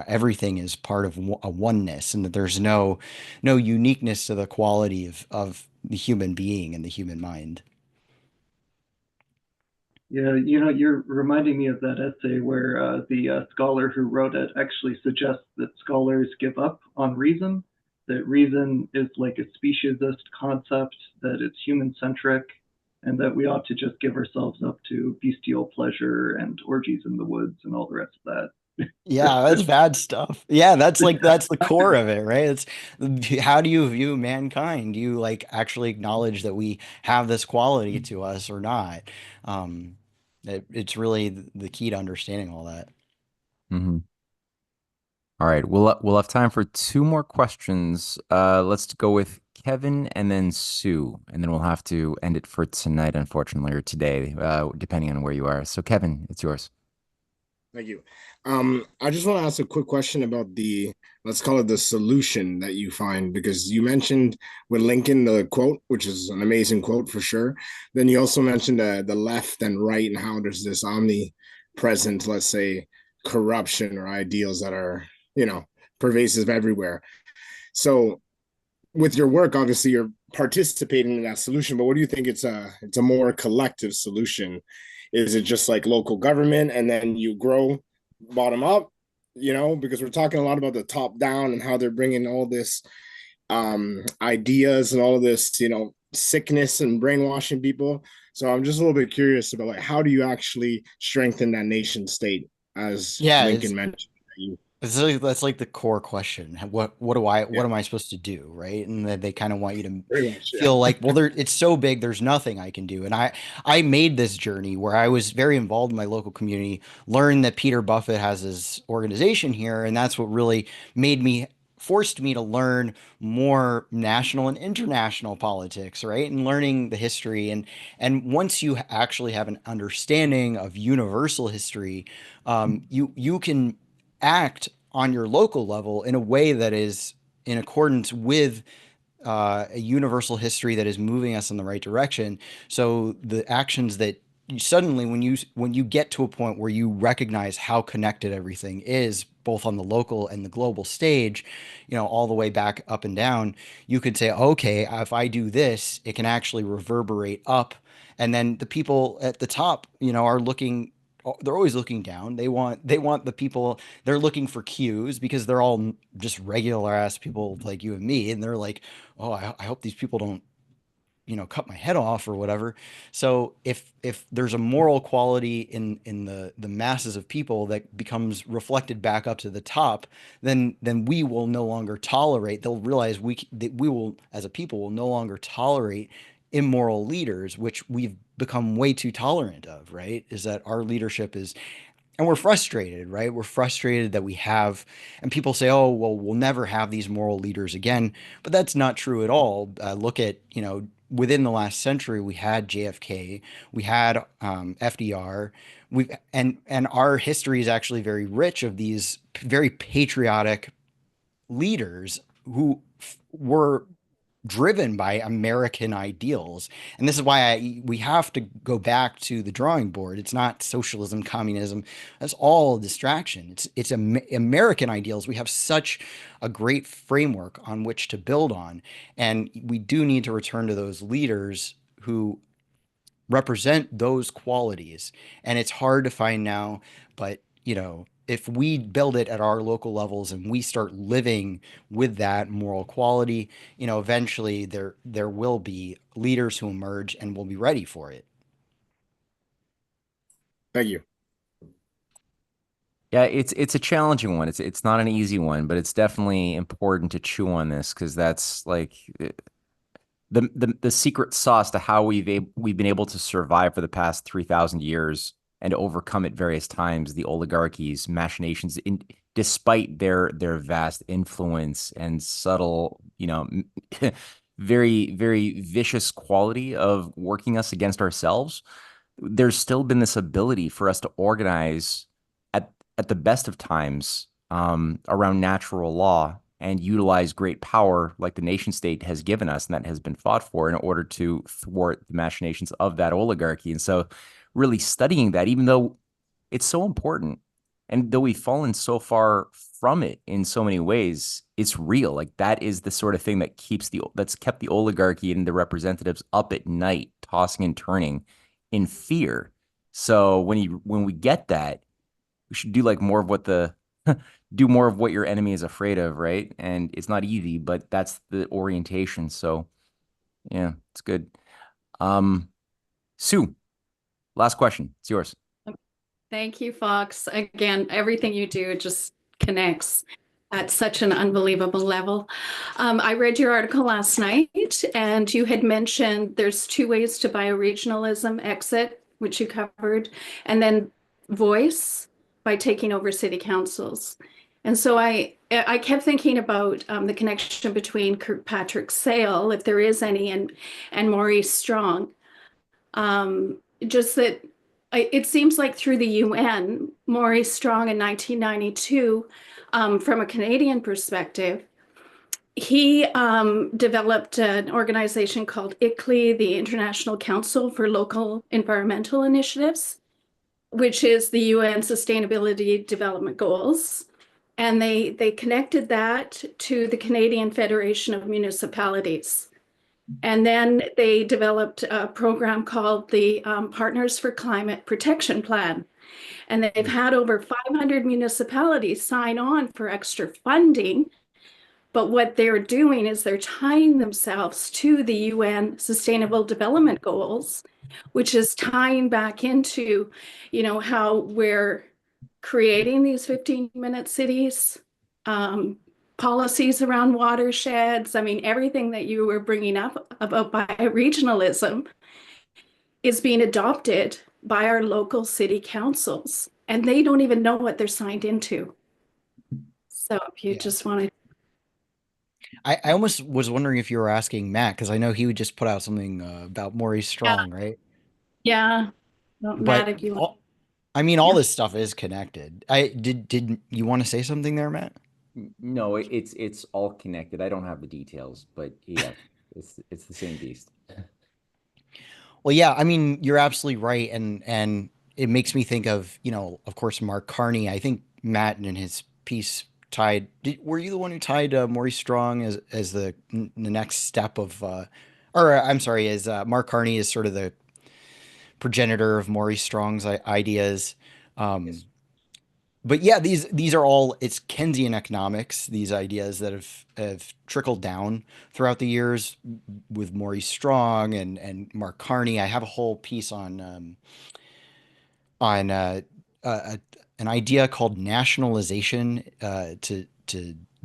everything is part of a oneness, and that there's no uniqueness to the quality of the human being and the human mind. Yeah, you're reminding me of that essay where the scholar who wrote it actually suggests that scholars give up on reason, that reason is like a speciesist concept, that it's human-centric, and that we ought to just give ourselves up to bestial pleasure and orgies in the woods and all the rest of that. Yeah, that's bad stuff. Yeah, that's the core of it, right? It's how do you view mankind? Do you like actually acknowledge that we have this quality to us or not? It's really the key to understanding all that. Mm-hmm. All right, we'll have time for two more questions. Let's go with Kevin and then Sue, and then we'll have to end it for tonight, unfortunately, or today, depending on where you are. So, Kevin, it's yours. Thank you. I just want to ask a quick question about let's call it the solution that you find, because you mentioned with Lincoln the quote, which is an amazing quote for sure. Then you also mentioned the left and right and how there's this omnipresent, let's say, corruption or ideals that are, pervasive everywhere. So with your work, obviously you're participating in that solution, but what do you think it's a more collective solution? Is it just like local government and then you grow bottom up, because we're talking a lot about the top down and how they're bringing all this ideas and all of this, sickness and brainwashing people. So I'm just a little bit curious about how do you actually strengthen that nation state, as Lincoln mentioned? That's like the core question. What am I supposed to do, right? And then they kind of want you to feel like, well, it's so big, there's nothing I can do. And I made this journey where I was very involved in my local community, learned that Peter Buffett has his organization here, and that's what really forced me to learn more national and international politics, right? And learning the history. And once you actually have an understanding of universal history, you can act on your local level in a way that is in accordance with a universal history that is moving us in the right direction. So the actions that suddenly, when you get to a point where you recognize how connected everything is, both on the local and the global stage, all the way back up and down, you could say, okay, if I do this, it can actually reverberate up. And then the people at the top, are looking, they're always looking down. They want the people, they're looking for cues because they're all just regular ass people like you and me. And they're like, oh, I hope these people don't, cut my head off or whatever. So if there's a moral quality in the masses of people that becomes reflected back up to the top, then we will no longer tolerate. They'll realize that we will, as a people, will no longer tolerate immoral leaders, which we've become way too tolerant of, right? Is that our leadership is, and we're frustrated, right? We're frustrated that we have, and people say, oh, well, we'll never have these moral leaders again. But that's not true at all. Look at, within the last century, we had JFK, we had FDR, and our history is actually very rich of these very patriotic leaders who were driven by American ideals. And this is why we have to go back to the drawing board. It's not socialism, communism. That's all a distraction. It's American ideals. We have such a great framework on which to build on. And we do need to return to those leaders who represent those qualities. And it's hard to find now, but if we build it at our local levels and we start living with that moral quality, eventually there will be leaders who emerge and will be ready for it. Thank you. Yeah, it's a challenging one. It's not an easy one, but it's definitely important to chew on this because that's like the secret sauce to how we've been able to survive for the past 3,000 years and to overcome at various times the oligarchies, machinations, despite their vast influence and subtle, very, very vicious quality of working us against ourselves. There's still been this ability for us to organize at the best of times around natural law and utilize great power like the nation state has given us and that has been fought for in order to thwart the machinations of that oligarchy. And so really studying that, even though it's so important, and though we've fallen so far from it in so many ways, it's real. Like that is the sort of thing that that's kept the oligarchy and the representatives up at night, tossing and turning in fear. So when we get that, we should do like more of what the do more of what your enemy is afraid of, right? And it's not easy, but that's the orientation. So yeah, it's good. Sue, last question. It's yours. Thank you, Fox. Again, everything you do just connects at such an unbelievable level. I read your article last night, and you had mentioned there's two ways to bioregionalism: exit, which you covered, and then voice by taking over city councils. And so I kept thinking about the connection between Kirkpatrick Sale, if there is any, and Maurice Strong. Just that it seems like through the UN, Maurice Strong in 1992, from a Canadian perspective, he developed an organization called ICLEI, the International Council for Local Environmental Initiatives, which is the UN Sustainability Development Goals. And they connected that to the Canadian Federation of Municipalities. And then they developed a program called the Partners for Climate Protection Plan. And they've had over 500 municipalities sign on for extra funding. But what they're doing is they're tying themselves to the UN Sustainable Development Goals, which is tying back into, how we're creating these 15-minute cities, policies around watersheds. I mean, everything that you were bringing up about bioregionalism is being adopted by our local city councils, and they don't even know what they're signed into. So if you just want to. I almost was wondering if you were asking Matt, because I know he would just put out something about Maurice Strong, right? Yeah. Well, Matt, if you want. All this stuff is connected. Did you want to say something there, Matt? No, it's all connected. I don't have the details, but yeah, it's the same beast. Well, yeah, you're absolutely right, and it makes me think of, of course, Mark Carney. I think Matt in his piece were you the one who tied Maurice Strong as the next step of, or I'm sorry, as Mark Carney is sort of the progenitor of Maurice Strong's ideas. Yes. But yeah, these are all, it's Keynesian economics, these ideas that have trickled down throughout the years with Maurice Strong and Mark Carney. I have a whole piece on an idea called nationalization to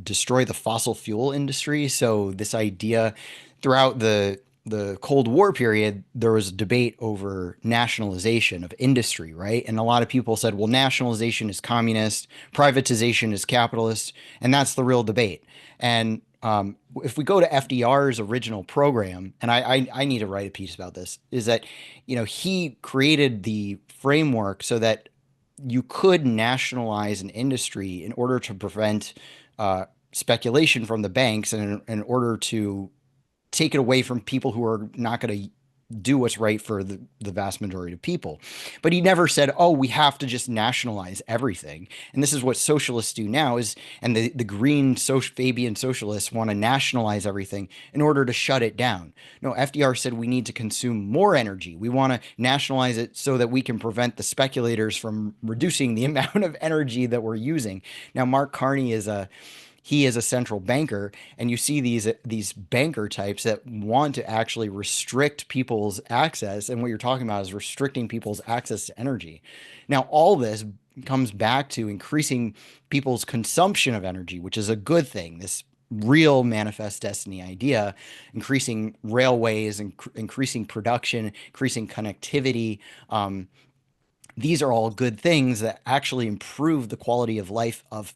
destroy the fossil fuel industry. So this idea throughout the Cold War period, there was a debate over nationalization of industry, right? And a lot of people said, well, nationalization is communist, privatization is capitalist, and that's the real debate. And if we go to FDR's original program, and I need to write a piece about this, is that, he created the framework so that you could nationalize an industry in order to prevent speculation from the banks and in order to take it away from people who are not going to do what's right for the vast majority of people. But he never said, oh, we have to just nationalize everything. And this is what socialists do now and the green Fabian socialists want to nationalize everything in order to shut it down. No, FDR said we need to consume more energy. We want to nationalize it so that we can prevent the speculators from reducing the amount of energy that we're using. Now, Mark Carney is a central banker, and you see these banker types that want to actually restrict people's access. And what you're talking about is restricting people's access to energy. Now, all this comes back to increasing people's consumption of energy, which is a good thing. This real manifest destiny idea, increasing railways, increasing production, increasing connectivity. These are all good things that actually improve the quality of life of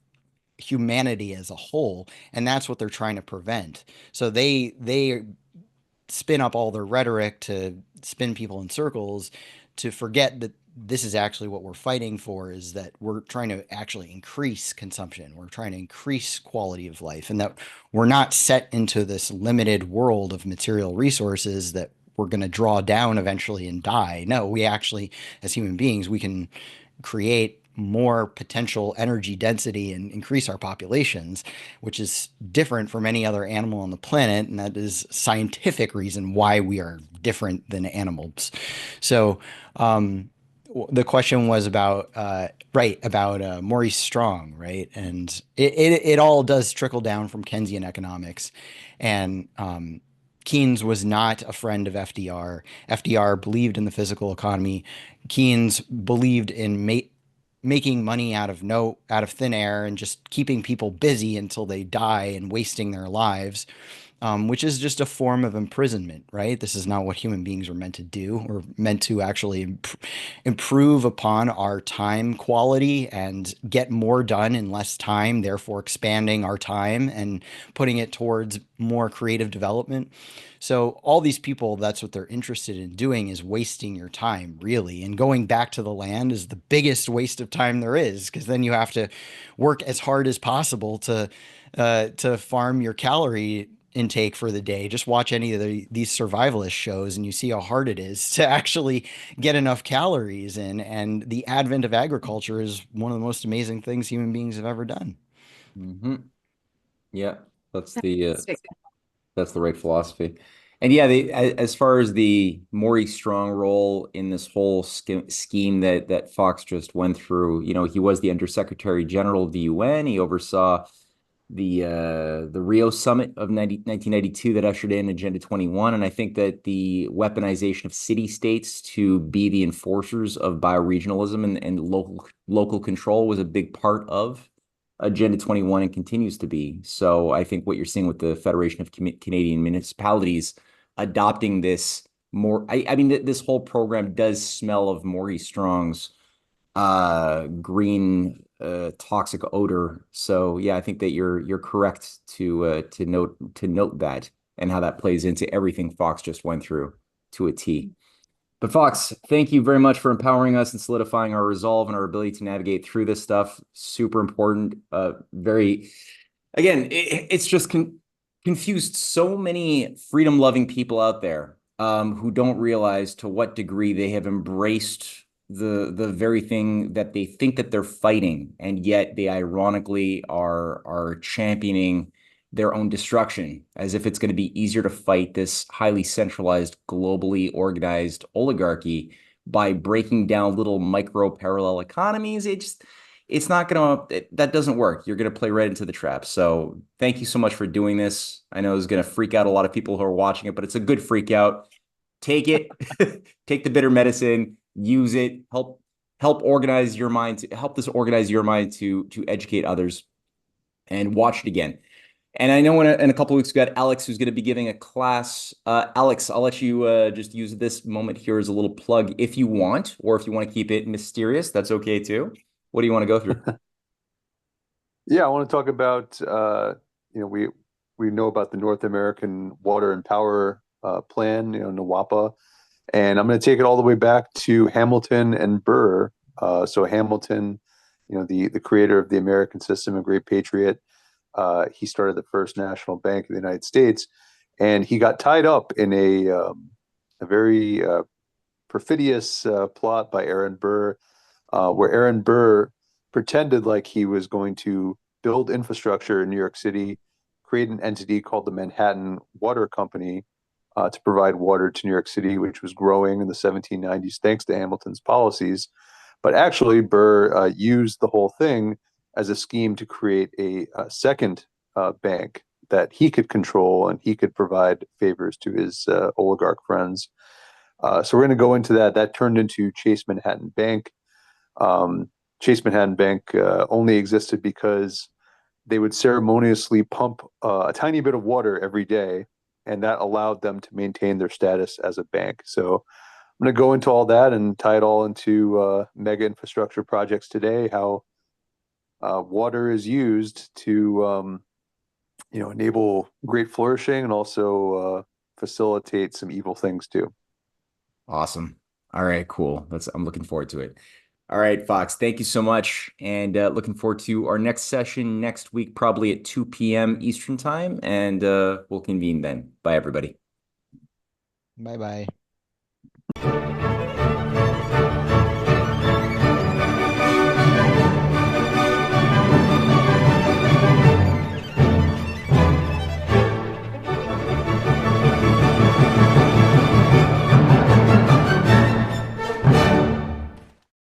humanity as a whole, and that's what they're trying to prevent. So they spin up all their rhetoric to spin people in circles, to forget that this is actually what we're fighting for, is that we're trying to actually increase consumption. We're trying to increase quality of life, and that we're not set into this limited world of material resources that we're going to draw down eventually and die. No, we actually, as human beings, we can create more potential energy density and increase our populations, which is different from any other animal on the planet. And that is scientific reason why we are different than animals. So, the question was about Maurice Strong, right? And it all does trickle down from Keynesian economics, and Keynes was not a friend of FDR. FDR believed in the physical economy. Keynes believed in making money out of thin air and just keeping people busy until they die and wasting their lives, which is just a form of imprisonment, right? This is not what human beings are meant to do. We're meant to actually improve upon our time quality and get more done in less time, therefore expanding our time and putting it towards more creative development. So all these people, that's what they're interested in doing, is wasting your time, really. And going back to the land is the biggest waste of time there is, because then you have to work as hard as possible to farm your calorie intake for the day. Just watch any of these survivalist shows and you see how hard it is to actually get enough calories in. And the advent of agriculture is one of the most amazing things human beings have ever done. Mm-hmm. Yeah, that's the right philosophy. And yeah, as far as the Maurice Strong role in this whole scheme that Fox just went through, he was the Undersecretary General of the UN. He oversaw the Rio Summit of 1992 that ushered in Agenda 21. And I think that the weaponization of city-states to be the enforcers of bioregionalism and local control was a big part of Agenda 21 and continues to be. So I think what you're seeing with the Federation of Canadian Municipalities adopting this more, I mean, this whole program does smell of Maurice Strong's green toxic odor. So yeah, I think that you're correct to note that and how that plays into everything Fox just went through to a T. But Fox, thank you very much for empowering us and solidifying our resolve and our ability to navigate through this stuff. Super important. It's just confused so many freedom-loving people out there who don't realize to what degree they have embraced the very thing that they think that they're fighting, and yet they ironically are championing their own destruction, as if it's going to be easier to fight this highly centralized, globally organized oligarchy by breaking down little micro parallel economies. It's not going to, that doesn't work. You're going to play right into the trap. So thank you so much for doing this. I know it's going to freak out a lot of people who are watching it, but it's a good freak out. Take it, take the bitter medicine, use it, help organize your mind, help this organize your mind to educate others, and watch it again. And I know in a couple of weeks, we got Alex, who's going to be giving a class. Alex, I'll let you just use this moment here as a little plug if you want, or if you want to keep it mysterious, that's okay too. What do you want to go through? Yeah, I want to talk about, we know about the North American Water and Power Plan, NWAPA, and I'm going to take it all the way back to Hamilton and Burr. So Hamilton, the creator of the American system, a great patriot. He started the first national bank of the United States, and he got tied up in a very perfidious plot by Aaron Burr, where Aaron Burr pretended like he was going to build infrastructure in New York City, create an entity called the Manhattan Water Company to provide water to New York City, which was growing in the 1790s thanks to Hamilton's policies. But actually, Burr used the whole thing as a scheme to create a second bank that he could control, and he could provide favors to his oligarch friends. So we're going to go into that. That turned into Chase Manhattan Bank. Chase Manhattan Bank only existed because they would ceremoniously pump a tiny bit of water every day, and that allowed them to maintain their status as a bank. So I'm going to go into all that and tie it all into mega infrastructure projects today, how water is used to enable great flourishing and also facilitate some evil things too. Awesome. All right, cool. I'm looking forward to it. All right, Fox, thank you so much. And looking forward to our next session next week, probably at 2 p.m. Eastern time. And we'll convene then. Bye, everybody. Bye-bye.